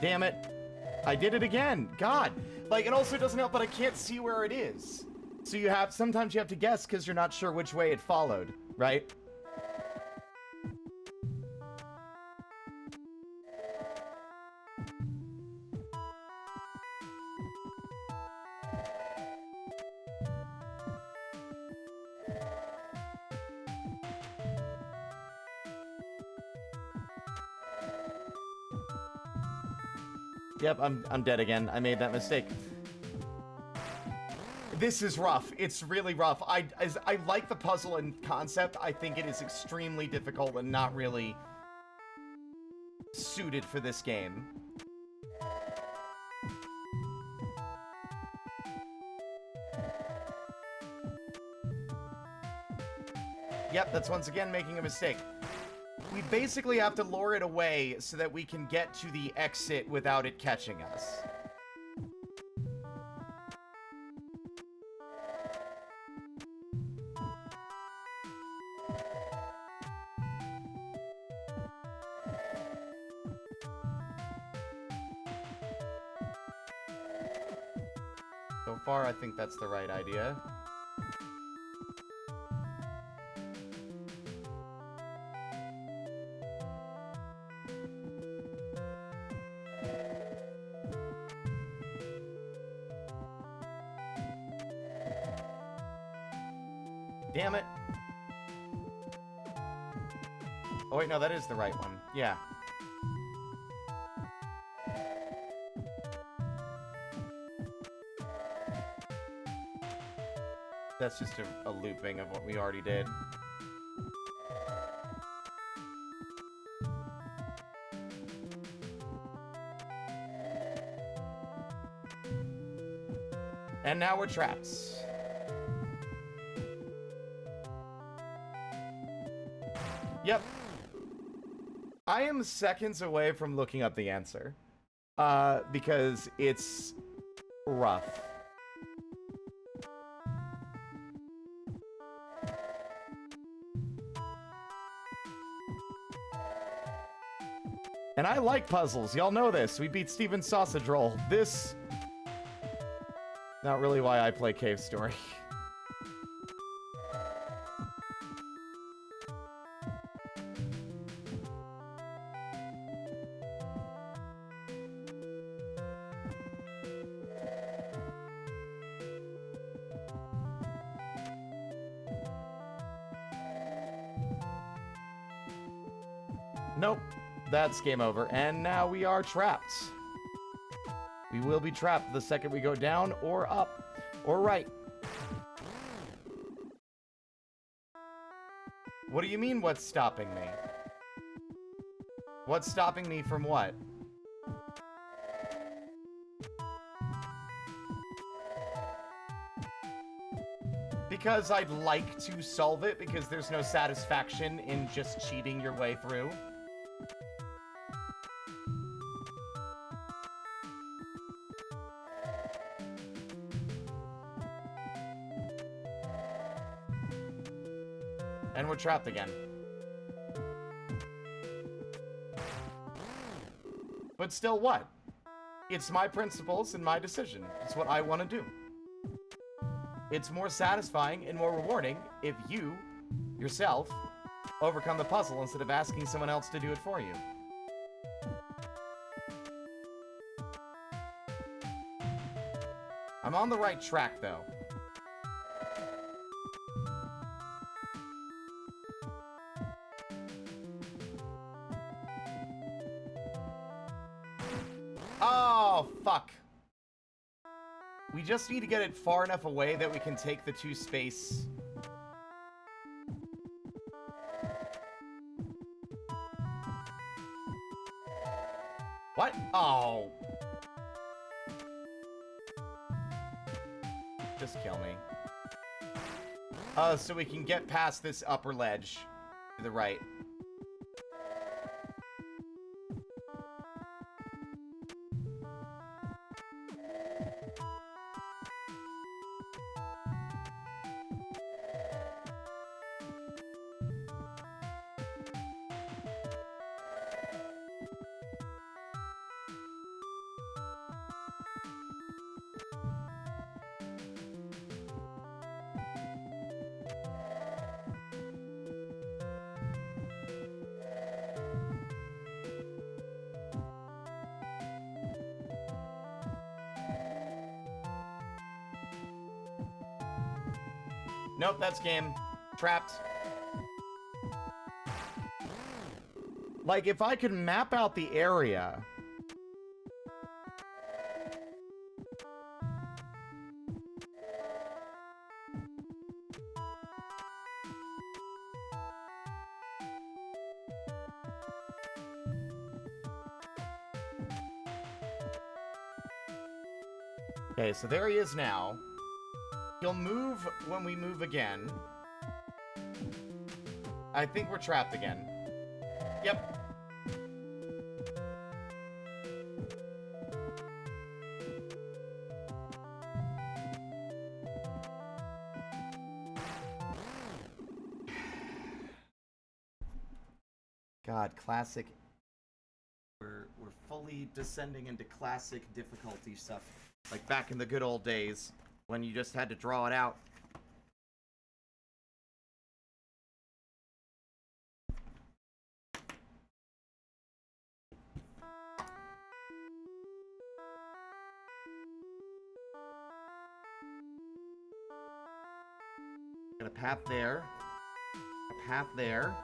Damn it. I did it again. God. Like, it also doesn't help, but I can't see where it is. So sometimes you have to guess because you're not sure which way it followed, right? Yep, I'm dead again. I made that mistake. This is rough. It's really rough. I like the puzzle and concept. I think it is extremely difficult and not really suited for this game. Yep, that's once again making a mistake. We basically have to lure it away so that we can get to the exit without it catching us. So far, I think that's the right idea. Damn it. Oh, wait, no, that is the right one. Yeah. That's just a looping of what we already did. And now we're trapped. Yep. I am seconds away from looking up the answer. Because it's rough. And I like puzzles. Y'all know this. We beat Steven's Sausage Roll. This... Not really why I play Cave Story. Nope. That's game over. And now we are trapped. We will be trapped the second we go down or up or right. What do you mean, what's stopping me? What's stopping me from what? Because I'd like to solve it, because there's no satisfaction in just cheating your way through. And we're trapped again. But still what? It's my principles and my decision. It's what I want to do. It's more satisfying and more rewarding if you, yourself, overcome the puzzle instead of asking someone else to do it for you. I'm on the right track, though. Oh, fuck. We just need to get it far enough away that we can take the 2 space. What? Oh. Just kill me. So we can get past this upper ledge to the right. Nope, that's game. Trapped. Like, if I could map out the area... Okay, so there he is now. He'll move when we move again. I think we're trapped again. Yep. God, classic. We're fully descending into classic difficulty stuff. Like back in the good old days. When you just had to draw it out. Got a path there. A path there.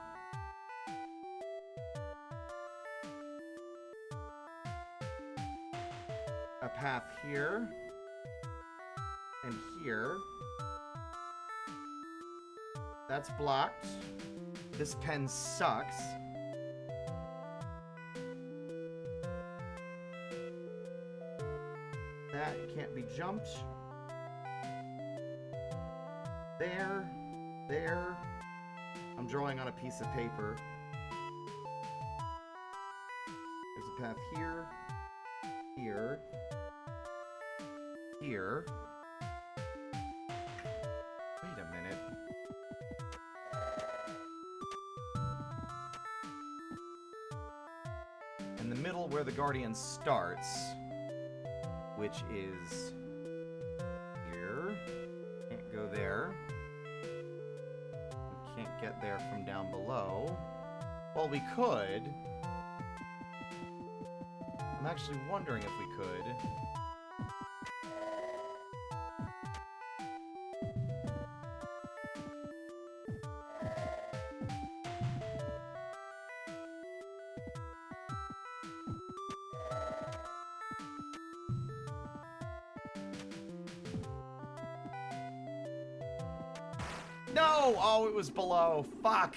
A path here. And here. That's blocked. This pen sucks. That can't be jumped. There. There. I'm drawing on a piece of paper. There's a path here. Here. Here. In the middle where the Guardian starts, which is here. Can't go there. We can't get there from down below. Well, we could. I'm actually wondering if we could. No! Oh, it was below. Fuck.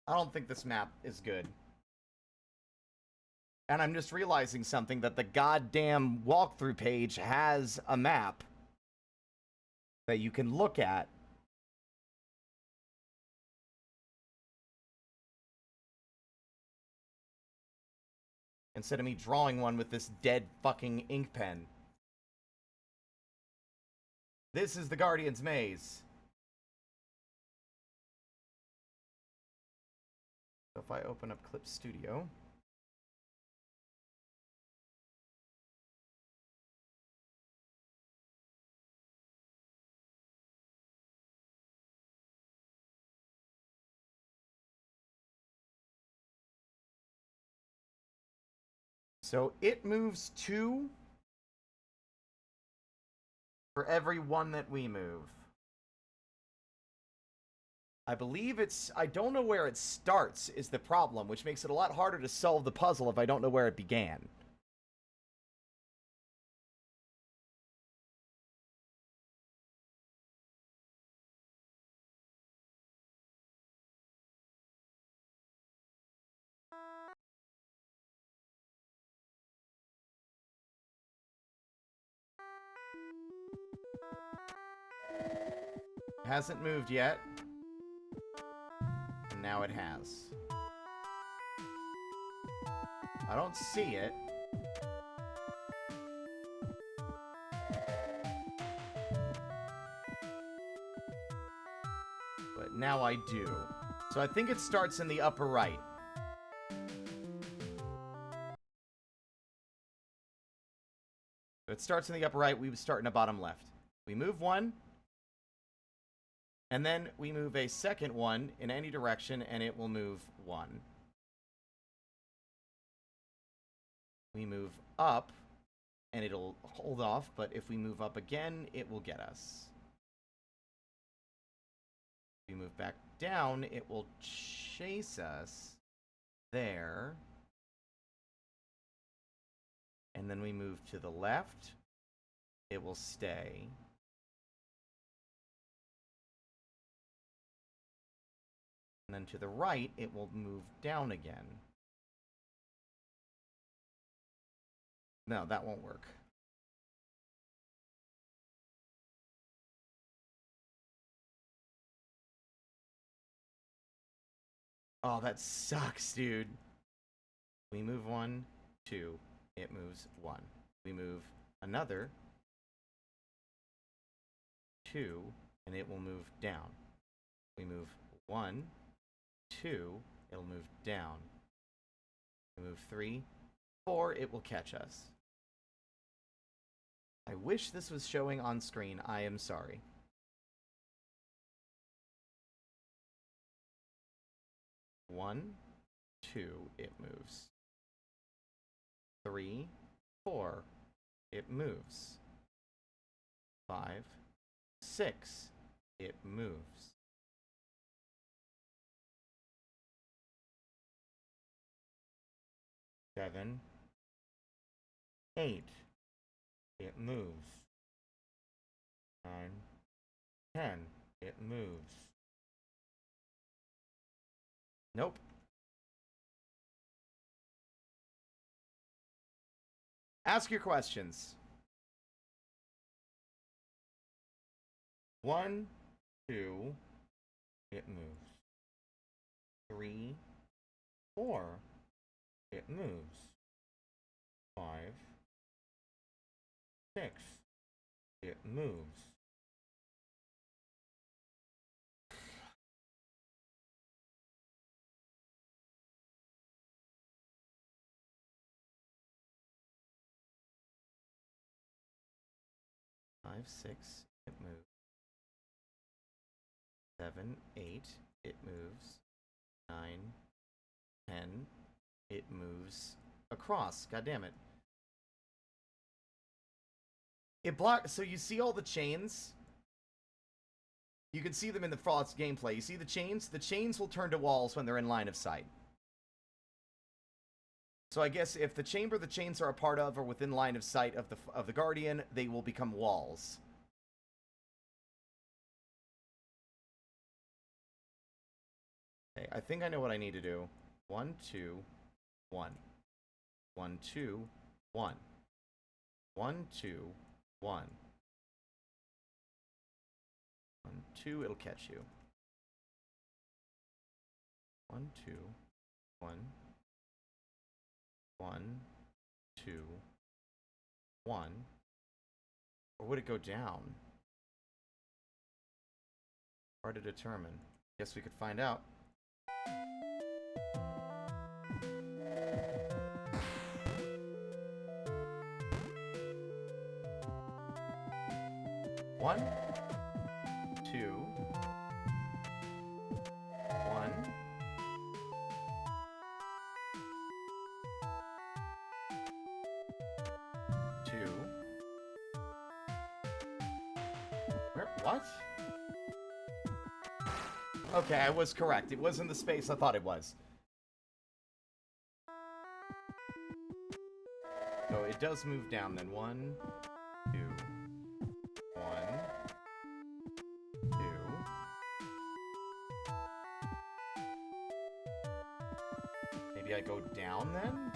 I don't think this map is good. And I'm just realizing something, that the goddamn walkthrough page has a map that you can look at instead of me drawing one with this dead fucking ink pen. This is the Guardian's Maze. So if I open up Clip Studio... So it moves 2 for every 1 that we move. I believe it's... I don't know where it starts is the problem, which makes it a lot harder to solve the puzzle if I don't know where it began. Hasn't moved yet. And now it has. I don't see it. But now I do. So I think it starts in the upper right. If it starts in the upper right, we would start in the bottom left. We move 1. And then we move a second 1 in any direction, and it will move 1. We move up, and it'll hold off, but if we move up again, it will get us. If we move back down, it will chase us there. And then we move to the left, it will stay. And then to the right, it will move down again. No, that won't work. Oh, that sucks, dude. We move 1, 2, it moves 1. We move another 2, and it will move down. We move 1, 2, it'll move down. We move 3, 4, it will catch us. I wish this was showing on screen. I am sorry. One, 2, it moves. 3, 4, it moves. 5, 6, it moves. 7, 8, it moves. 9, 10, it moves. Nope. Ask your questions. 1, 2, it moves. 3, 4, it moves. 5, 6, it moves. 5, 6, it moves. 7, 8, it moves. 9, 10, it moves across. God damn it. It blocks. So you see all the chains? You can see them in the Frauds gameplay. You see the chains? The chains will turn to walls when they're in line of sight. So I guess if the chamber the chains are a part of are within line of sight of the Guardian, they will become walls. Okay, I think I know what I need to do. 1, 2, 1. 1, 2, 1. 1, 2, 1. 1, 2, it'll catch you. 1, 2, 1. 1, 2, 1. Or would it go down? Hard to determine. Guess we could find out. One, two, one, two. Where? What? Okay, I was correct. It was in the space I thought it was. So it does move down then. 1, 2, 1, 2. Maybe I go down then?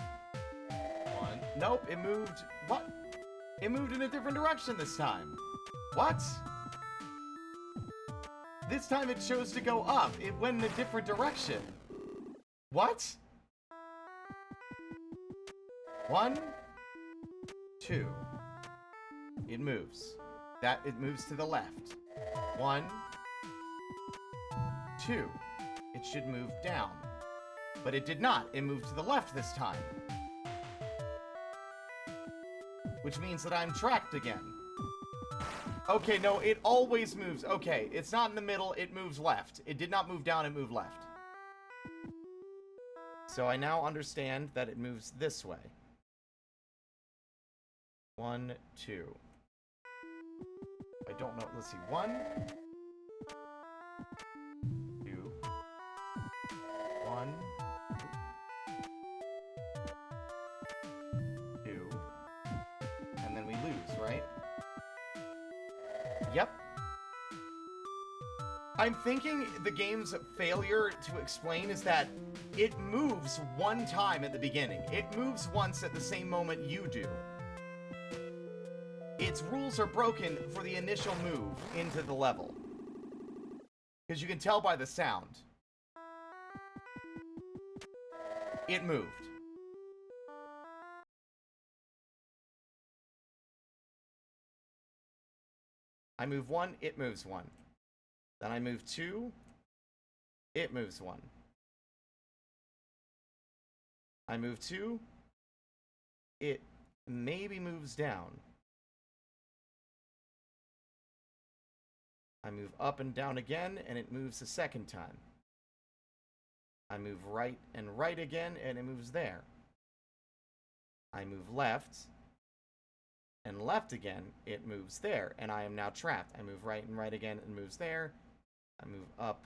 1. Nope, it moved. What? It moved in a different direction this time. What? This time it chose to go up. It went in a different direction. What? 1, 2. It moves. It moves to the left. 1, 2. It should move down. But it did not. It moved to the left this time. Which means that I'm trapped again. Okay, no, it always moves. Okay, it's not in the middle, it moves left. It did not move down, it moved left. So I now understand that it moves this way. 1, 2. I don't know. Let's see. 1, 2, 1, 2, and then we lose, right? Yep. I'm thinking the game's failure to explain is that it moves one time at the beginning. It moves once at the same moment you do. Its rules are broken for the initial move into the level. Because you can tell by the sound. It moved. I move 1, it moves 1. Then I move 2, it moves 1. I move 2, it maybe moves down. I move up and down again, and it moves a second time. I move right and right again, and it moves there. I move left and left again, it moves there, and I am now trapped. I move right and right again, and moves there. I move up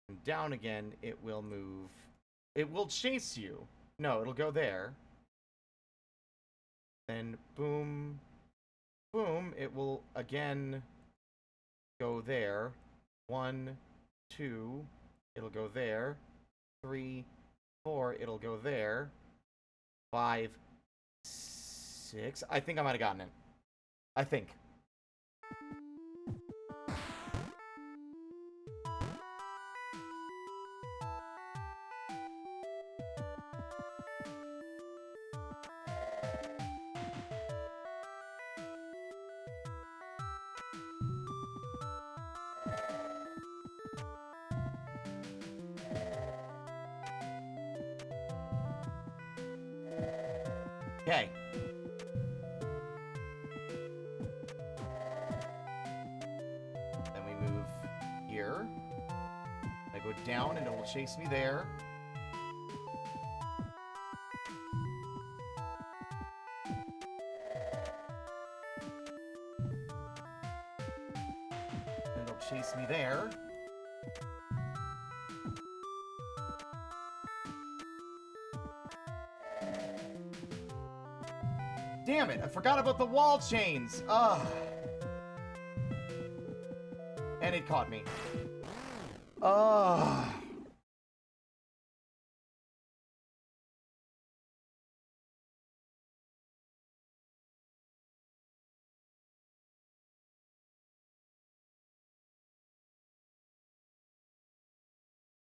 and down again, it will move. It will chase you. No, it'll go there. Then boom, boom, it will again go there. 1, 2, it'll go there. 3, 4, it'll go there. 5, 6. I think I might have gotten it. I think. Okay. Then we move here. I go down and it will chase me there. And it'll chase me there. Damn it, I forgot about the wall chains. Ugh. And it caught me. Ugh.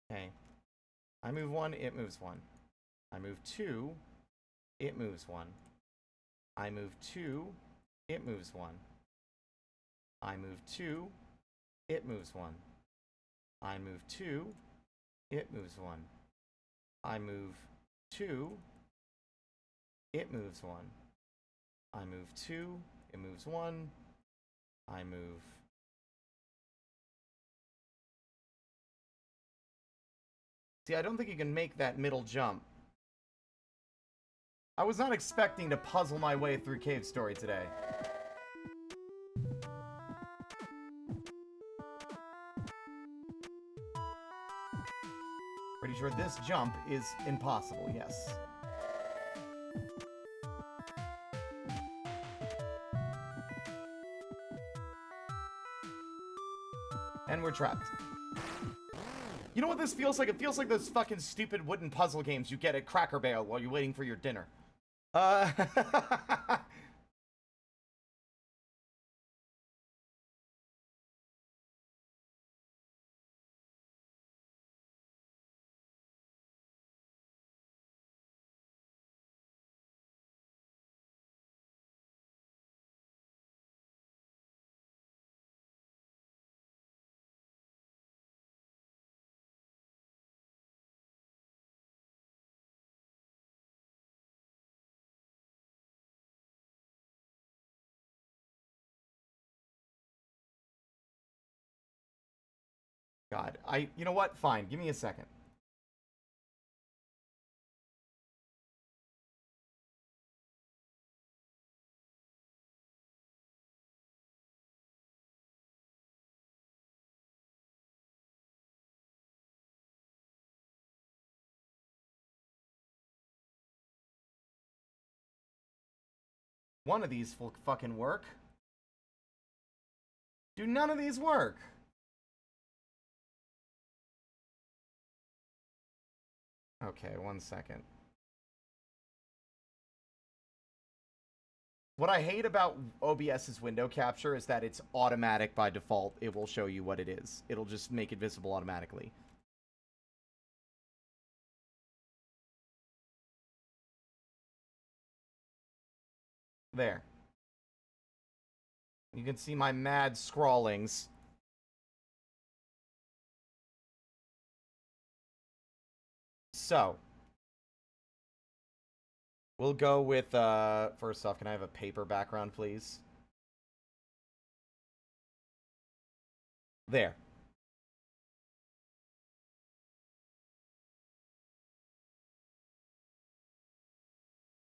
Okay. I move 1, it moves 1. I move 2, it moves 1. I move 2, it moves 1. I move 2, it moves 1. I move 2, it moves 1. I move 2, it moves 1. I move 2, it moves 1. I move... See, I don't think you can make that middle jump. I was not expecting to puzzle my way through Cave Story today. Pretty sure this jump is impossible, yes. And we're trapped. You know what this feels like? It feels like those fucking stupid wooden puzzle games you get at Cracker Barrel while you're waiting for your dinner. God, you know what? Fine, give me a second. One of these will fucking work. Do none of these work? Okay, 1 second. What I hate about OBS's window capture is that it's automatic by default. It will show you what it is. It'll just make it visible automatically. There. You can see my mad scrawlings. So, we'll go with, first off, can I have a paper background, please? There.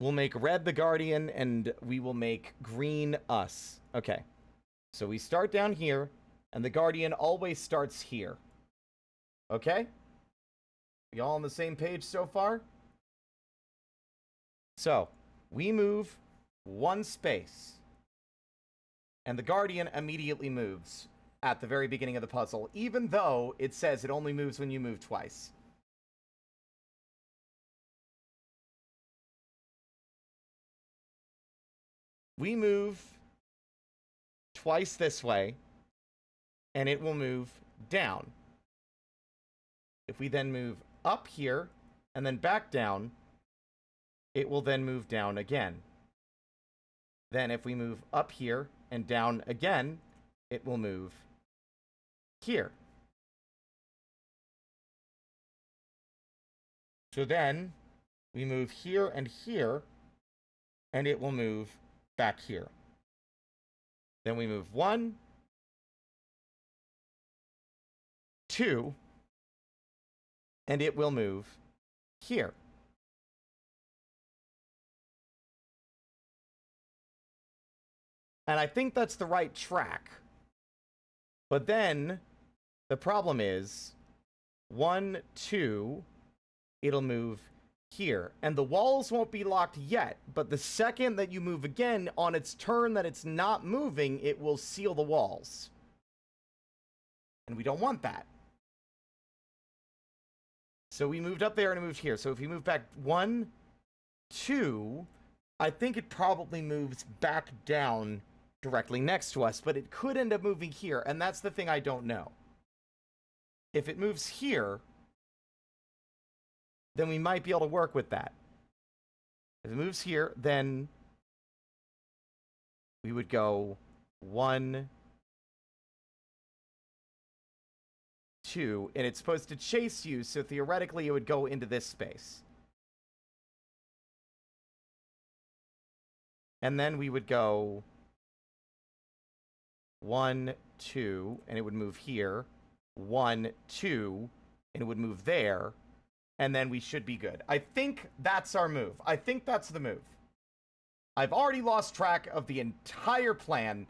We'll make red the Guardian, and we will make green us. Okay. So we start down here, and the Guardian always starts here. Okay? We all on the same page so far? So, we move 1 space. And the Guardian immediately moves at the very beginning of the puzzle, even though it says it only moves when you move twice. We move twice this way, and it will move down. If we then move up here, and then back down, it will then move down again. Then if we move up here and down again, it will move here. So then we move here, and it will move back here. Then we move 1, 2, and it will move here. And I think that's the right track. But then the problem is 1, 2, it'll move here. And the walls won't be locked yet, but the second that you move again on its turn that it's not moving, it will seal the walls. And we don't want that. So we moved up there and it moved here. So if we move back 1, 2, I think it probably moves back down directly next to us, but it could end up moving here, and that's the thing I don't know. If it moves here, then we might be able to work with that. If it moves here, then we would go 1, 2, and it's supposed to chase you, so theoretically it would go into this space. And then we would go 1, 2, and it would move here. 1, 2, and it would move there. And then we should be good. I think that's our move. I think that's the move. I've already lost track of the entire plan,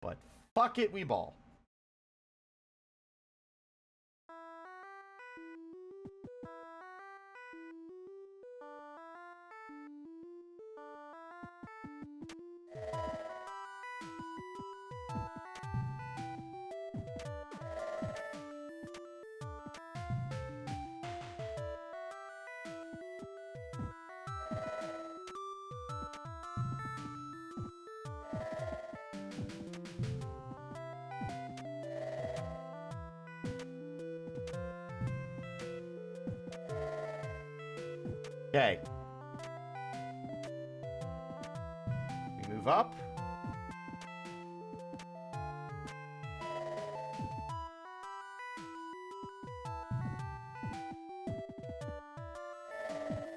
but fuck it, we ball. Okay. We move up.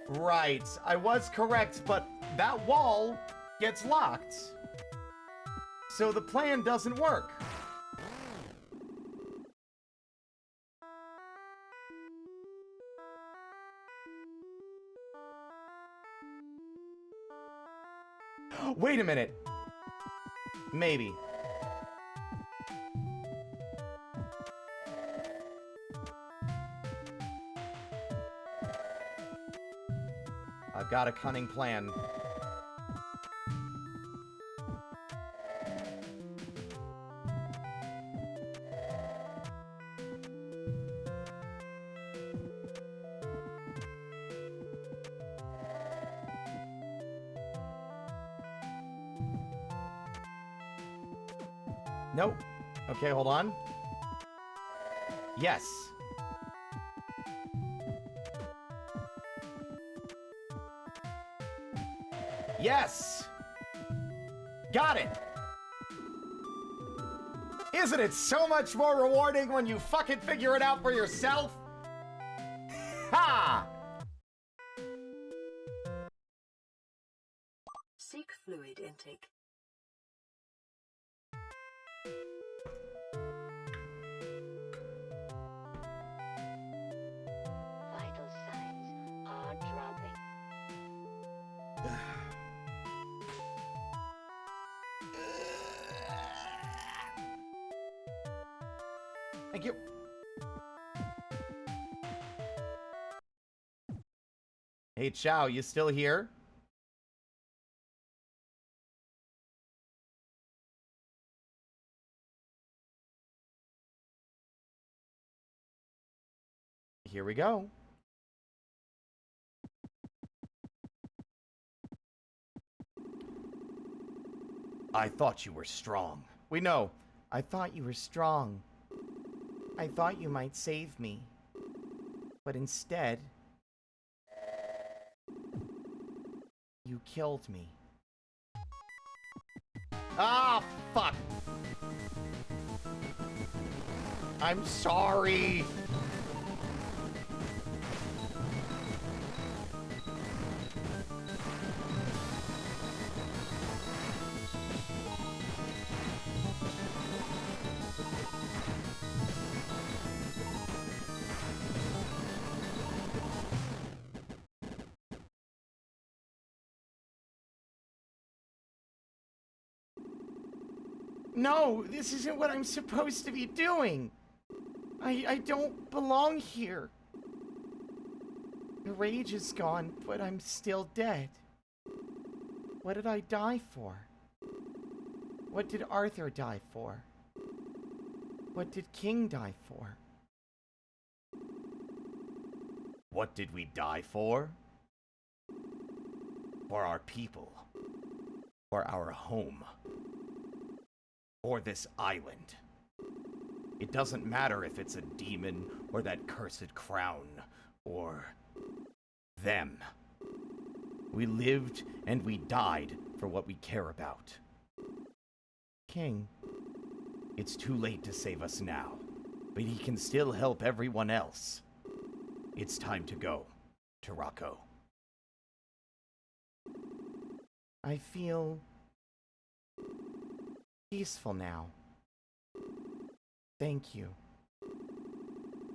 Right. I was correct, but that wall gets locked. So the plan doesn't work. Wait a minute. Maybe. I've got a cunning plan. Nope. Okay, hold on. Yes. Yes! Got it! Isn't it so much more rewarding when you fucking figure it out for yourself? Ha! Seek fluid intake. Vital signs are dropping. Thank you. Hey, Chow, you still here? Here we go. I thought you were strong. We know. I thought you were strong. I thought you might save me. But instead, you killed me. Ah, fuck. I'm sorry. No, this isn't what I'm supposed to be doing. I don't belong here. The rage is gone, but I'm still dead. What did I die for? What did Arthur die for? What did King die for? What did we die for? For our people. For our home. For this island. It doesn't matter if it's a demon, or that cursed crown, or them. We lived and we died for what we care about. King, it's too late to save us now, but he can still help everyone else. It's time to go to Rocco. I feel peaceful now. Thank you.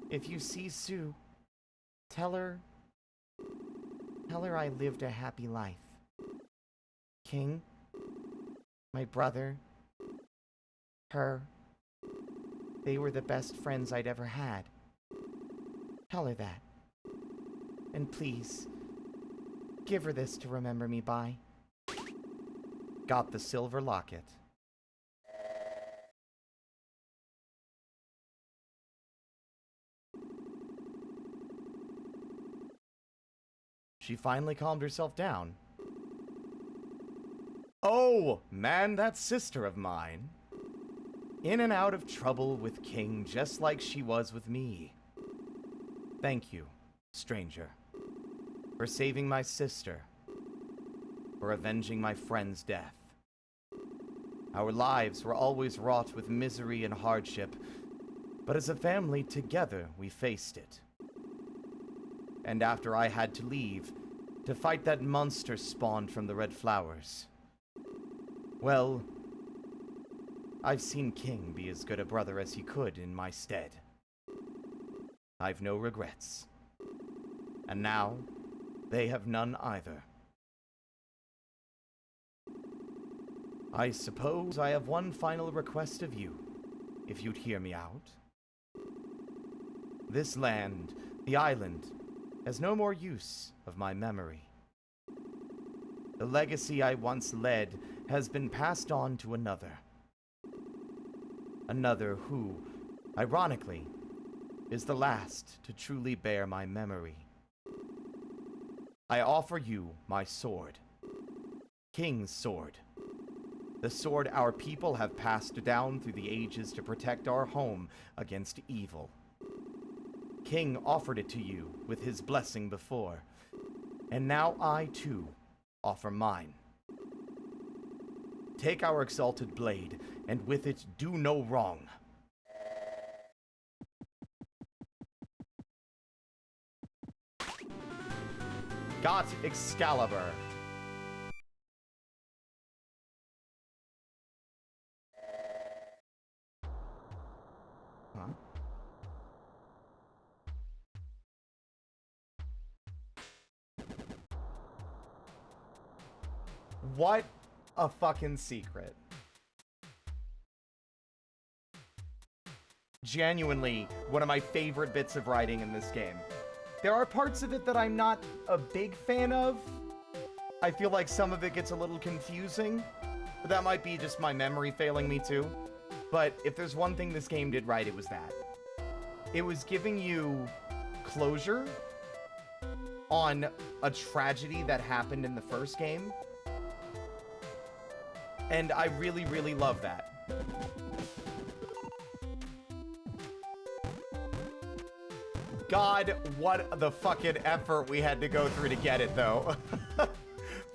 If you see Sue, tell her I lived a happy life. King, my brother, her, they were the best friends I'd ever had. Tell her that. And please, give her this to remember me by. Got the silver locket. She finally calmed herself down. Oh, man, that sister of mine. In and out of trouble with King just like she was with me. Thank you, stranger, for saving my sister, for avenging my friend's death. Our lives were always wrought with misery and hardship, but as a family together we faced it. And after I had to leave to fight that monster spawned from the red flowers, well, I've seen King be as good a brother as he could in my stead. I've no regrets. And now, they have none either. I suppose I have one final request of you, if you'd hear me out. This land, the island, has no more use of my memory. The legacy I once led has been passed on to another. Another who, ironically, is the last to truly bear my memory. I offer you my sword. King's sword. The sword our people have passed down through the ages to protect our home against evil. King offered it to you with his blessing before, and now I, too, offer mine. Take our exalted blade, and with it do no wrong. Got Excalibur. Huh? What a fucking secret. Genuinely, one of my favorite bits of writing in this game. There are parts of it that I'm not a big fan of. I feel like some of it gets a little confusing, but that might be just my memory failing me too. But if there's one thing this game did right, it was that. It was giving you closure on a tragedy that happened in the first game. And I really, really love that. God, what the fucking effort we had to go through to get it, though.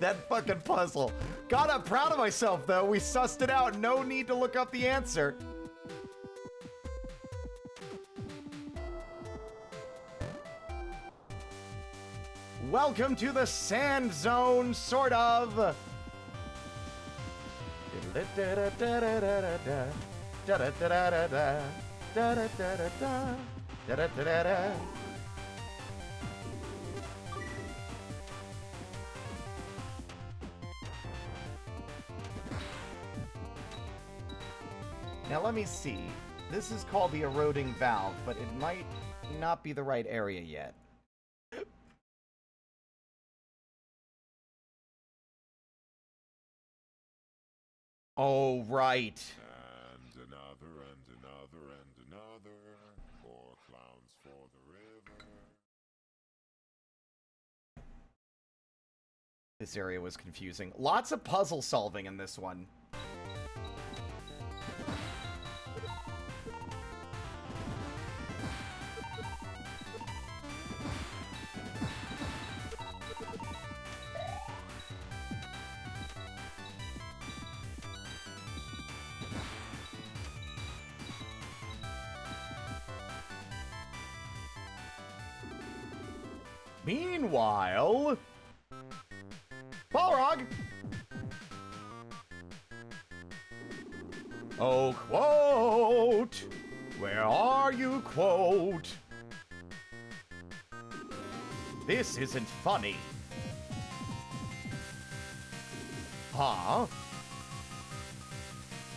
That fucking puzzle. God, I'm proud of myself, though. We sussed it out. No need to look up the answer. Welcome to the Sand Zone, sort of. Now let me see. This is called the eroding valve, but it might not be the right area yet. Oh, right. And another, and another, and another. More clowns for the river. This area was confusing. Lots of puzzle solving in this one. Meanwhile... Balrog! Oh, quote! Where are you, quote? This isn't funny. Huh?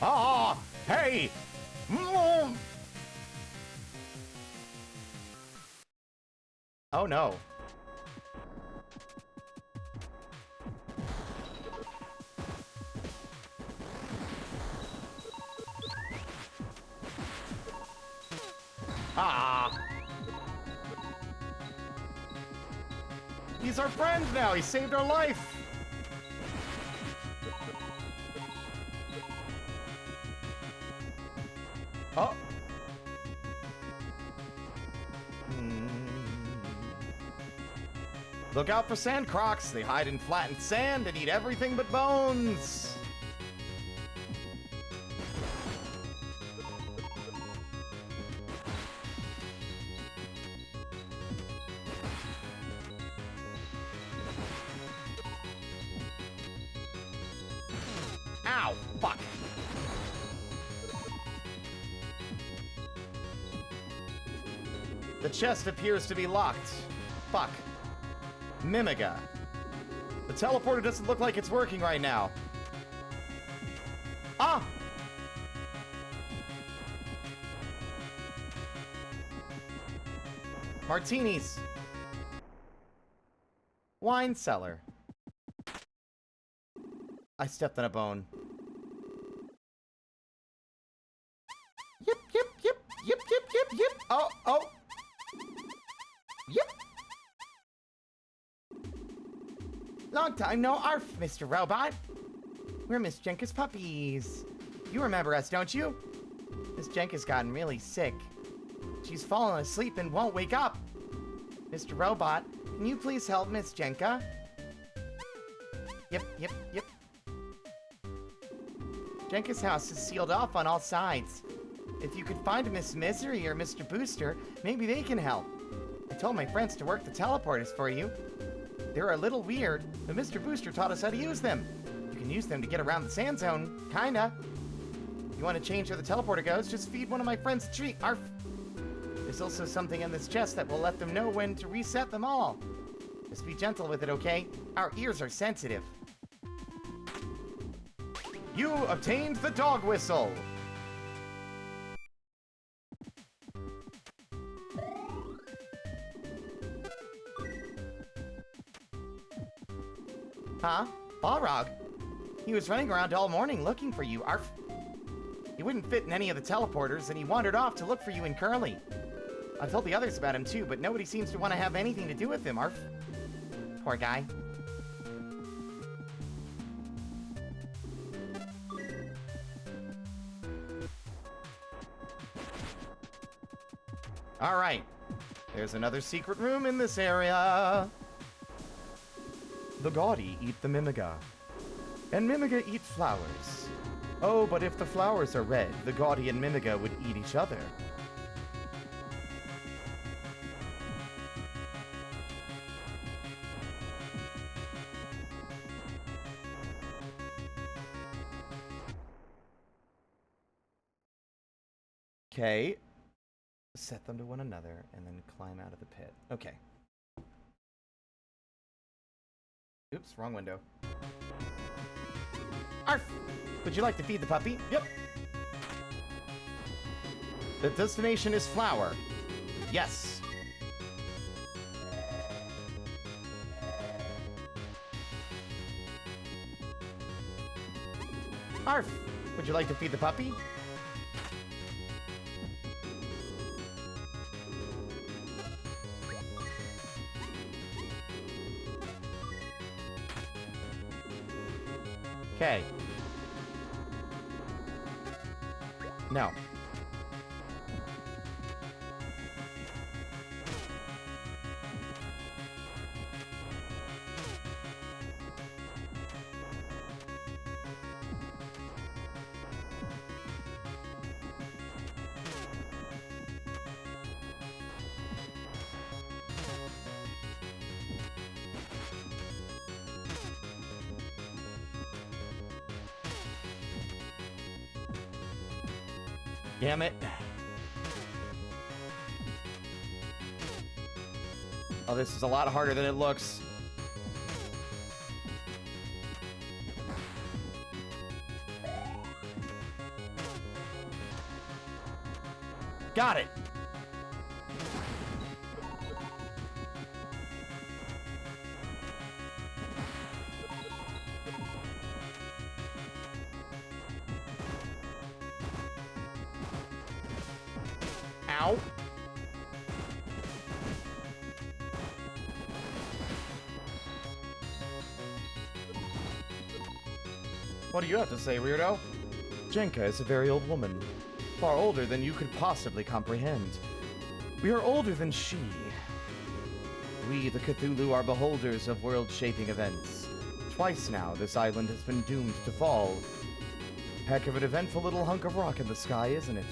Ah! Hey! Mm. Oh no. Ah! He's our friend now. He saved our life. Oh. Look out for sand crocs. They hide in flattened sand and eat everything but bones. Ow, fuck. The chest appears to be locked. Fuck. Mimiga. The teleporter doesn't look like it's working right now. Ah! Martinis. Wine cellar. I stepped on a bone. Yep, yep, yep, yep, yep, yep, yep. Oh, oh. Yep. Long time no arf, Mr. Robot. We're Miss Jenka's puppies. You remember us, don't you? Miss Jenka's gotten really sick. She's fallen asleep and won't wake up. Mr. Robot, can you please help Miss Jenka? Yep, yep, yep. Jenka's house is sealed off on all sides. If you could find Miss Misery or Mr. Booster, maybe they can help. I told my friends to work the teleporters for you. They're a little weird, but Mr. Booster taught us how to use them. You can use them to get around the sand zone, kinda. If you want to change where the teleporter goes, just feed one of my friends a treat. Arf. There's also something in this chest that will let them know when to reset them all. Just be gentle with it, okay? Our ears are sensitive. You obtained the dog whistle. Huh? Balrog? He was running around all morning looking for you, Arf. He wouldn't fit in any of the teleporters, and he wandered off to look for you in Curly. I told the others about him too, but nobody seems to want to have anything to do with him, Arf. Poor guy. Alright. There's another secret room in this area. The gaudy eat the Mimiga, and Mimiga eat flowers. Oh, but if the flowers are red, the gaudy and Mimiga would eat each other. Okay. Set them to one another and then climb out of the pit. Okay. Oops, wrong window. Arf! Would you like to feed the puppy? Yep. The destination is flower. Yes. Arf! Would you like to feed the puppy? Okay. No. Damn it. Oh, this is a lot harder than it looks. Got it. Ow. What do you have to say, weirdo? Jenka is a very old woman. Far older than you could possibly comprehend. We are older than she. We, the Cthulhu, are beholders of world-shaping events. Twice now, this island has been doomed to fall. Heck of an eventful little hunk of rock in the sky, isn't it?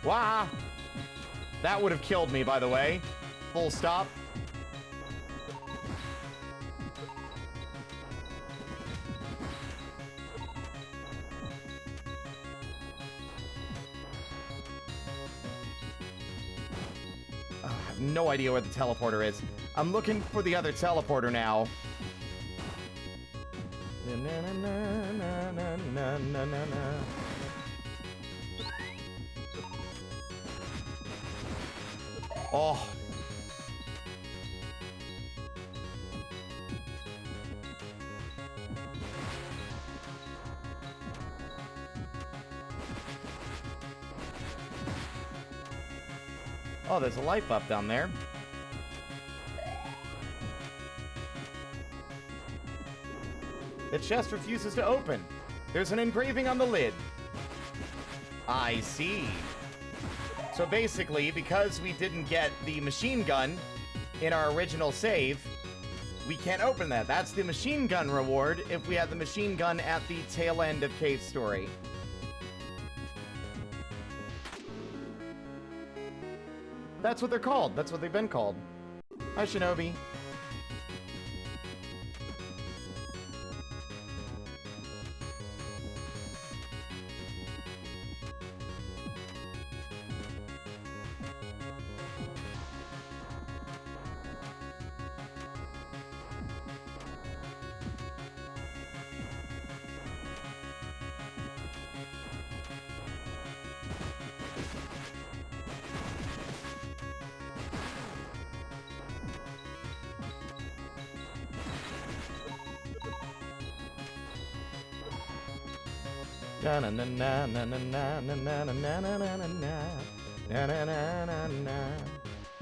Wah! That would have killed me, by the way. Full stop. I have no idea where the teleporter is. I'm looking for the other teleporter now. Oh. Oh, there's a light bulb down there. The chest refuses to open. There's an engraving on the lid. I see. So basically, because we didn't get the machine gun in our original save, we can't open that. That's the machine gun reward if we had the machine gun at the tail end of Cave Story. That's what they're called. That's what they've been called. Hi, Shinobi. Na na na na na na na na na na na na na na na na na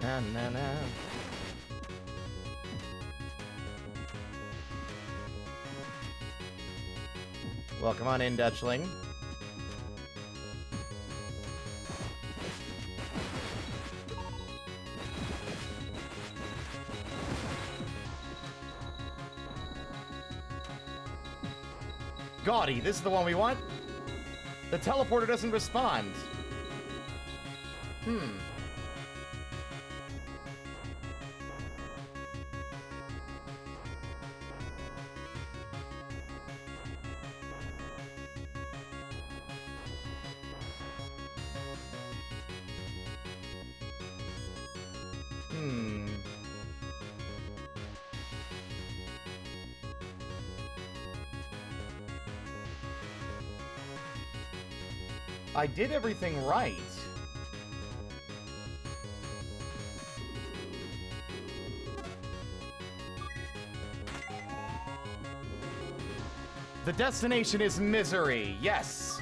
na na na. Welcome on in, Dutchling. Gaudy, this is the one we want? The teleporter doesn't respond. I did everything right. The destination is misery, yes.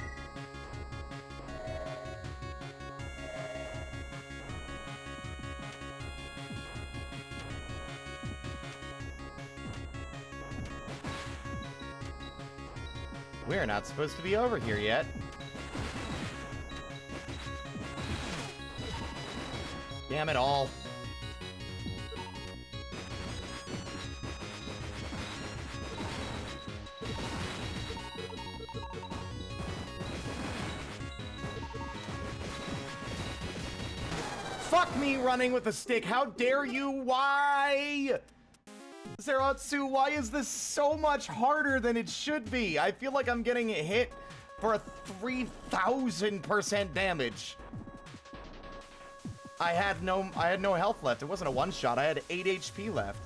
We're not supposed to be over here yet. Damn it all. Fuck me running with a stick. How dare you? Why? Zeratsu, why is this so much harder than it should be? I feel like I'm getting hit for a 3,000% damage. I had no health left. It wasn't a one shot. I had 8 HP left.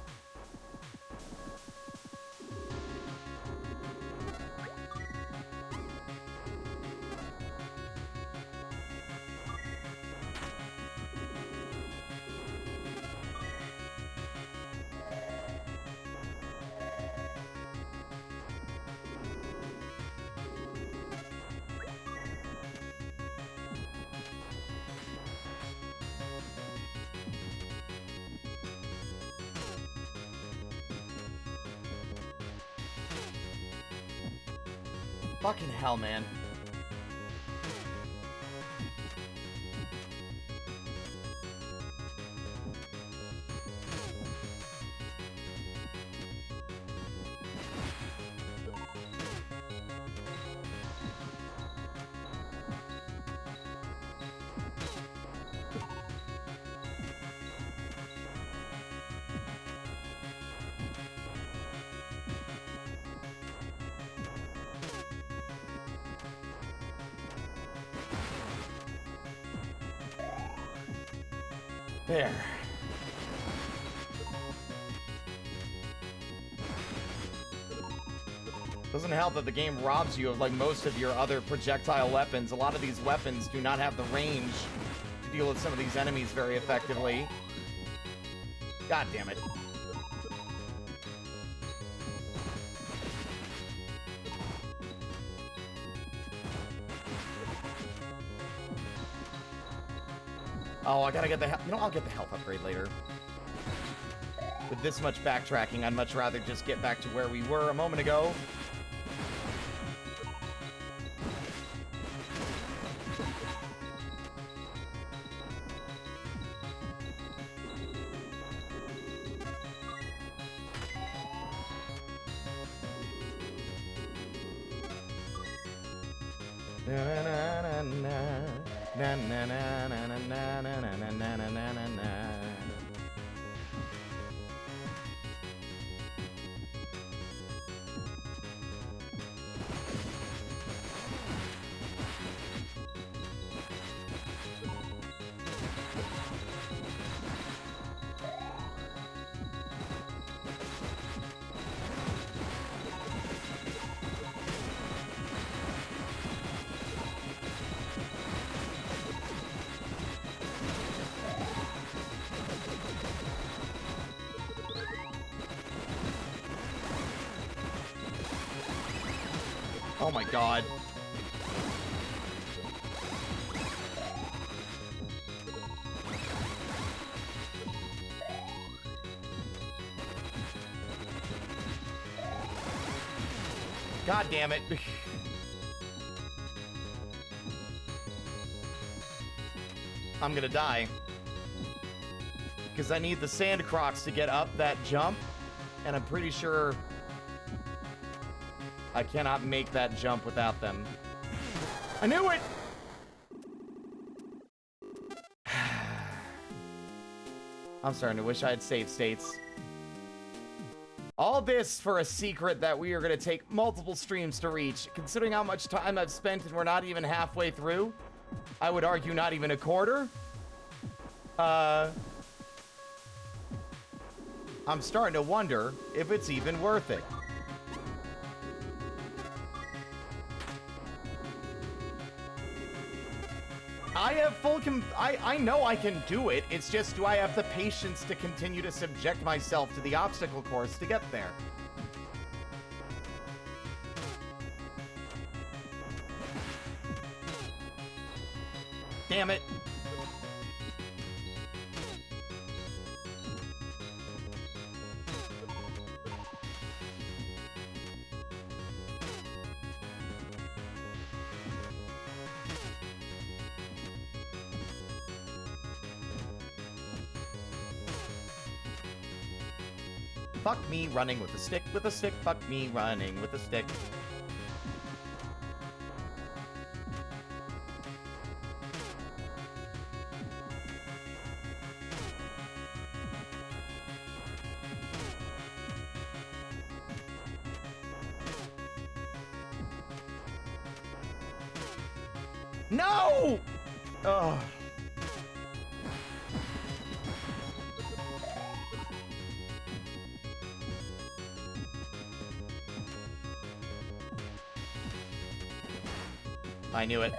Fucking hell, man. There. Doesn't help that the game robs you of like most of your other projectile weapons. A lot of these weapons do not have the range to deal with some of these enemies very effectively. God damn it. Oh, I gotta get the health. You know, I'll get the health upgrade later. With this much backtracking, I'd much rather just get back to where we were a moment ago. Oh my god. God damn it. I'm gonna die. Because I need the sand crocs to get up that jump, and I'm pretty sure I cannot make that jump without them. I knew it! I'm starting to wish I had save states. All this for a secret that we are going to take multiple streams to reach. Considering how much time I've spent and we're not even halfway through, I would argue not even a quarter. I'm starting to wonder if it's even worth it. I have full I know I can do it. It's just, do I have the patience to continue to subject myself to the obstacle course to get there? Damn it. Fuck me running with a stick, fuck me running with a stick. No! Ugh. I knew it.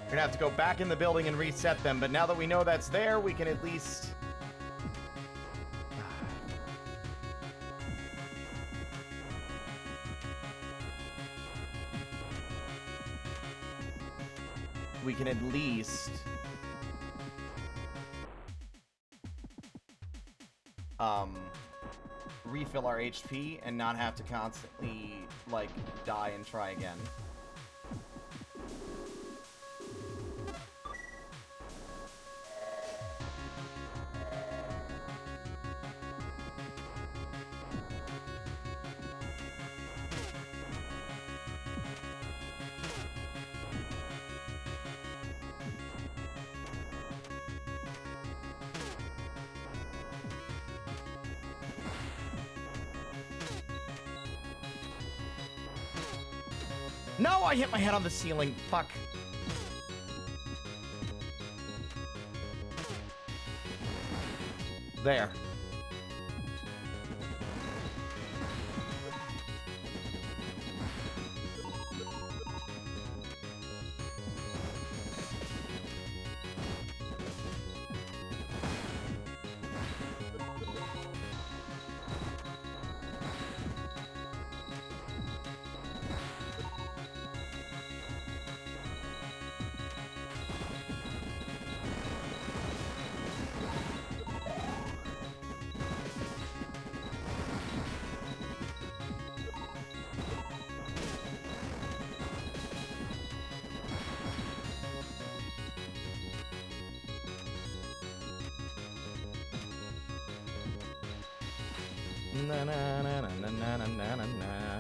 We're gonna have to go back in the building and reset them, but now that we know that's there, we can at least... we can at least... refill our HP and not have to constantly, like, die and try again. No, I hit my head on the ceiling. Fuck. There. Na, na, na, na, na, na, na, na, na, na.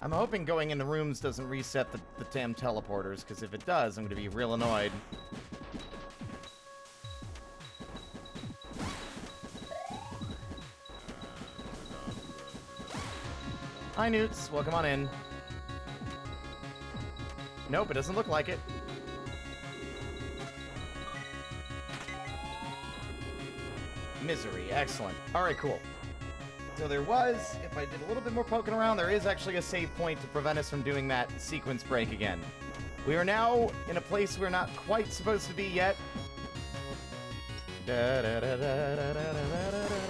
I'm hoping going into rooms doesn't reset the damn teleporters, because if it does, I'm going to be real annoyed. Hi, Newts. Welcome on in. Nope, it doesn't look like it. Misery. Excellent. All right, cool. So there was, if I did a little bit more poking around, there is actually a save point to prevent us from doing that sequence break again. We are now in a place we're not quite supposed to be yet. Da, da, da, da, da, da, da, da, da, da.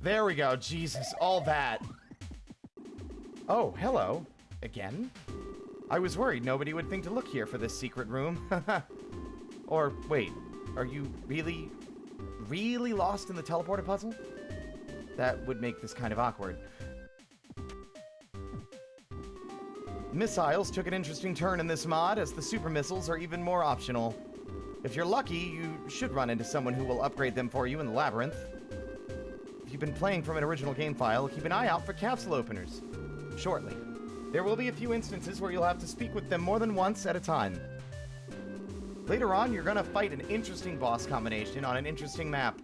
There we go. Jesus, all that. Oh, hello. Again? I was worried nobody would think to look here for this secret room. Or, wait, are you really lost in the teleporter puzzle? That would make this kind of awkward. Missiles took an interesting turn in this mod, as the super missiles are even more optional. If you're lucky, you should run into someone who will upgrade them for you in the labyrinth. If you've been playing from an original game file, keep an eye out for capsule openers. Shortly. There will be a few instances where you'll have to speak with them more than once at a time. Later on, you're gonna fight an interesting boss combination on an interesting map.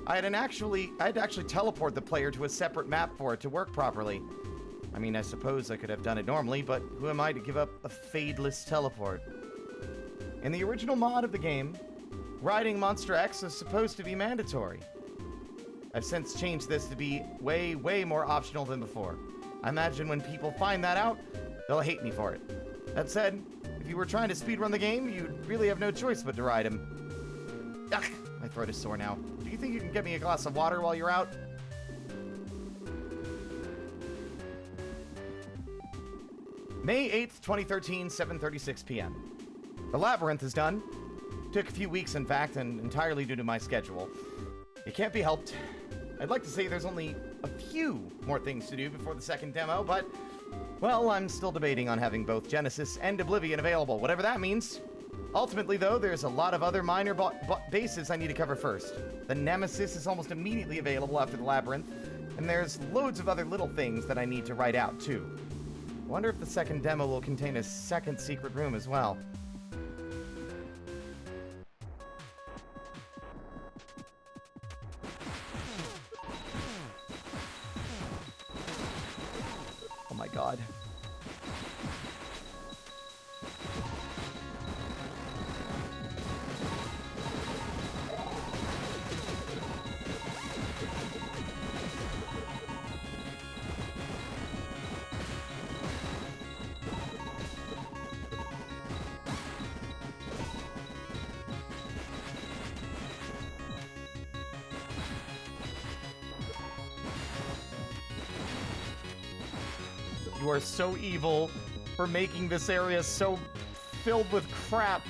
I had to actually teleport the player to a separate map for it to work properly. I mean, I suppose I could have done it normally, but who am I to give up a fadeless teleport? In the original mod of the game, riding Monster X is supposed to be mandatory. I've since changed this to be way, way more optional than before. I imagine when people find that out, they'll hate me for it. That said, if you were trying to speedrun the game, you'd really have no choice but to ride him. Ugh, my throat is sore now. Do you think you can get me a glass of water while you're out? May 8th, 2013, 7:36 p.m. The labyrinth is done. Took a few weeks, in fact, and entirely due to my schedule. It can't be helped. I'd like to say there's only a few more things to do before the second demo, but, well, I'm still debating on having both Genesis and Oblivion available, whatever that means. Ultimately, though, there's a lot of other minor bases I need to cover first. The Nemesis is almost immediately available after the Labyrinth, and there's loads of other little things that I need to write out, too. I wonder if the second demo will contain a second secret room as well. Oh my god. You are so evil for making this area so filled with crap.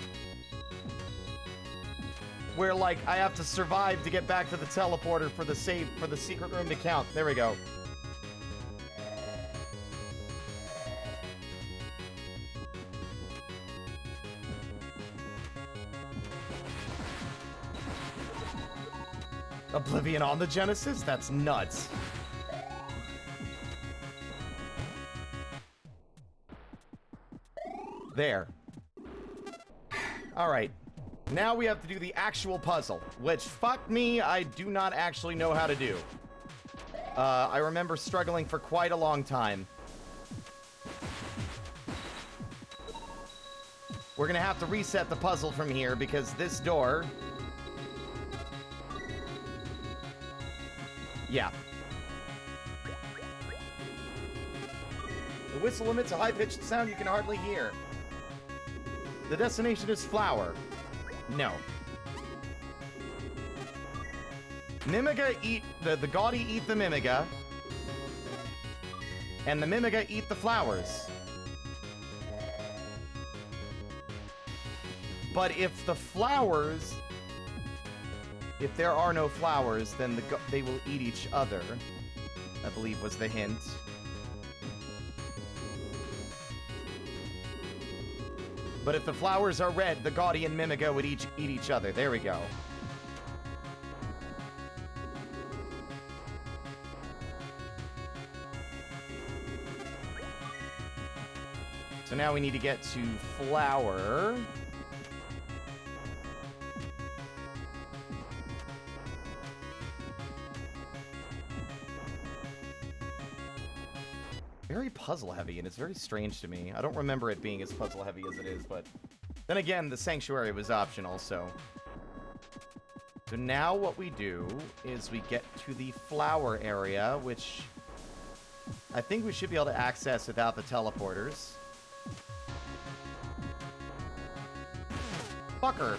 Where, like, I have to survive to get back to the teleporter for the secret room to count. There we go. Oblivion on the Genesis? That's nuts. There. Alright. Now we have to do the actual puzzle, which, fuck me, I do not actually know how to do. I remember struggling for quite a long time. We're gonna have to reset the puzzle from here because this door... Yeah. The whistle emits a high-pitched sound you can hardly hear. The destination is flower. No. Mimiga eat... The Gaudy eat the Mimiga. And the Mimiga eat the flowers. But if the flowers... If there are no flowers, then they will eat each other. I believe was the hint. But if the flowers are red, the Gaudy and Mimiga would each eat each other. There we go. So now we need to get to flower. Very puzzle heavy, and it's very strange to me. I don't remember it being as puzzle heavy as it is, but then again, the sanctuary was optional, so. So now what we do is we get to the flower area, which I think we should be able to access without the teleporters. Fucker.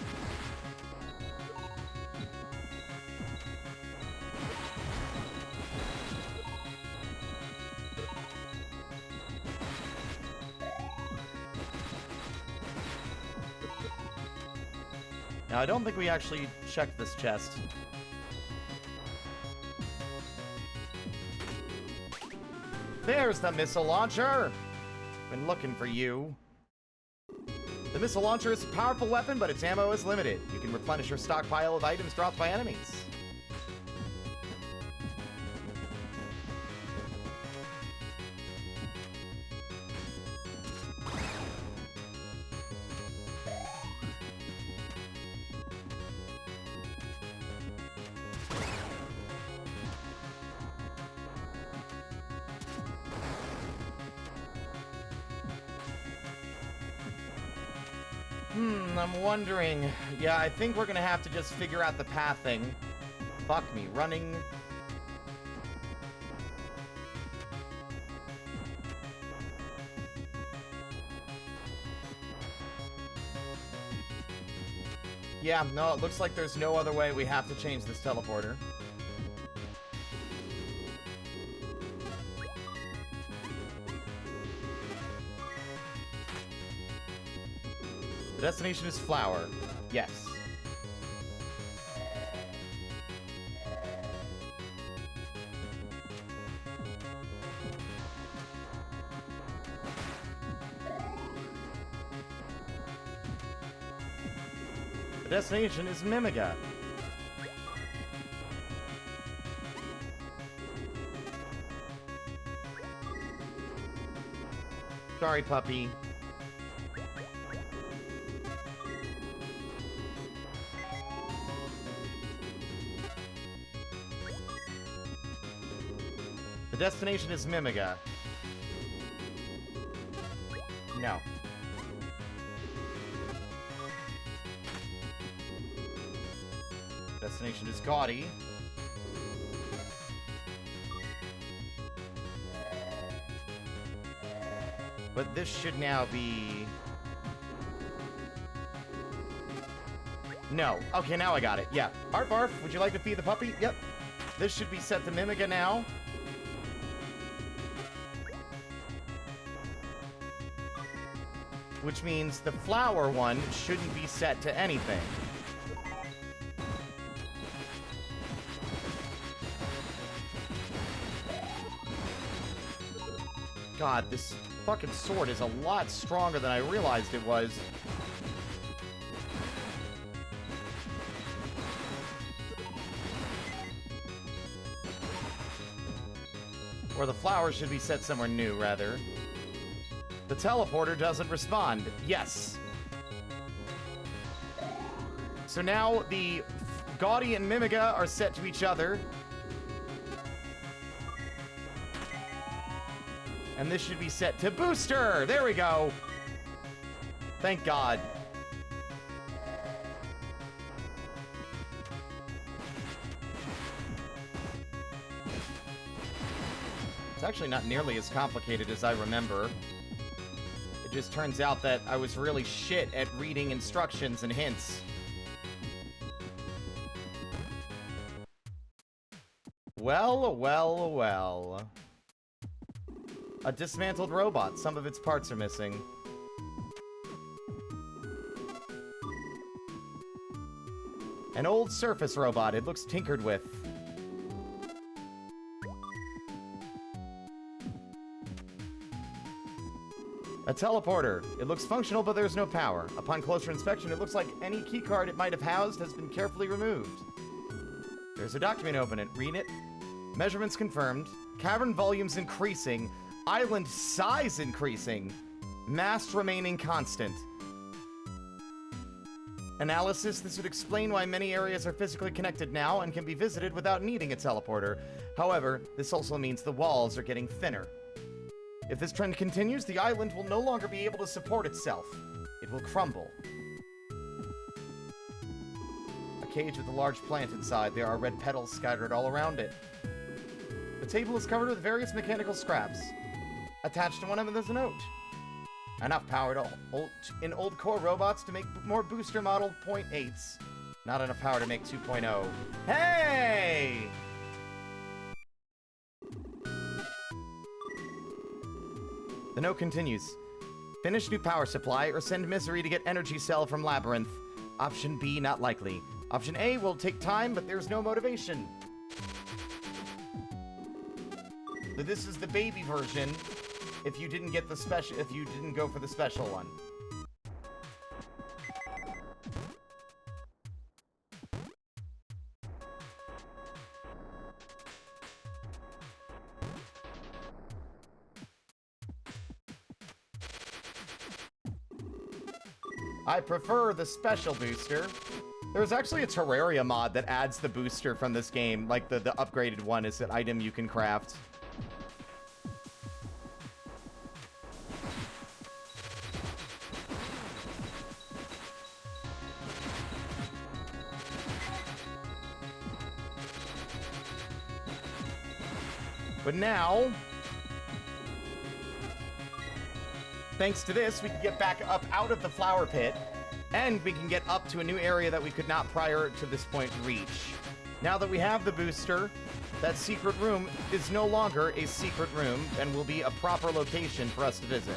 Now, I don't think we actually checked this chest. There's the missile launcher! Been looking for you. The missile launcher is a powerful weapon, but its ammo is limited. You can replenish your stockpile of items dropped by enemies. I'm wondering. Yeah, I think we're gonna have to just figure out the pathing. Fuck me, running. Yeah, no, it looks like there's no other way. We have to change this teleporter. The destination is Flower. Yes. The destination is Mimiga. Sorry, puppy. The destination is Mimiga. No. Destination is Gaudy. But this should now be... No. Okay, now I got it. Yeah. Art Barf, would you like to feed the puppy? Yep. This should be set to Mimiga now. Which means the flower one shouldn't be set to anything. God, this fucking sword is a lot stronger than I realized it was. Or the flower should be set somewhere new, rather. The teleporter doesn't respond. Yes. So now the Gaudy and Mimiga are set to each other. And this should be set to Booster. There we go. Thank God. It's actually not nearly as complicated as I remember. It just turns out that I was really shit at reading instructions and hints. Well, well, well. A dismantled robot. Some of its parts are missing. An old surface robot. It looks tinkered with. A teleporter. It looks functional, but there's no power. Upon closer inspection, it looks like any keycard it might have housed has been carefully removed. There's a document open it. Read it. Measurements confirmed. Cavern volumes increasing. Island size increasing. Mass remaining constant. Analysis. This would explain why many areas are physically connected now and can be visited without needing a teleporter. However, this also means the walls are getting thinner. If this trend continues, the island will no longer be able to support itself. It will crumble. A cage with a large plant inside. There are red petals scattered all around it. The table is covered with various mechanical scraps. Attached to one of them is a note. Enough power in old core robots to make more booster model 0.8s. Not enough power to make 2.0. Hey! The note continues. Finish new power supply or send Misery to get energy cell from Labyrinth. Option B, not likely. Option A will take time, but there's no motivation. So this is the baby version if you didn't get the special, if you didn't go for the special one. I prefer the special booster. There's actually a Terraria mod that adds the booster from this game. Like, the upgraded one is an item you can craft. But now, thanks to this, we can get back up out of the flower pit, and we can get up to a new area that we could not prior to this point reach. Now that we have the booster, that secret room is no longer a secret room and will be a proper location for us to visit.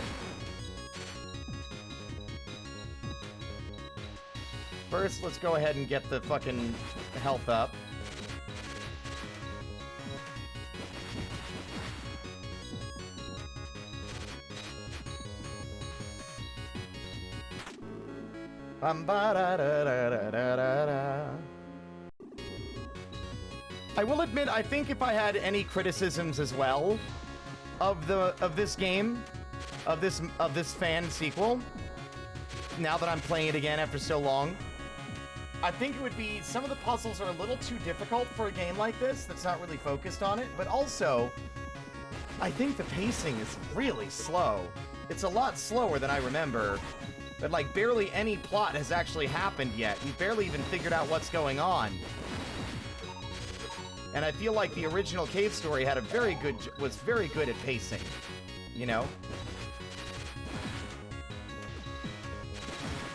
First, let's go ahead and get the fucking health up. I will admit, I think if I had any criticisms as well of this game, of this fan sequel, now that I'm playing it again after so long, I think it would be some of the puzzles are a little too difficult for a game like this that's not really focused on it, but also I think the pacing is really slow. It's a lot slower than I remember. But like barely any plot has actually happened yet. We've barely even figured out what's going on. And I feel like the original cave story had was very good at pacing, you know?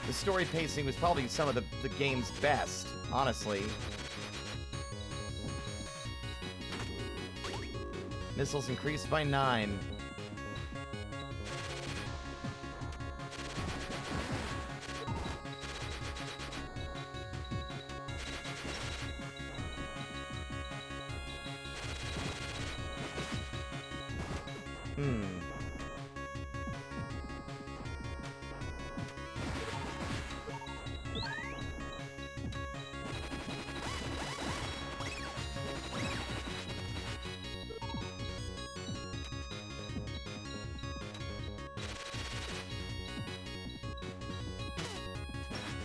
The story pacing was probably some of the game's best, honestly. Missiles increased by 9.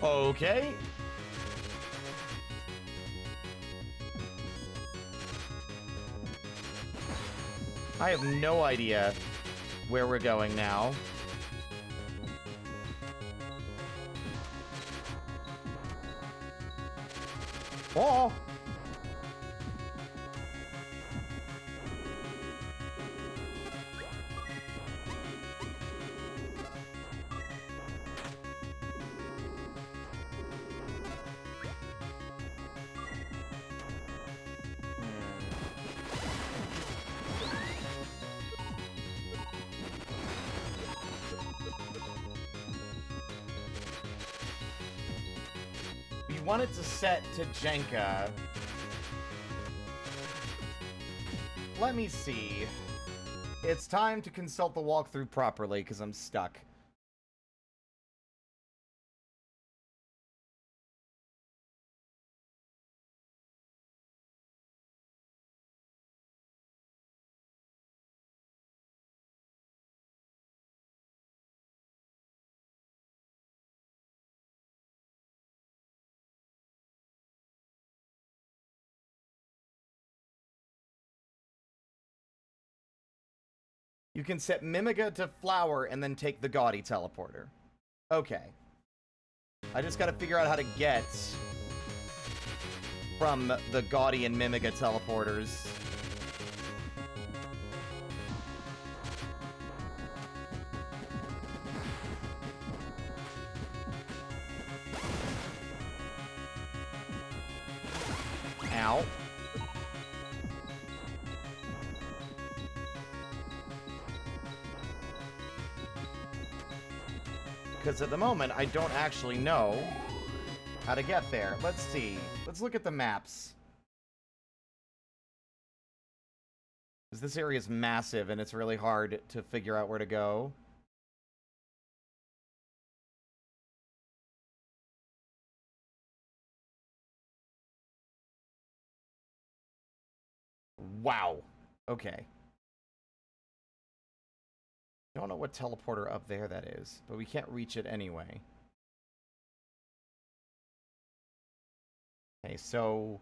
Okay. I have no idea where we're going now. Oh! Wanted to set to Jenka. Let me see. It's time to consult the walkthrough properly, because I'm stuck. You can set Mimiga to Flower and then take the Gaudy teleporter. Okay. I just gotta figure out how to get from the Gaudy and Mimiga teleporters. Ow. Because at the moment, I don't actually know how to get there. Let's see. Let's look at the maps. Because this area is massive and it's really hard to figure out where to go. Wow. Okay. Don't know what teleporter up there that is, but we can't reach it anyway. Okay, so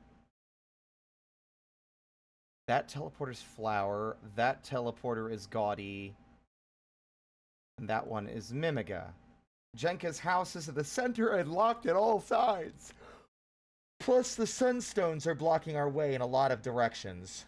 that teleporter's Flower, that teleporter is Gaudy, and that one is Mimiga. Jenka's house is at the center and locked at all sides. Plus, the sunstones are blocking our way in a lot of directions.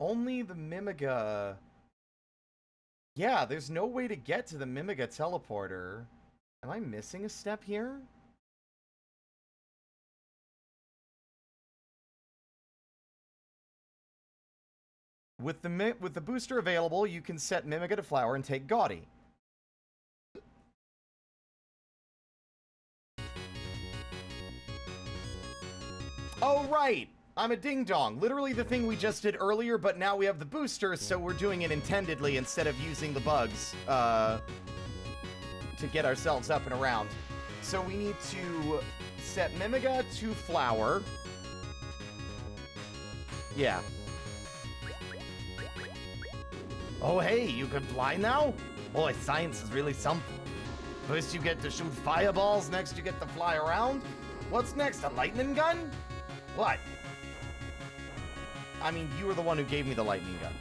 Only the Mimiga... Yeah, there's no way to get to the Mimiga teleporter. Am I missing a step here? With the booster available, you can set Mimiga to flower and take Gaudy. Oh, right! I'm a ding-dong. Literally the thing we just did earlier, but now we have the booster, so we're doing it intendedly instead of using the bugs, to get ourselves up and around. So we need to set Mimiga to flower. Yeah. Oh, hey, you can fly now? Boy, science is really something. First you get to shoot fireballs, next you get to fly around. What's next, a lightning gun? What? I mean, you were the one who gave me the lightning gun.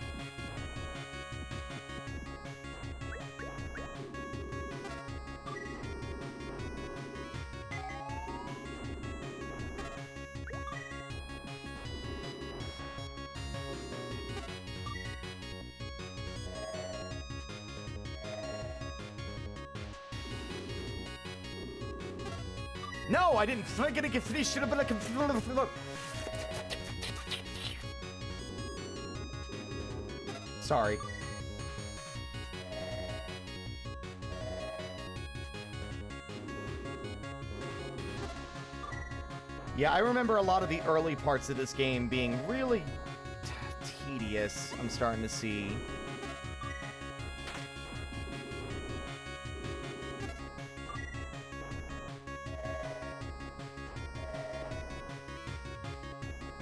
No, I didn't forget to get finished. Should have been like a... Sorry. Yeah, I remember a lot of the early parts of this game being really tedious, I'm starting to see.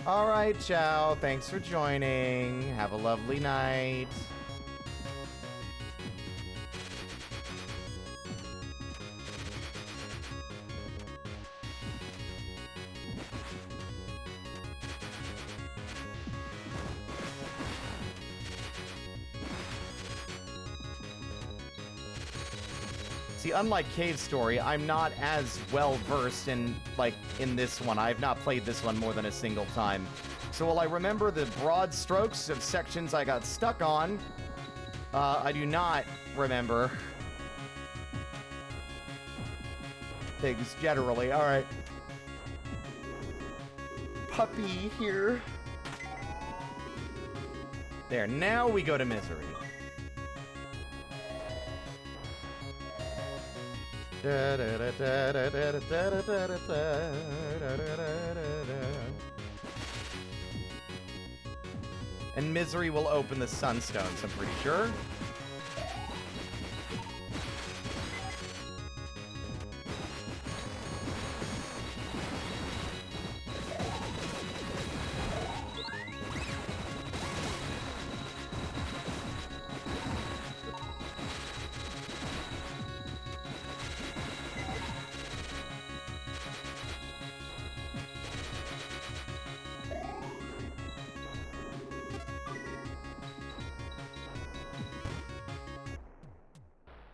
Alright, Chow. Thanks for joining. Have a lovely night. See, unlike Cave Story, I'm not as well versed in this one. I've not played this one more than a single time. So while I remember the broad strokes of sections I got stuck on, I do not remember things generally. All right. Puppy here. There, now we go to Misery. And Misery will open the Sunstones, I'm pretty sure.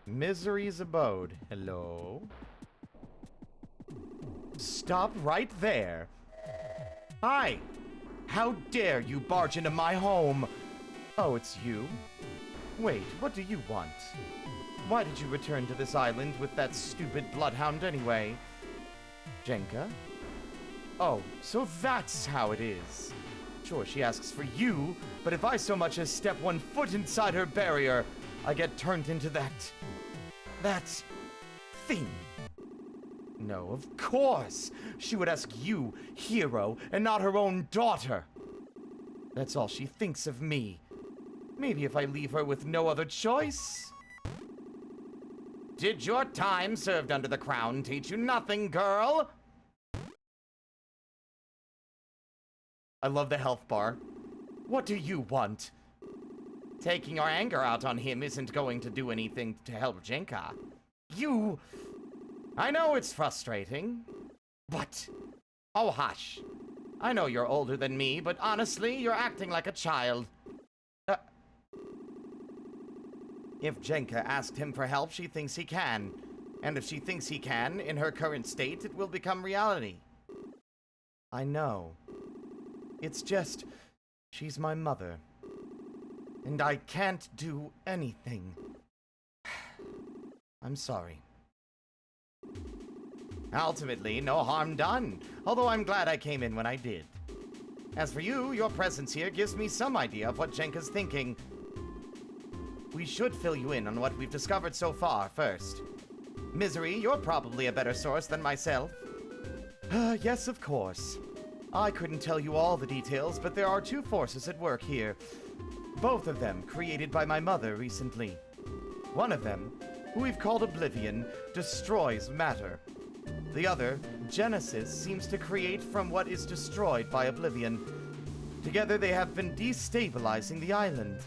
Misery's abode. Hello? Stop right there. Hi! How dare you barge into my home? Oh, it's you? Wait, what do you want? Why did you return to this island with that stupid bloodhound anyway? Jenka? Oh, so that's how it is. Sure, she asks for you, but if I so much as step one foot inside her barrier, I get turned into that thing. No, of course. She would ask you, hero, and not her own daughter. That's all she thinks of me. Maybe if I leave her with no other choice. Did your time served under the crown teach you nothing, girl? I love the health bar. What do you want? Taking our anger out on him isn't going to do anything to help Jenka. You... I know it's frustrating, but... Oh, hush. I know you're older than me, but honestly, you're acting like a child. If Jenka asked him for help, she thinks he can. And if she thinks he can, in her current state, it will become reality. I know. It's just... she's my mother. And I can't do anything. I'm sorry. Ultimately, no harm done, although I'm glad I came in when I did. As for you, your presence here gives me some idea of what Jenka's thinking. We should fill you in on what we've discovered so far first. Misery, you're probably a better source than myself. Yes, of course. I couldn't tell you all the details, but there are two forces at work here. Both of them created by my mother recently. One of them, who we've called Oblivion, destroys matter. The other, Genesis, seems to create from what is destroyed by Oblivion. Together they have been destabilizing the island.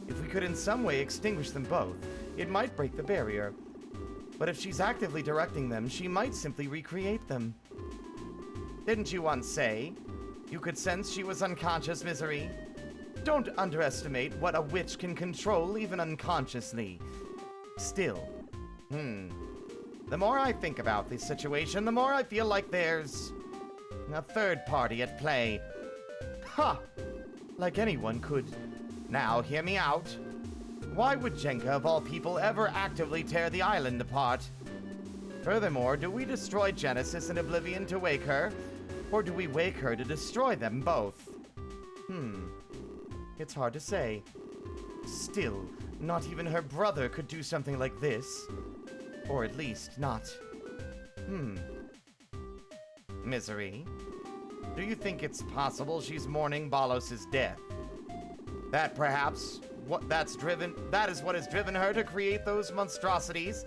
If we could in some way extinguish them both, it might break the barrier. But if she's actively directing them, she might simply recreate them. Didn't you once say you could sense she was unconscious, Misery? Don't underestimate what a witch can control even unconsciously. Still, the more I think about this situation, the more I feel like there's a third party at play. Ha! Like anyone could. Now, hear me out. Why would Jenka, of all people, ever actively tear the island apart? Furthermore, do we destroy Genesis and Oblivion to wake her? Or do we wake her to destroy them both? It's hard to say. Still, not even her brother could do something like this. Or at least, not. Misery, do you think it's possible she's mourning Balos's death? That perhaps that is what has driven her to create those monstrosities?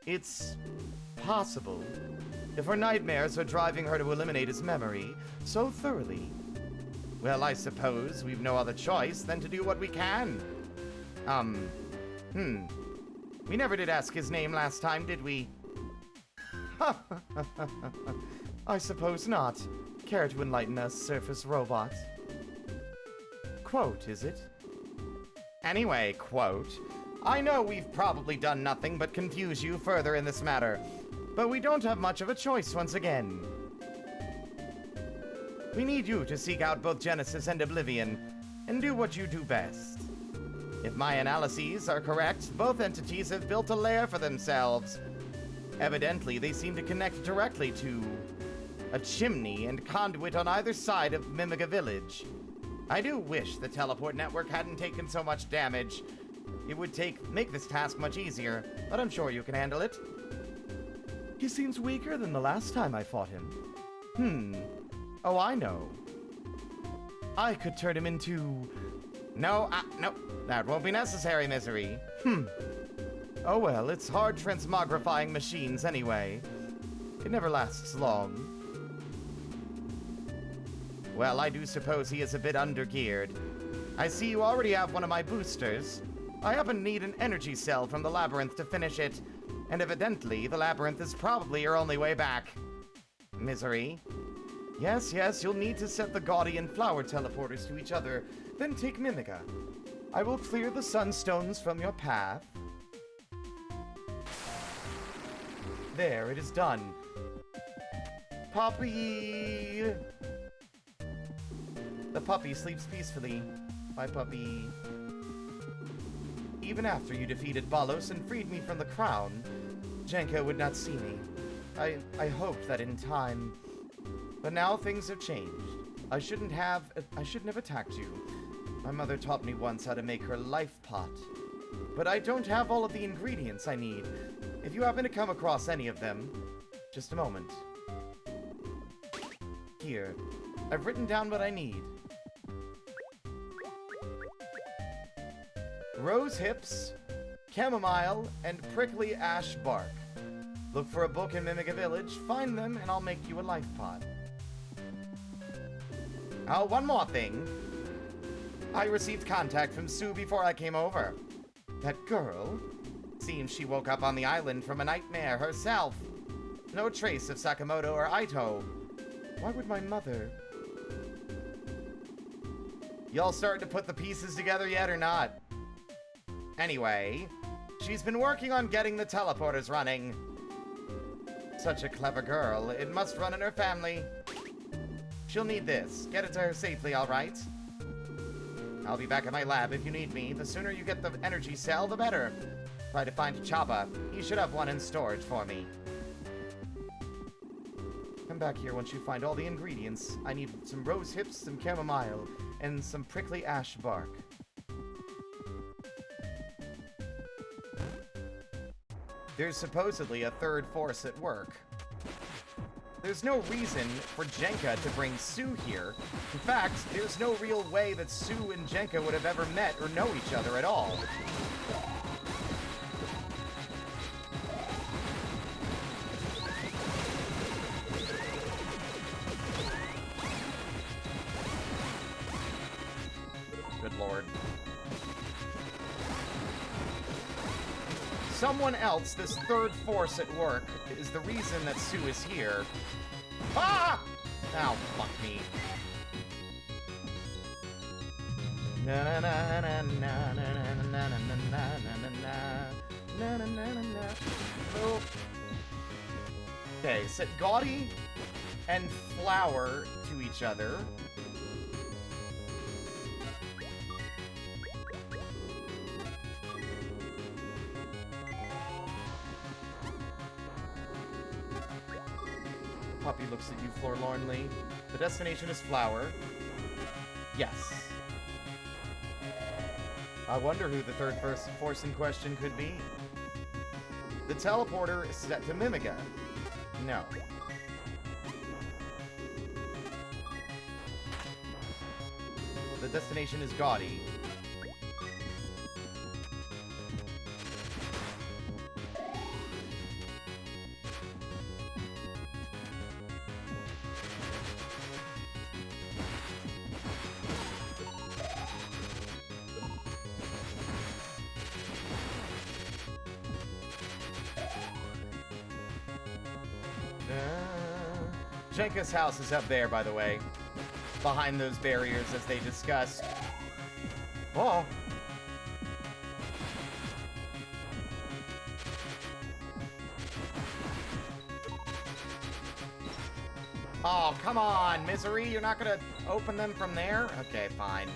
It's possible. If her nightmares are driving her to eliminate his memory so thoroughly, well, I suppose we've no other choice than to do what we can. We never did ask his name last time, did we? I suppose not. Care to enlighten us, surface robot? Quote, is it? Anyway, quote, I know we've probably done nothing but confuse you further in this matter, but we don't have much of a choice once again. We need you to seek out both Genesis and Oblivion, and do what you do best. If my analyses are correct, both entities have built a lair for themselves. Evidently, they seem to connect directly to a chimney and conduit on either side of Mimiga Village. I do wish the teleport network hadn't taken so much damage. It would make this task much easier, but I'm sure you can handle it. He seems weaker than the last time I fought him. Oh, I know. I could turn him into... No, that won't be necessary, Misery. Oh well, it's hard transmogrifying machines anyway. It never lasts long. Well, I do suppose he is a bit undergeared. I see you already have one of my boosters. I happen to need an energy cell from the labyrinth to finish it, and evidently the labyrinth is probably your only way back. Misery? Yes, you'll need to set the Gaudy and Flower teleporters to each other, then take Mimiga. I will clear the sunstones from your path. There, it is done. Puppy! The puppy sleeps peacefully. Bye, puppy. Even after you defeated Balos and freed me from the crown, Jenka would not see me. I hoped that in time. But now things have changed. I shouldn't have attacked you. My mother taught me once how to make her life pot. But I don't have all of the ingredients I need. If you happen to come across any of them, just a moment. Here, I've written down what I need. Rose hips, chamomile, and prickly ash bark. Look for a book in Mimiga Village, find them, and I'll make you a life pod. Oh, one more thing. I received contact from Sue before I came over. That girl? Seems she woke up on the island from a nightmare herself. No trace of Sakamoto or Aito. Why would my mother... Y'all starting to put the pieces together yet or not? Anyway, she's been working on getting the teleporters running. Such a clever girl. It must run in her family. She'll need this. Get it to her safely, all right? I'll be back at my lab if you need me. The sooner you get the energy cell, the better. Try to find Choppa. He should have one in storage for me. Come back here once you find all the ingredients. I need some rose hips, some chamomile, and some prickly ash bark. There's supposedly a third force at work. There's no reason for Jenka to bring Sue here. In fact, there's no real way that Sue and Jenka would have ever met or know each other at all. Good lord. Someone else, this third force at work, is the reason that Sue is here. Ah! Ow, fuck me. Na na na na na na na na na na na na na. Oh. Okay, set Gaudy and Flower to each other. Puppy looks at you forlornly. The destination is Flower. Yes. I wonder who the third force in question could be. The teleporter is set to Mimiga. No. The destination is Gaudy. Jenka's house is up there, by the way. Behind those barriers, as they discussed. Oh. Oh, come on, Misery. You're not gonna open them from there? Okay, fine.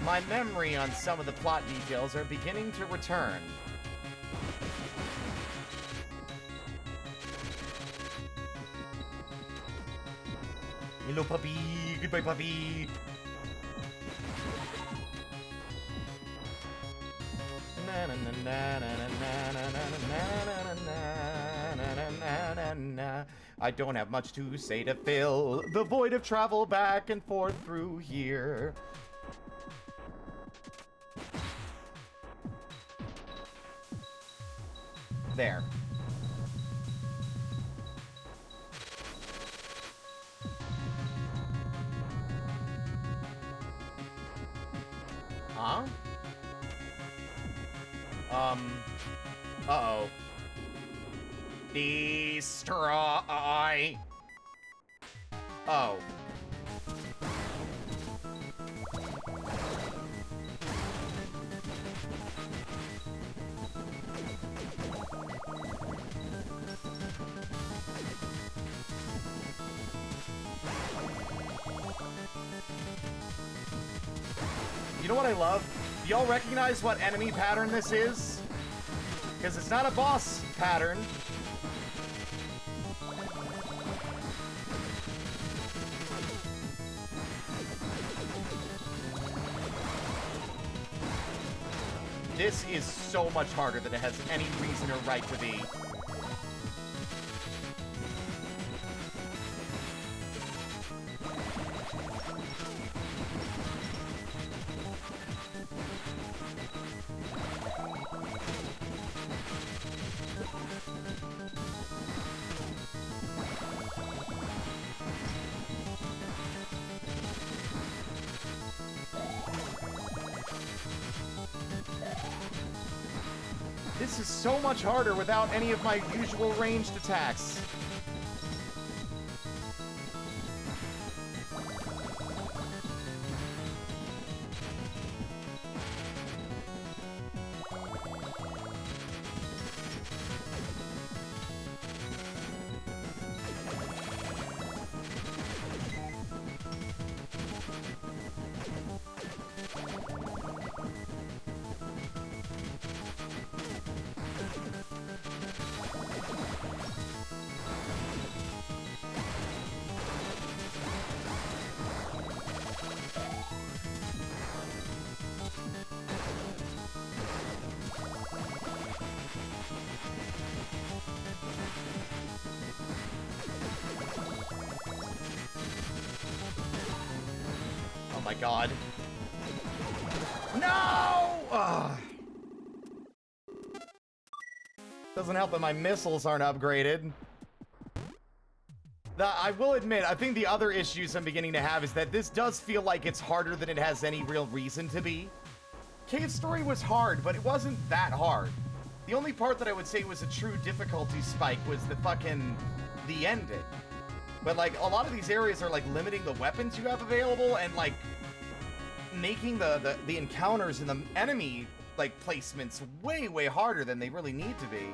My memory on some of the plot details are beginning to return. Hello, puppy. Goodbye, puppy. I don't have much to say to fill the void of travel back and forth through here. There. Huh? Uh-oh. Destroy. Oh. You know what I love? Do y'all recognize what enemy pattern this is? Because it's not a boss pattern. This is so much harder than it has any reason or right to be. This is so much harder without any of my usual ranged attacks. Oh my god. No! Ugh. Doesn't help that my missiles aren't upgraded. I will admit, I think the other issues I'm beginning to have is that this does feel like it's harder than it has any real reason to be. Cave Story was hard, but it wasn't that hard. The only part that I would say was a true difficulty spike was the ending. But, like, a lot of these areas are, like, limiting the weapons you have available and, like, making the encounters and the enemy, like, placements way, way harder than they really need to be.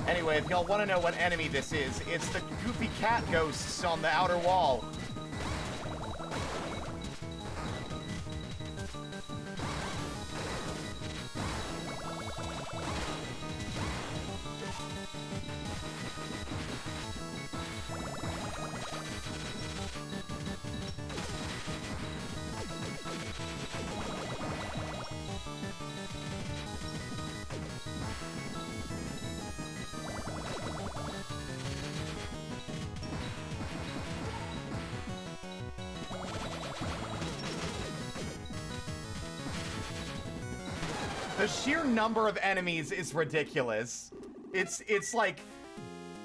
Anyway, if y'all want to know what enemy this is, it's the goofy cat ghosts on the outer wall. The sheer number of enemies is ridiculous. It's like,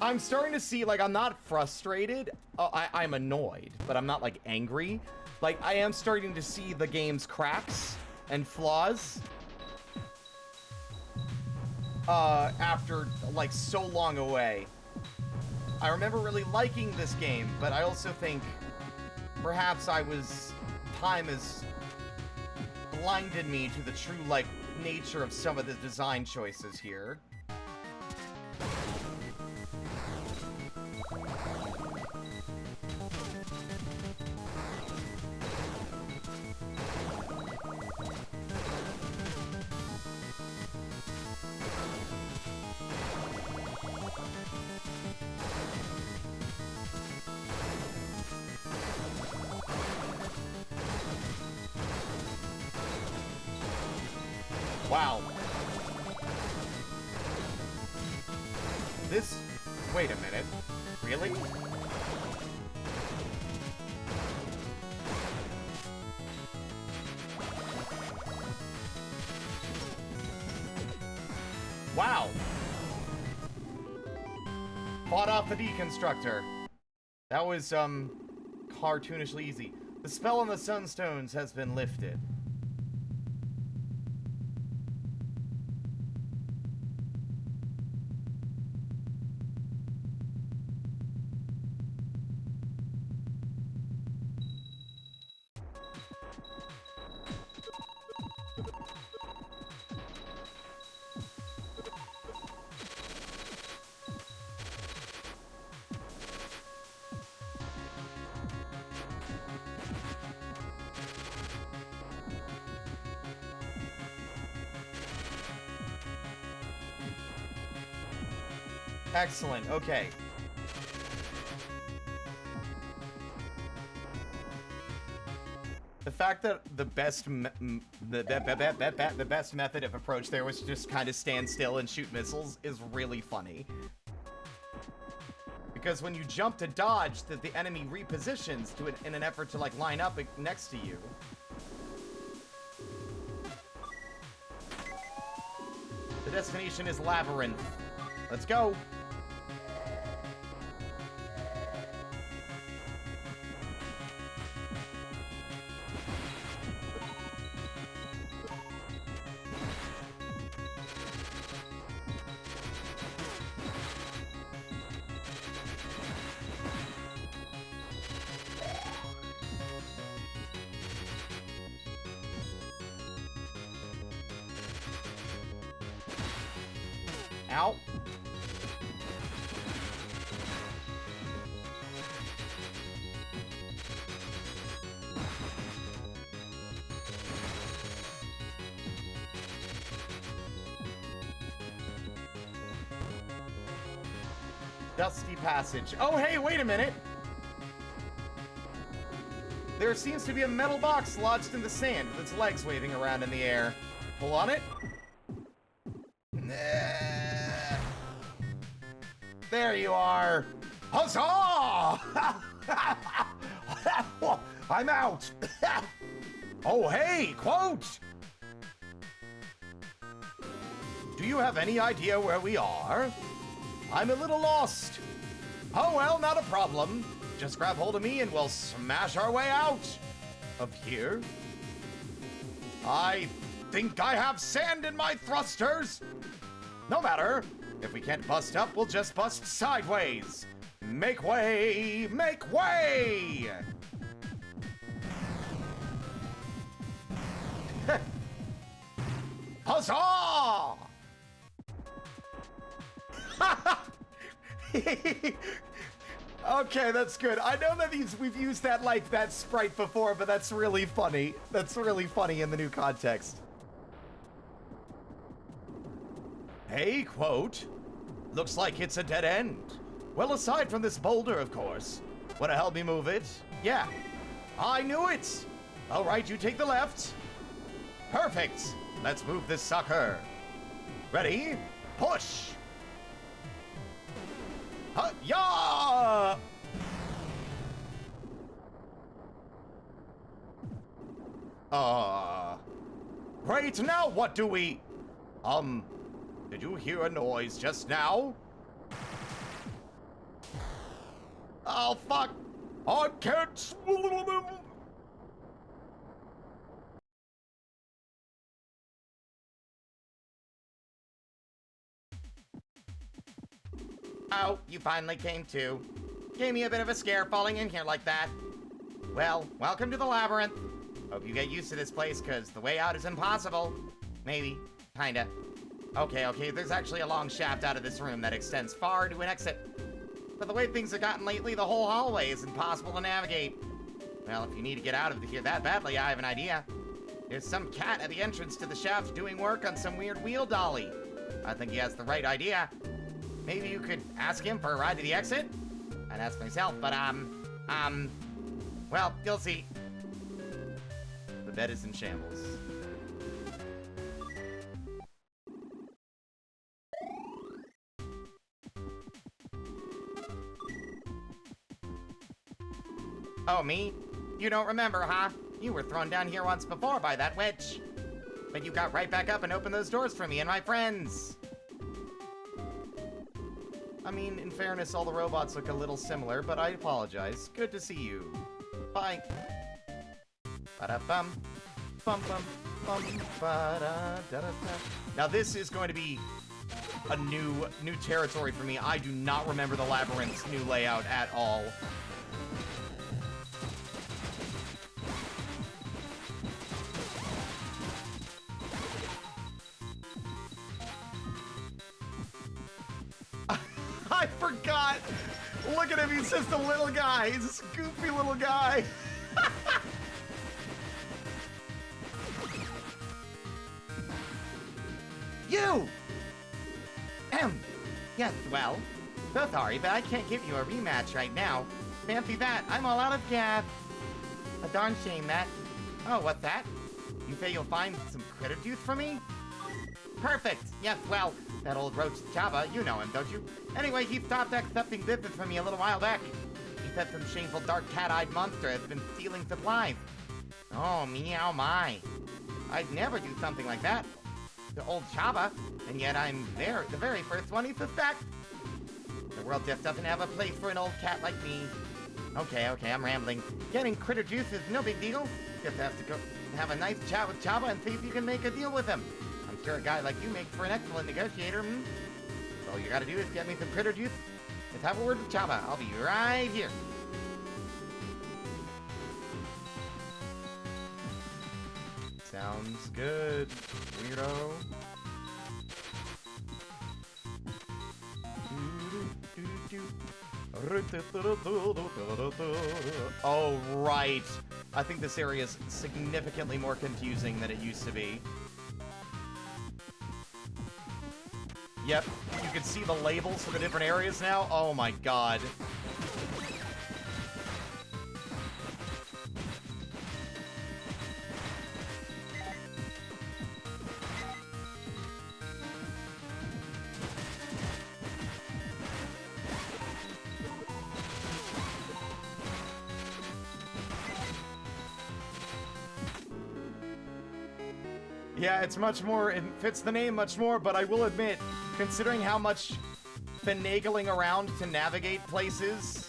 I'm starting to see, like, I'm not frustrated. I'm annoyed, but I'm not, like, angry. Like, I am starting to see the game's cracks and flaws. After, like, so long away. I remember really liking this game, but I also think perhaps time has blinded me to the true, like, nature of some of the design choices here. Wow. Wait a minute. Really? Wow. Fought off the deconstructor. That was, cartoonishly easy. The spell on the Sunstones has been lifted. Excellent. Okay. The fact that the best the best method of approach there was to just kind of stand still and shoot missiles is really funny. Because when you jump to dodge, the enemy repositions to it in an effort to like line up next to you. The destination is Labyrinth. Let's go. Ow. Dusty passage. Oh, hey, wait a minute. There seems to be a metal box lodged in the sand with its legs waving around in the air. Pull on it. There you are. Huzzah! I'm out. Oh, hey, quote. Do you have any idea where we are? I'm a little lost. Oh, well, not a problem. Just grab hold of me and we'll smash our way out of here. I think I have sand in my thrusters. No matter. If we can't bust up, we'll just bust sideways. Make way! Make way! Huzzah! Okay, that's good. I know that we've used that like that sprite before, but that's really funny. That's really funny in the new context. Hey, quote. Looks like it's a dead end. Well, aside from this boulder, of course. Wanna help me move it? Yeah. I knew it! All right, you take the left. Perfect. Let's move this sucker. Ready? Push! Yeah! Great, now what do we... Did you hear a noise just now? Oh, fuck! I can't... Oh, you finally came to. Gave me a bit of a scare falling in here like that. Well, welcome to the labyrinth. Hope you get used to this place, because the way out is impossible. Maybe. Kinda. Okay, there's actually a long shaft out of this room that extends far to an exit. But the way things have gotten lately, the whole hallway is impossible to navigate. Well, if you need to get out of here that badly, I have an idea. There's some cat at the entrance to the shaft doing work on some weird wheel dolly. I think he has the right idea. Maybe you could ask him for a ride to the exit? I'd ask myself, but, well, you'll see. The bed is in shambles. Oh, me? You don't remember, huh? You were thrown down here once before by that witch. But you got right back up and opened those doors for me and my friends. I mean, in fairness, all the robots look a little similar, but I apologize. Good to see you. Bye. Ba-da-bum. Bum-bum. Bum, ba-da-da-da-da. Now this is going to be a new territory for me. I do not remember the labyrinth's new layout at all. I forgot. Look at him. He's just a little guy. He's a goofy little guy. You! Yes, well, So sorry, but I can't give you a rematch right now. Fancy that, I'm all out of gas. A darn shame, that. Oh, what's that? You say you'll find some critter juice for me? Perfect! Yes, well, that old roach Chaba, you know him, don't you? Anyway, he stopped accepting business from me a little while back. He said some shameful dark cat-eyed monster has been stealing supplies. Oh, meow my. I'd never do something like that to old Chaba, and yet I'm the very first one he suspects. The world just doesn't have a place for an old cat like me. Okay, I'm rambling. Getting critter juice is no big deal. Just have to go have a nice chat with Chaba and see if you can make a deal with him. I'm sure a guy like you makes for an excellent negotiator, hmm? So all you gotta do is get me some critter juice. Let's have a word with Chaba. I'll be right here. Sounds good, weirdo. Oh, right. I think this area is significantly more confusing than it used to be. Yep, you can see the labels for the different areas now. Oh my god. Yeah, it's much more, it fits the name much more, but I will admit, considering how much finagling around to navigate places,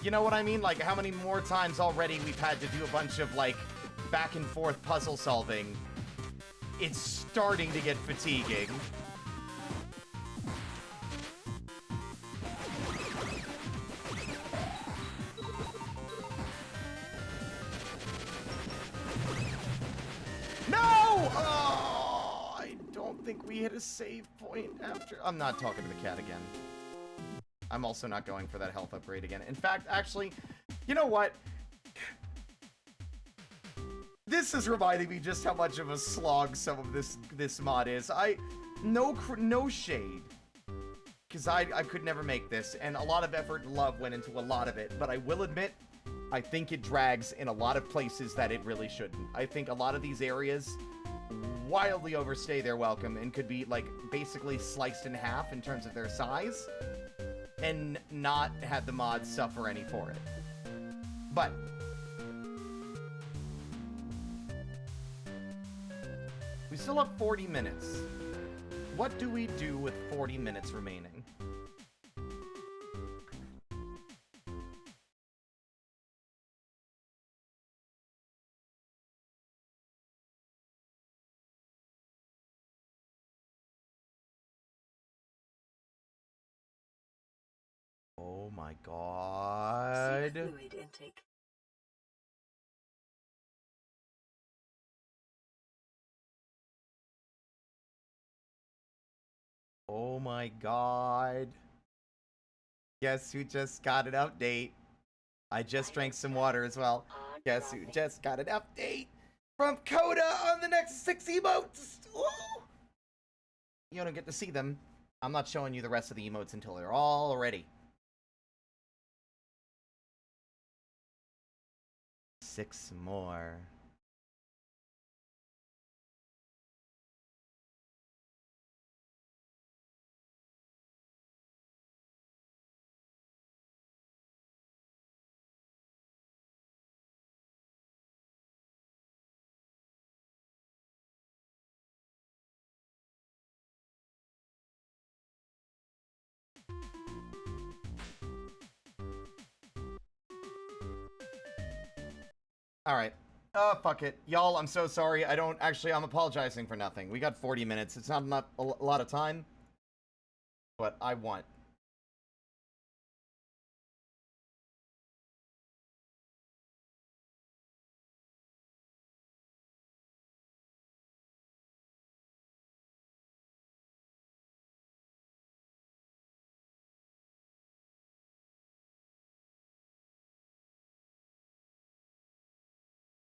you know what I mean? Like, how many more times already we've had to do a bunch of, like, back and forth puzzle solving. It's starting to get fatiguing. We hit a save point after... I'm not talking to the cat again. I'm also not going for that health upgrade again. In fact, actually, you know what? This is reminding me just how much of a slog some of this mod is. No shade. Because I could never make this, and a lot of effort and love went into a lot of it. But I will admit, I think it drags in a lot of places that it really shouldn't. I think a lot of these areas wildly overstay their welcome and could be, like, basically sliced in half in terms of their size and not have the mods suffer any for it. But we still have 40 minutes. What do we do with 40 minutes remaining? Oh my god. Seek fluid intake. Oh my god. Guess who just got an update? I just drank some water as well. Guess who just got an update from Coda on the next 6 emotes? Ooh. You don't get to see them. I'm not showing you the rest of the emotes until they're all ready. 6 more. Alright. Fuck it. Y'all, I'm so sorry. I'm apologizing for nothing. We got 40 minutes. It's not a lot of time. But I want.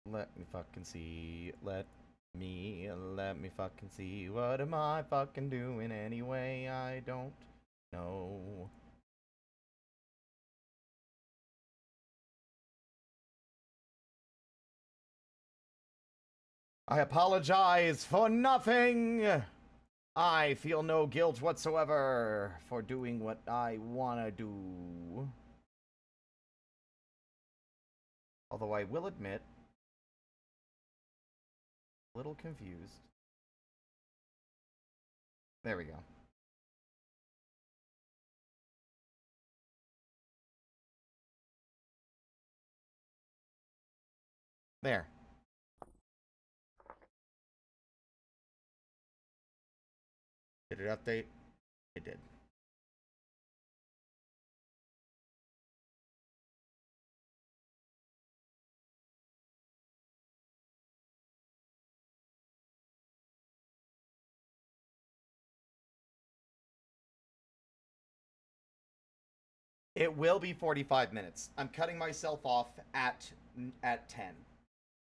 Let me fucking see. Let Me, let me fucking see. What am I fucking doing anyway? I don't know. I apologize for nothing. I feel no guilt whatsoever for doing what I want to do. Although I will admit, a little confused. There we go. There. Did it update? It did. It will be 45 minutes. I'm cutting myself off at 10.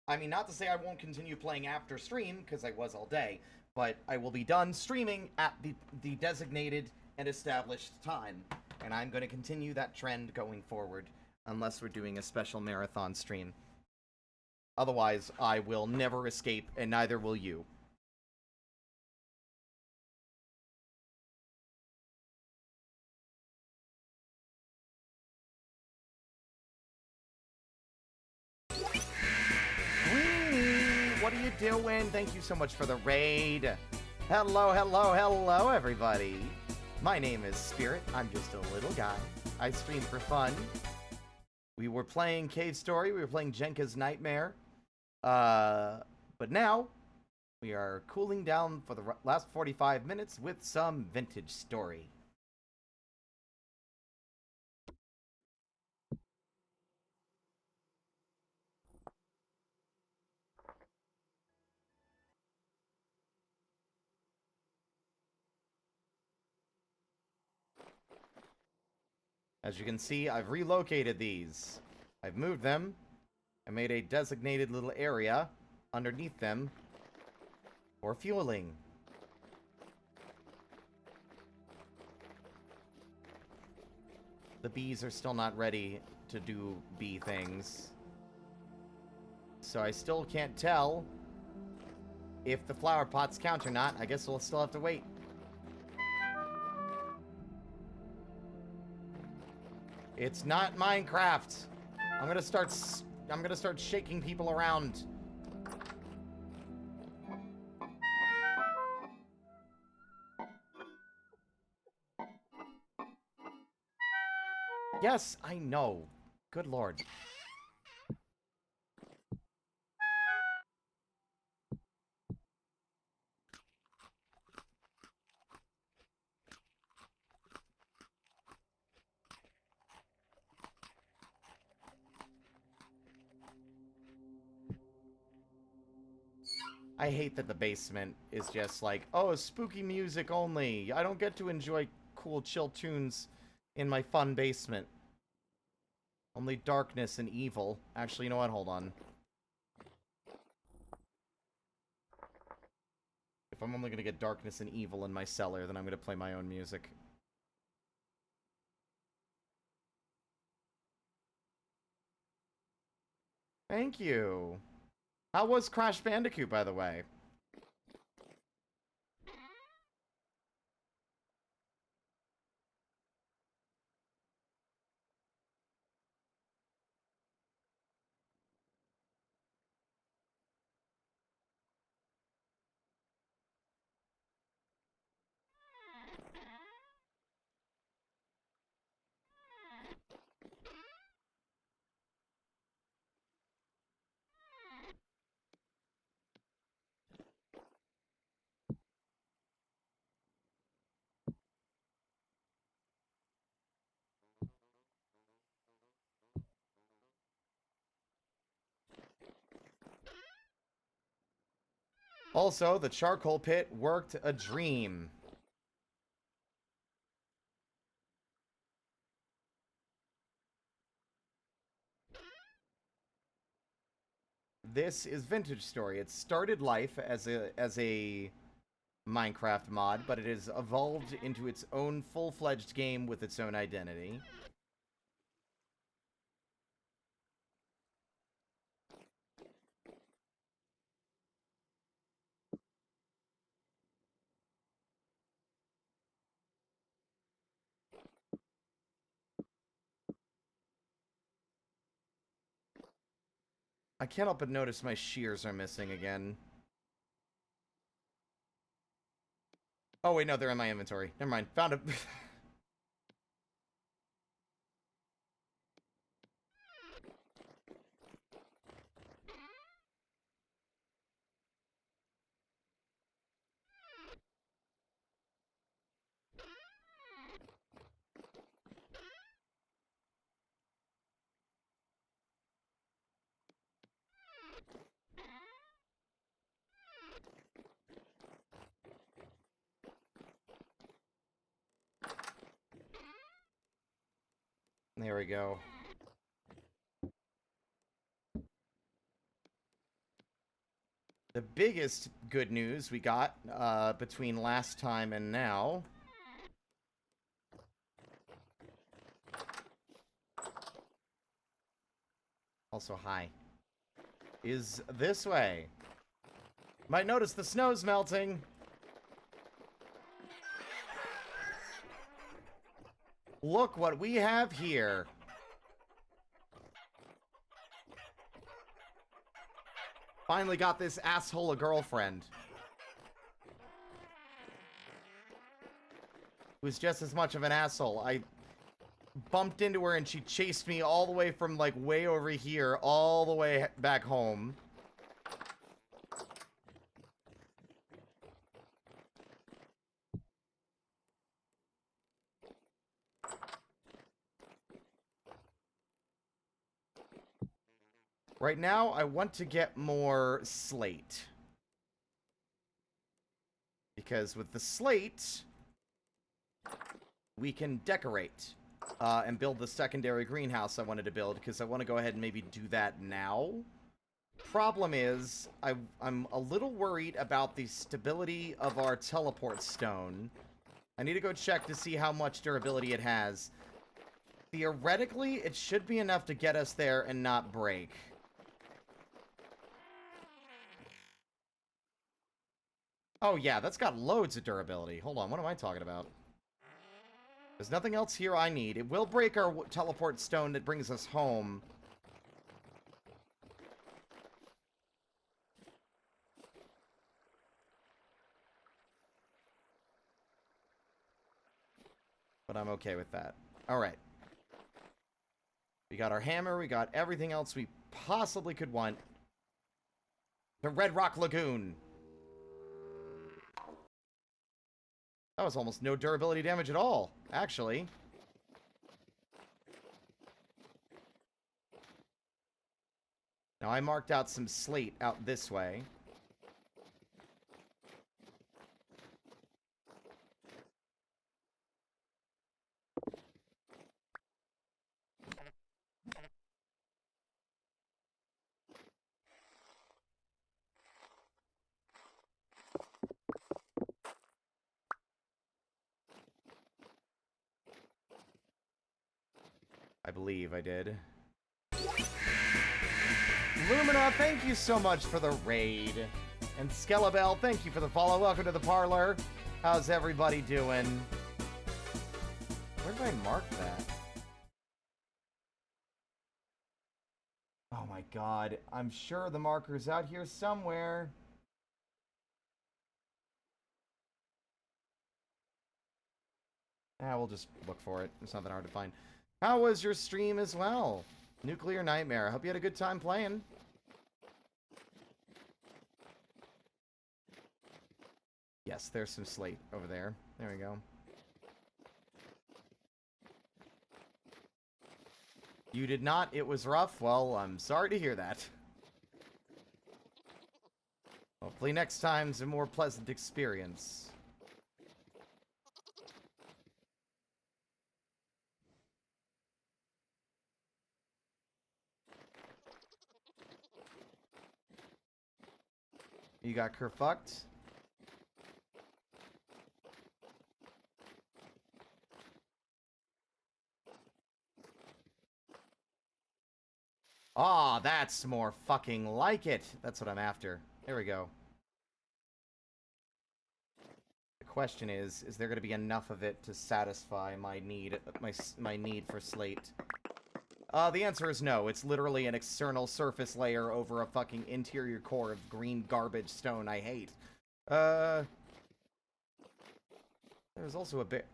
I mean, not to say I won't continue playing after stream, because I was all day, but I will be done streaming at the designated and established time. And I'm going to continue that trend going forward, unless we're doing a special marathon stream. Otherwise, I will never escape, and neither will you. What are you doing? Thank you so much for the raid. Hello, hello, hello, everybody. My name is Spirit. I'm just a little guy. I stream for fun. We were playing Cave Story. We were playing Jenka's Nightmare. But now, we are cooling down for the last 45 minutes with some vintage story. As you can see, I've relocated these. I've moved them. I made a designated little area underneath them for fueling. The bees are still not ready to do bee things. So I still can't tell if the flower pots count or not. I guess we'll still have to wait. It's not Minecraft. I'm gonna start shaking people around. Yes, I know. Good lord. I hate that the basement is just like, oh, spooky music only. I don't get to enjoy cool, chill tunes in my fun basement. Only darkness and evil. Actually, you know what? Hold on. If I'm only gonna get darkness and evil in my cellar, then I'm gonna play my own music. Thank you. How was Crash Bandicoot, by the way? Also, the charcoal pit worked a dream. this is Vintage Story. It started life as a Minecraft mod, but it has evolved into its own full-fledged game with its own identity. I can't help but notice my shears are missing again. Oh, wait, no, they're in my inventory. Never mind. Found them. There we go. The biggest good news we got between last time and now also hi is this way. Might notice the snow's melting. Look what we have here. Finally got this asshole a girlfriend. Who's just as much of an asshole. I bumped into her and she chased me all the way from like way over here, all the way back home. Right now, I want to get more slate. Because with the slate, we can decorate and build the secondary greenhouse I wanted to build, because I want to go ahead and maybe do that now. Problem is, I'm a little worried about the stability of our teleport stone. I need to go check to see how much durability it has. Theoretically, it should be enough to get us there and not break. Oh, yeah, that's got loads of durability. Hold on, what am I talking about? There's nothing else here I need. It will break our teleport stone that brings us home. But I'm okay with that. Alright. We got our hammer, we got everything else we possibly could want. The Red Rock Lagoon. That was almost no durability damage at all, actually. Now, I marked out some slate out this way. I believe I did. Lumina, thank you so much for the raid. And Skelebell, thank you for the follow. Welcome to the parlor. How's everybody doing? Where did I mark that? Oh my god. I'm sure the marker's out here somewhere. We'll just look for it. It's not that hard to find. How was your stream as well? Nuclear Nightmare. I hope you had a good time playing. Yes, there's some slate over there. There we go. You did not? It was rough? Well, I'm sorry to hear that. Hopefully next time's a more pleasant experience. You got kerfucked. Ah, that's more fucking like it. That's what I'm after. There we go. The question is there going to be enough of it to satisfy my need, my need for slate? The answer is no. It's literally an external surface layer over a fucking interior core of green garbage stone I hate. There's also a bit...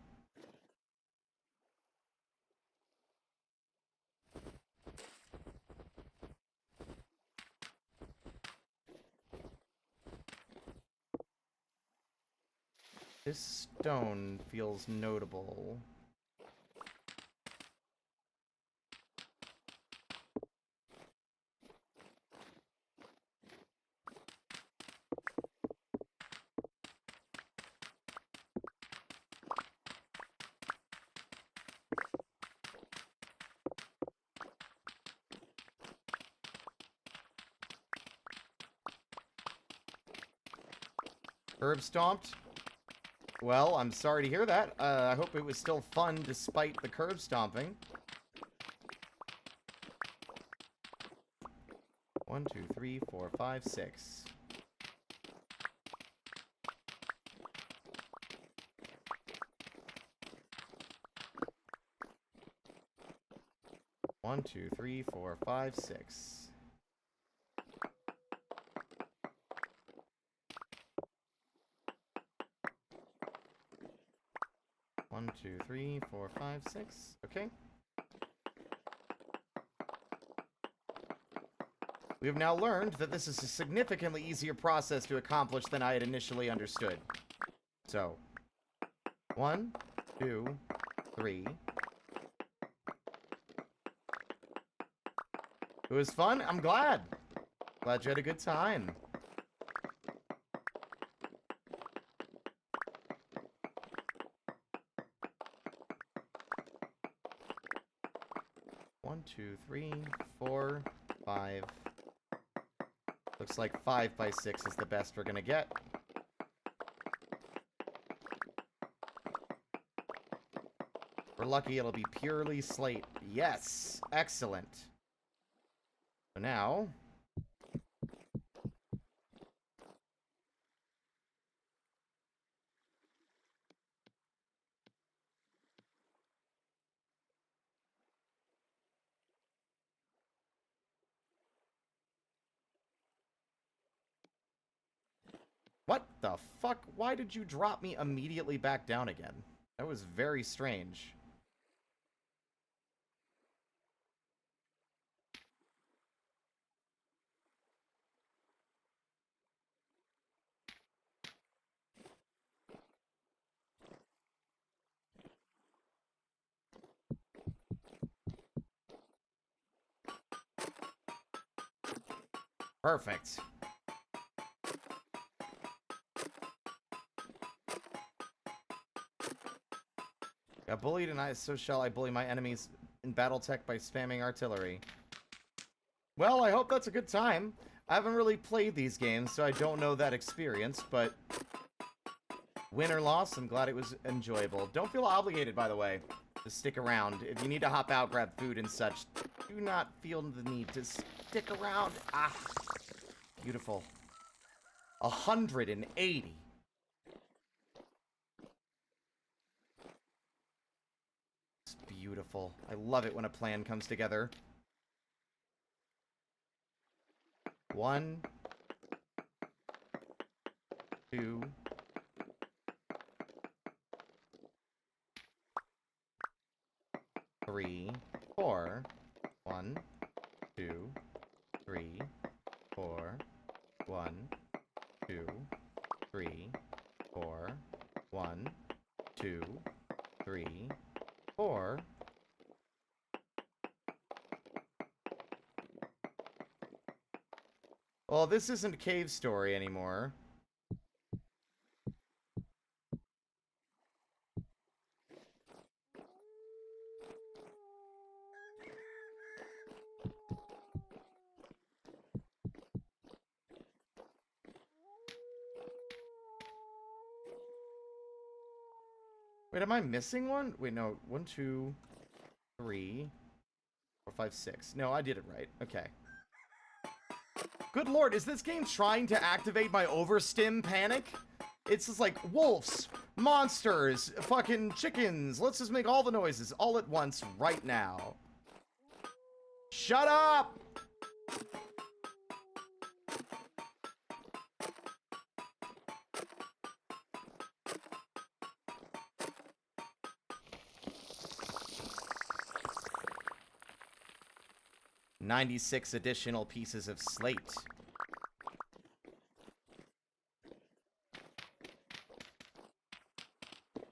This stone feels notable. Curb stomped? Well, I'm sorry to hear that. I hope it was still fun despite the curb stomping. 1, 2, 3, 4, 5, 6. One, two, three, four, five, six. One, two, three, four, five, six. Okay. We have now learned that this is a significantly easier process to accomplish than I had initially understood. So, 1, 2, 3. It was fun. I'm glad. Glad you had a good time. One, two, three, 4, 5. Looks like 5 by 6 is the best we're gonna get. We're lucky it'll be purely slate. Yes! Excellent. So now... What the fuck? Why did you drop me immediately back down again? That was very strange. Perfect. Got bullied and so shall I bully my enemies in Battletech by spamming artillery. Well, I hope that's a good time. I haven't really played these games, so I don't know that experience, but... Win or loss, I'm glad it was enjoyable. Don't feel obligated, by the way, to stick around. If you need to hop out, grab food and such, do not feel the need to stick around. Ah, beautiful. 180. It's beautiful. I love it when a plan comes together. 1, 2, 3, 4. 1, 2, 3, 4. 1, 2, 3, 4. 1, 2, 3, 4. Well, this isn't Cave Story anymore. Wait, am I missing one? Wait, no. 1, 2, 3, 4, 5, 6. No, I did it right. Okay. Good lord, is this game trying to activate my overstim panic? It's just like, wolves, monsters, fucking chickens. Let's just make all the noises all at once right now. Shut up! $96 additional pieces of slate.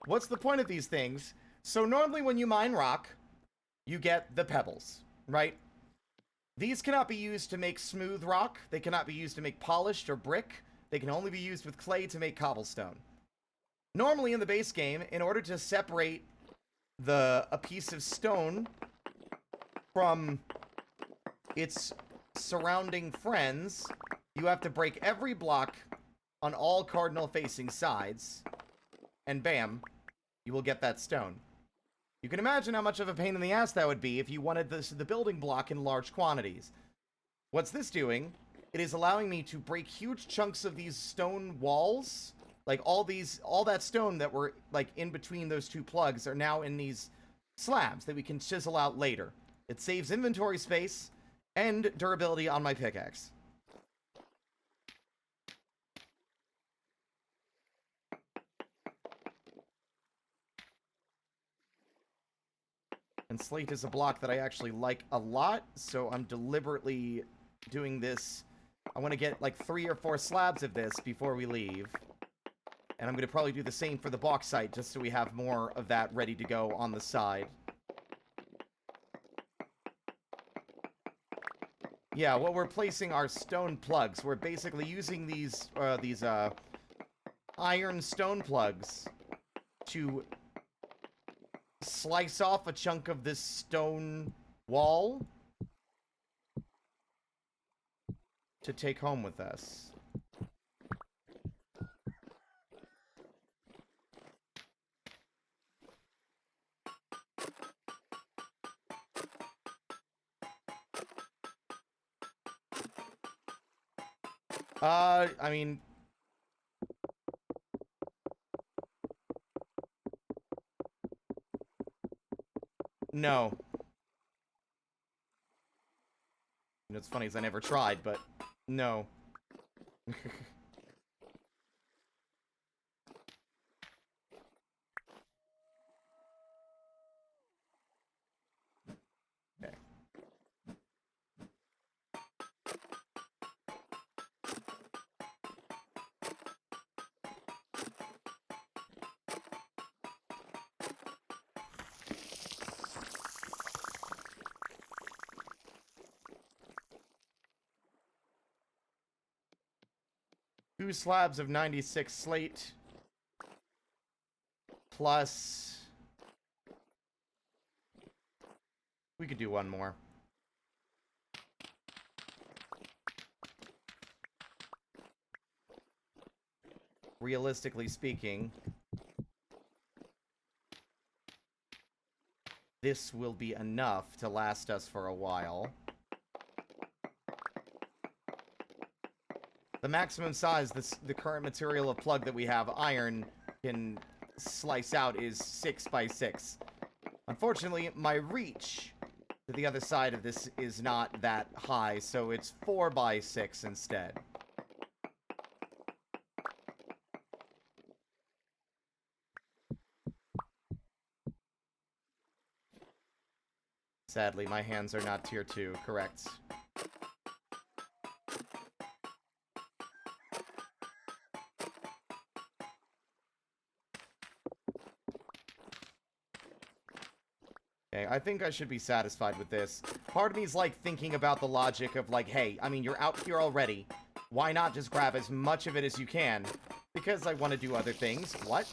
What's the point of these things? So normally when you mine rock, you get the pebbles, right? These cannot be used to make smooth rock. They cannot be used to make polished or brick. They can only be used with clay to make cobblestone. Normally in the base game, in order to separate a piece of stone from its surrounding friends, you have to break every block on all cardinal facing sides, and bam, you will get that stone. You can imagine how much of a pain in the ass that would be if you wanted the building block in large quantities. What's this doing? It is allowing me to break huge chunks of these stone walls. Like all that stone that were like in between those two plugs are now in these slabs that we can chisel out later. It saves inventory space and durability on my pickaxe. And slate is a block that I actually like a lot, so I'm deliberately doing this. I want to get like 3 or 4 slabs of this before we leave. And I'm going to probably do the same for the bauxite, just so we have more of that ready to go on the side. Yeah, well, we're placing our stone plugs. We're basically using these iron stone plugs to slice off a chunk of this stone wall to take home with us. I mean... No. You know, it's funny, is I never tried, but... No. Okay. Two slabs of 96 slate. Plus... We could do one more. Realistically speaking, this will be enough to last us for a while. The maximum size the current material of plug that we have, iron, can slice out is 6 by 6. Unfortunately, my reach to the other side of this is not that high, so it's 4 by 6 instead. Sadly, my hands are not tier 2, correct. Okay, I think I should be satisfied with this. Part of me is like thinking about the logic of like, hey, I mean, you're out here already. Why not just grab as much of it as you can? Because I want to do other things. What?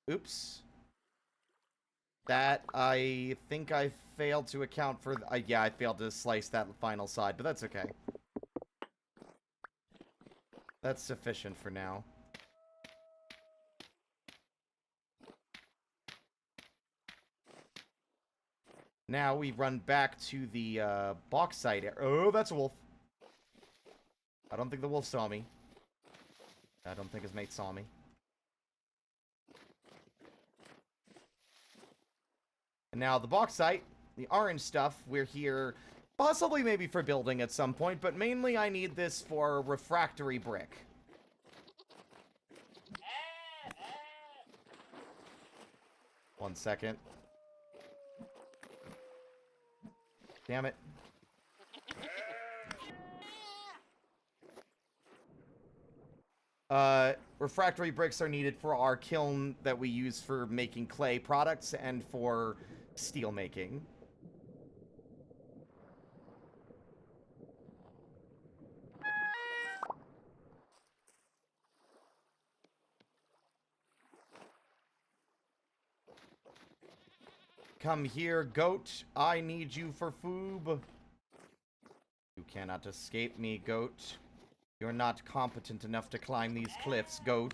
Oops. That, I think I failed to account for... yeah, I failed to slice that final side, but that's okay. That's sufficient for now. Now we run back to the bauxite area. Oh, that's a wolf. I don't think the wolf saw me. I don't think his mate saw me. And now the bauxite, the orange stuff, we're here possibly maybe for building at some point, but mainly I need this for refractory brick. One second. Damn it. Refractory bricks are needed for our kiln that we use for making clay products and for steel making. Come here, goat. I need you for food. You cannot escape me, goat. You're not competent enough to climb these cliffs, goat.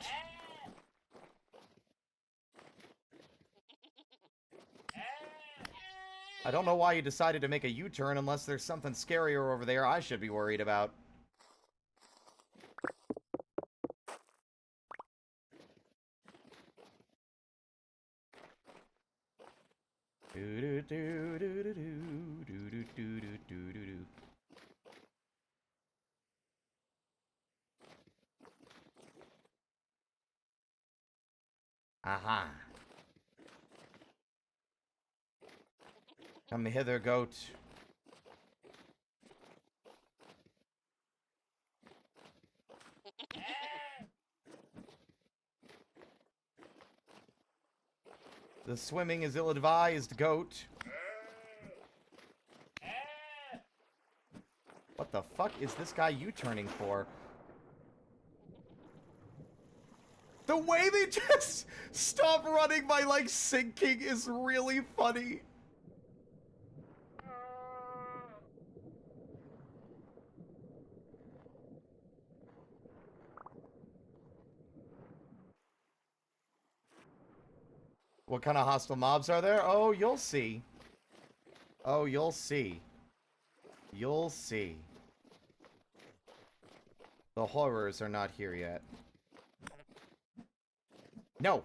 I don't know why you decided to make a U-turn unless there's something scarier over there I should be worried about. Aha. Come hither, goat. The swimming is ill-advised, goat. What the fuck is this guy U-turning for? The way they just stop running by, like, sinking is really funny. What kind of hostile mobs are there? Oh, you'll see. Oh, you'll see. You'll see. The horrors are not here yet. No!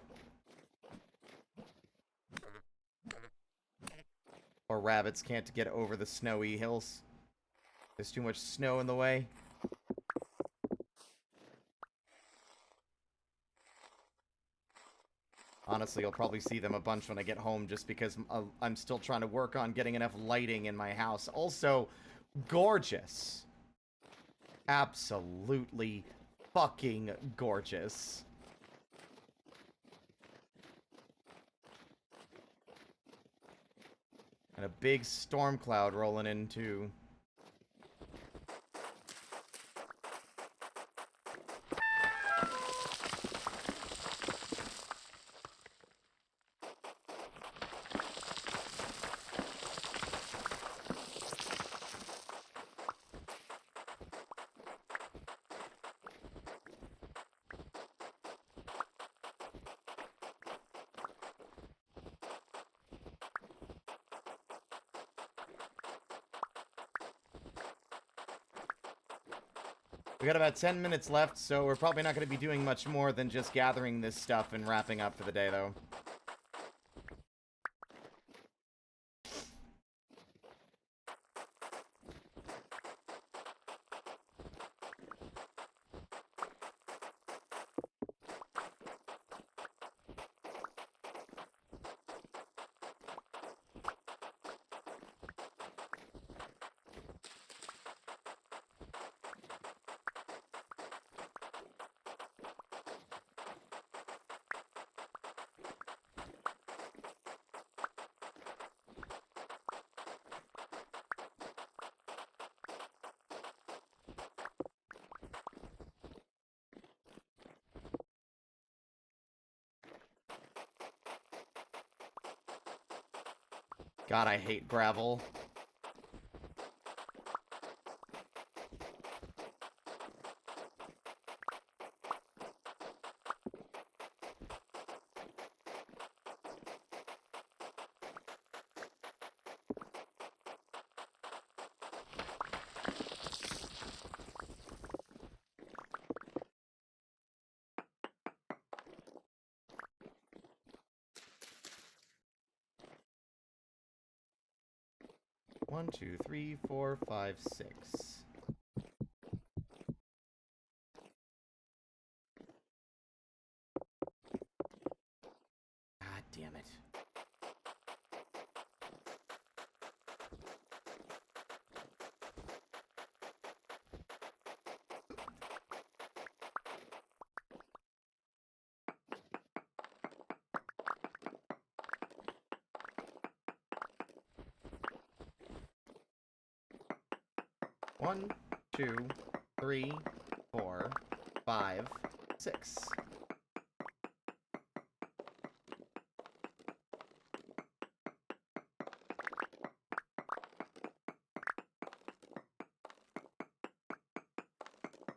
Or rabbits can't get over the snowy hills. There's too much snow in the way. Honestly, you'll probably see them a bunch when I get home just because I'm still trying to work on getting enough lighting in my house. Also, gorgeous. Absolutely fucking gorgeous. And a big storm cloud rolling in, too. We got about 10 minutes left, so we're probably not going to be doing much more than just gathering this stuff and wrapping up for the day, though. God, I hate gravel. 1, 2, 3, 4, 5, 6. God damn it. One, 2, 3, 4, 5, 6.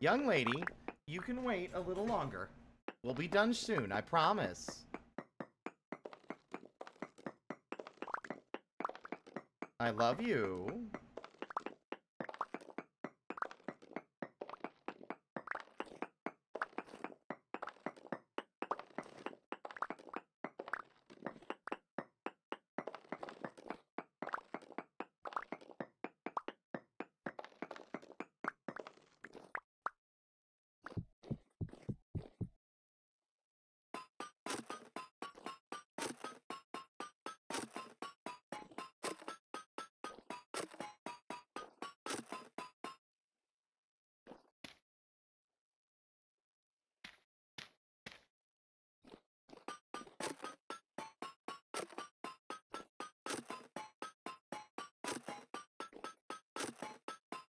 Young lady, you can wait a little longer. We'll be done soon, I promise. I love you.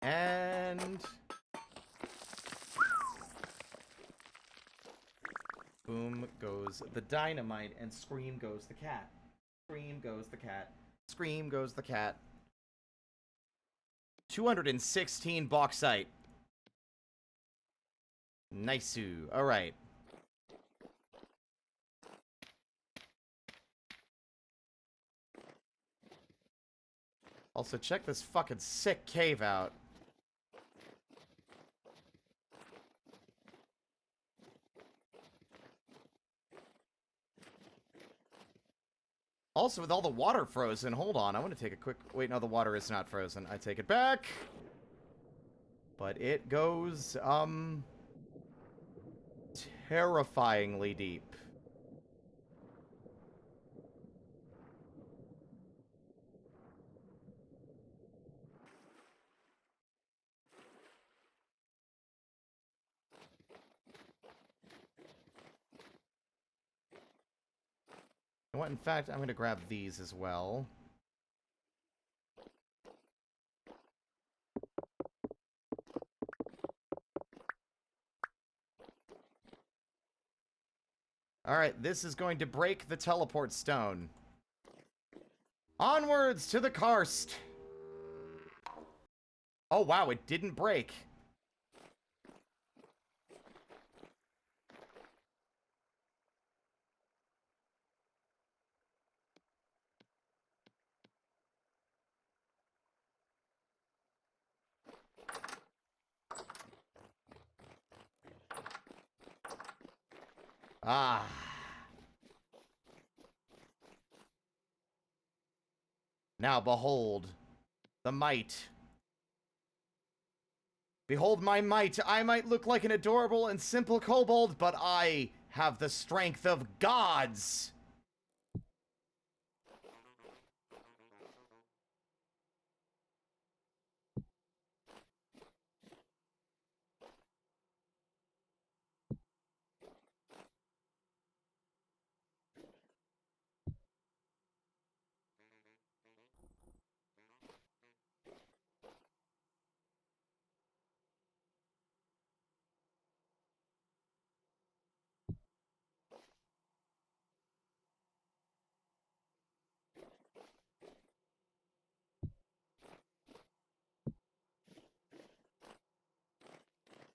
And boom goes the dynamite, and scream goes the cat. Scream goes the cat. Scream goes the cat. 216 bauxite. Nice-oo. Alright. Also, check this fucking sick cave out. Also, with all the water frozen, hold on, I want to take a quick... Wait, no, the water is not frozen. I take it back. But it goes, terrifyingly deep. You know what, in fact, I'm going to grab these as well. Alright, this is going to break the teleport stone. Onwards to the karst! Oh wow, it didn't break. Ah. Now behold the might. Behold my might. I might look like an adorable and simple kobold, but I have the strength of gods.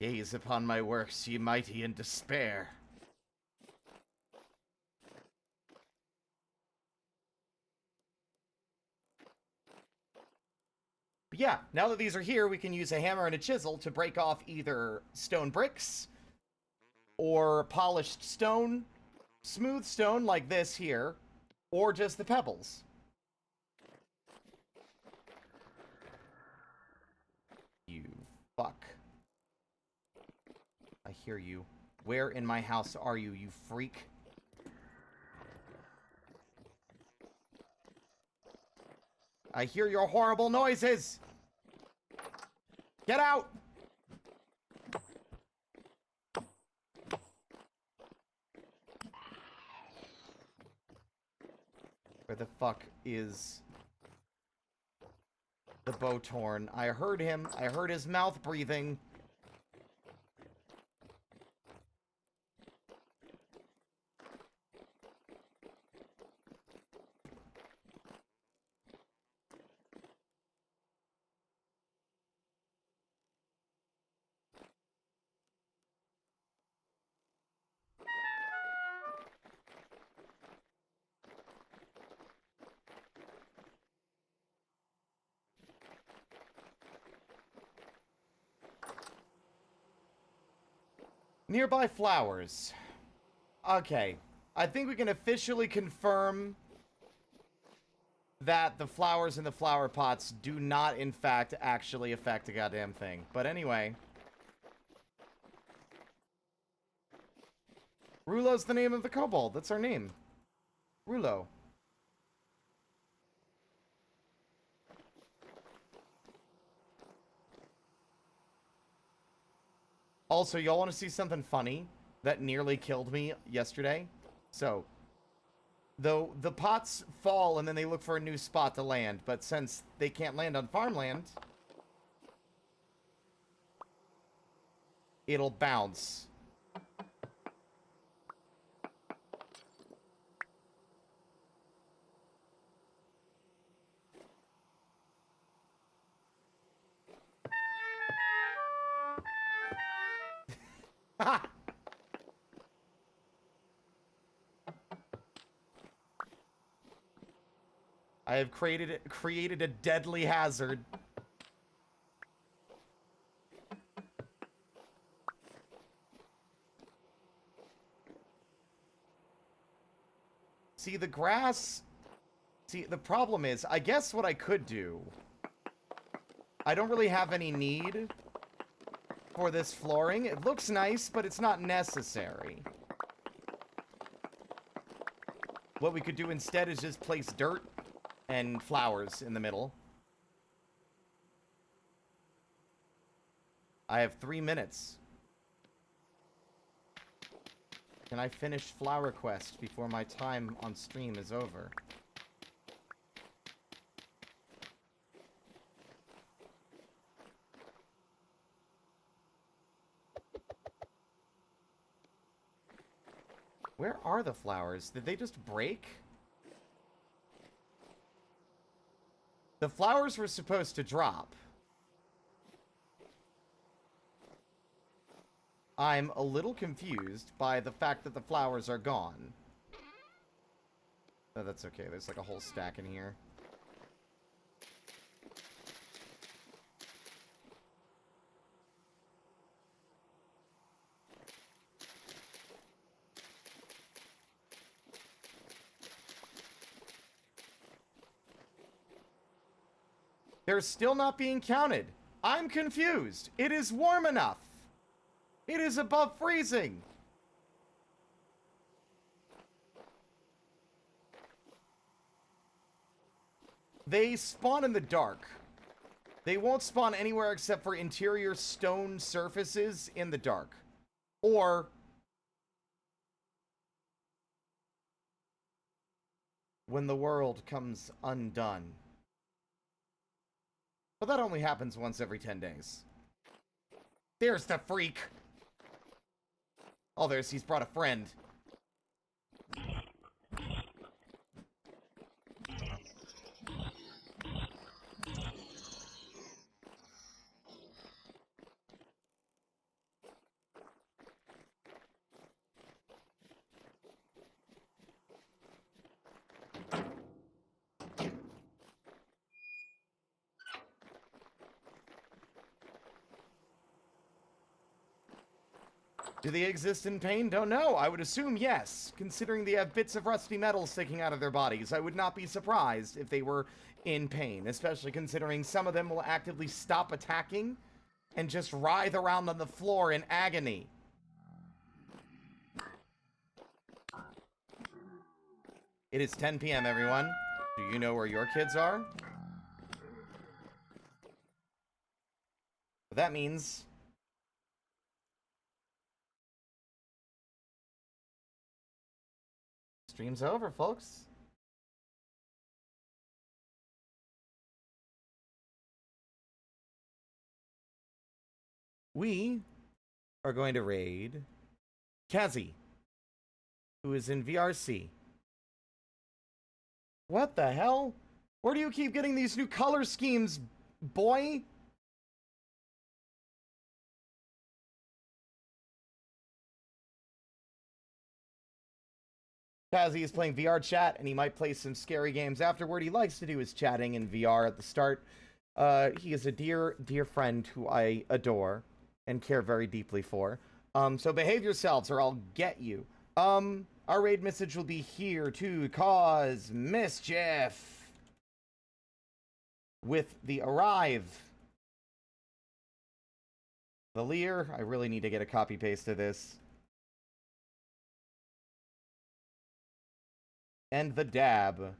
Gaze upon my works, ye mighty in despair. But yeah, now that these are here, we can use a hammer and a chisel to break off either stone bricks, or polished stone, smooth stone like this here, or just the pebbles. fuck? I hear you. Where in my house are you, you freak? I hear your horrible noises! Get out! Where the fuck is the Bowtorn? I heard him. I heard his mouth breathing. Nearby flowers. Okay. I think we can officially confirm that the flowers in the flower pots do not, in fact, actually affect a goddamn thing. But anyway. Rulo's the name of the kobold. That's our name. Rulo. Also, y'all want to see something funny that nearly killed me yesterday? So, though the pots fall and then they look for a new spot to land, but since they can't land on farmland, it'll bounce. I have created a deadly hazard. See, the grass... See, the problem is, I guess what I could do... I don't really have any need for this flooring. It looks nice, but it's not necessary. What we could do instead is just place dirt and flowers in the middle. I have 3 minutes. Can I finish Flower Quest before my time on stream is over? Where are the flowers? Did they just break? The flowers were supposed to drop. I'm a little confused by the fact that the flowers are gone. Oh, that's okay. There's like a whole stack in here. They're still not being counted. I'm confused. It is warm enough. It is above freezing. They spawn in the dark. They won't spawn anywhere except for interior stone surfaces in the dark. Or... when the world comes undone. But that only happens once every 10 days. There's the freak! Oh, he's brought a friend. Do they exist in pain? Don't know. I would assume yes. Considering they have bits of rusty metal sticking out of their bodies, I would not be surprised if they were in pain. Especially considering some of them will actively stop attacking and just writhe around on the floor in agony. It is 10 p.m., everyone. Do you know where your kids are? That means stream's over, folks. We are going to raid Kazi, who is in VRC. What the hell? Where do you keep getting these new color schemes, boy? Kazi is playing VR chat, and he might play some scary games afterward. He likes to do his chatting in VR at the start. He is a dear, dear friend who I adore and care very deeply for. So behave yourselves or I'll get you. Our raid message will be here to cause mischief with the arrive. The Lear, I really need to get a copy paste of this. And the dab.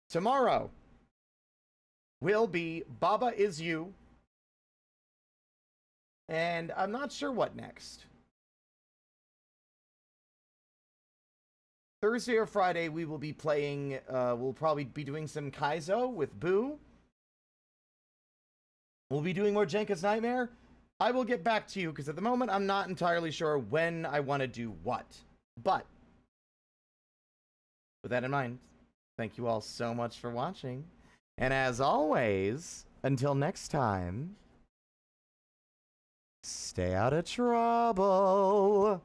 Tomorrow will be Baba Is You. And I'm not sure what next. Thursday or Friday, we will be playing, we'll probably be doing some Kaizo with Boo. We'll be doing more Jenka's Nightmare. I will get back to you, because at the moment, I'm not entirely sure when I want to do what. But, with that in mind, thank you all so much for watching. And as always, until next time, stay out of trouble.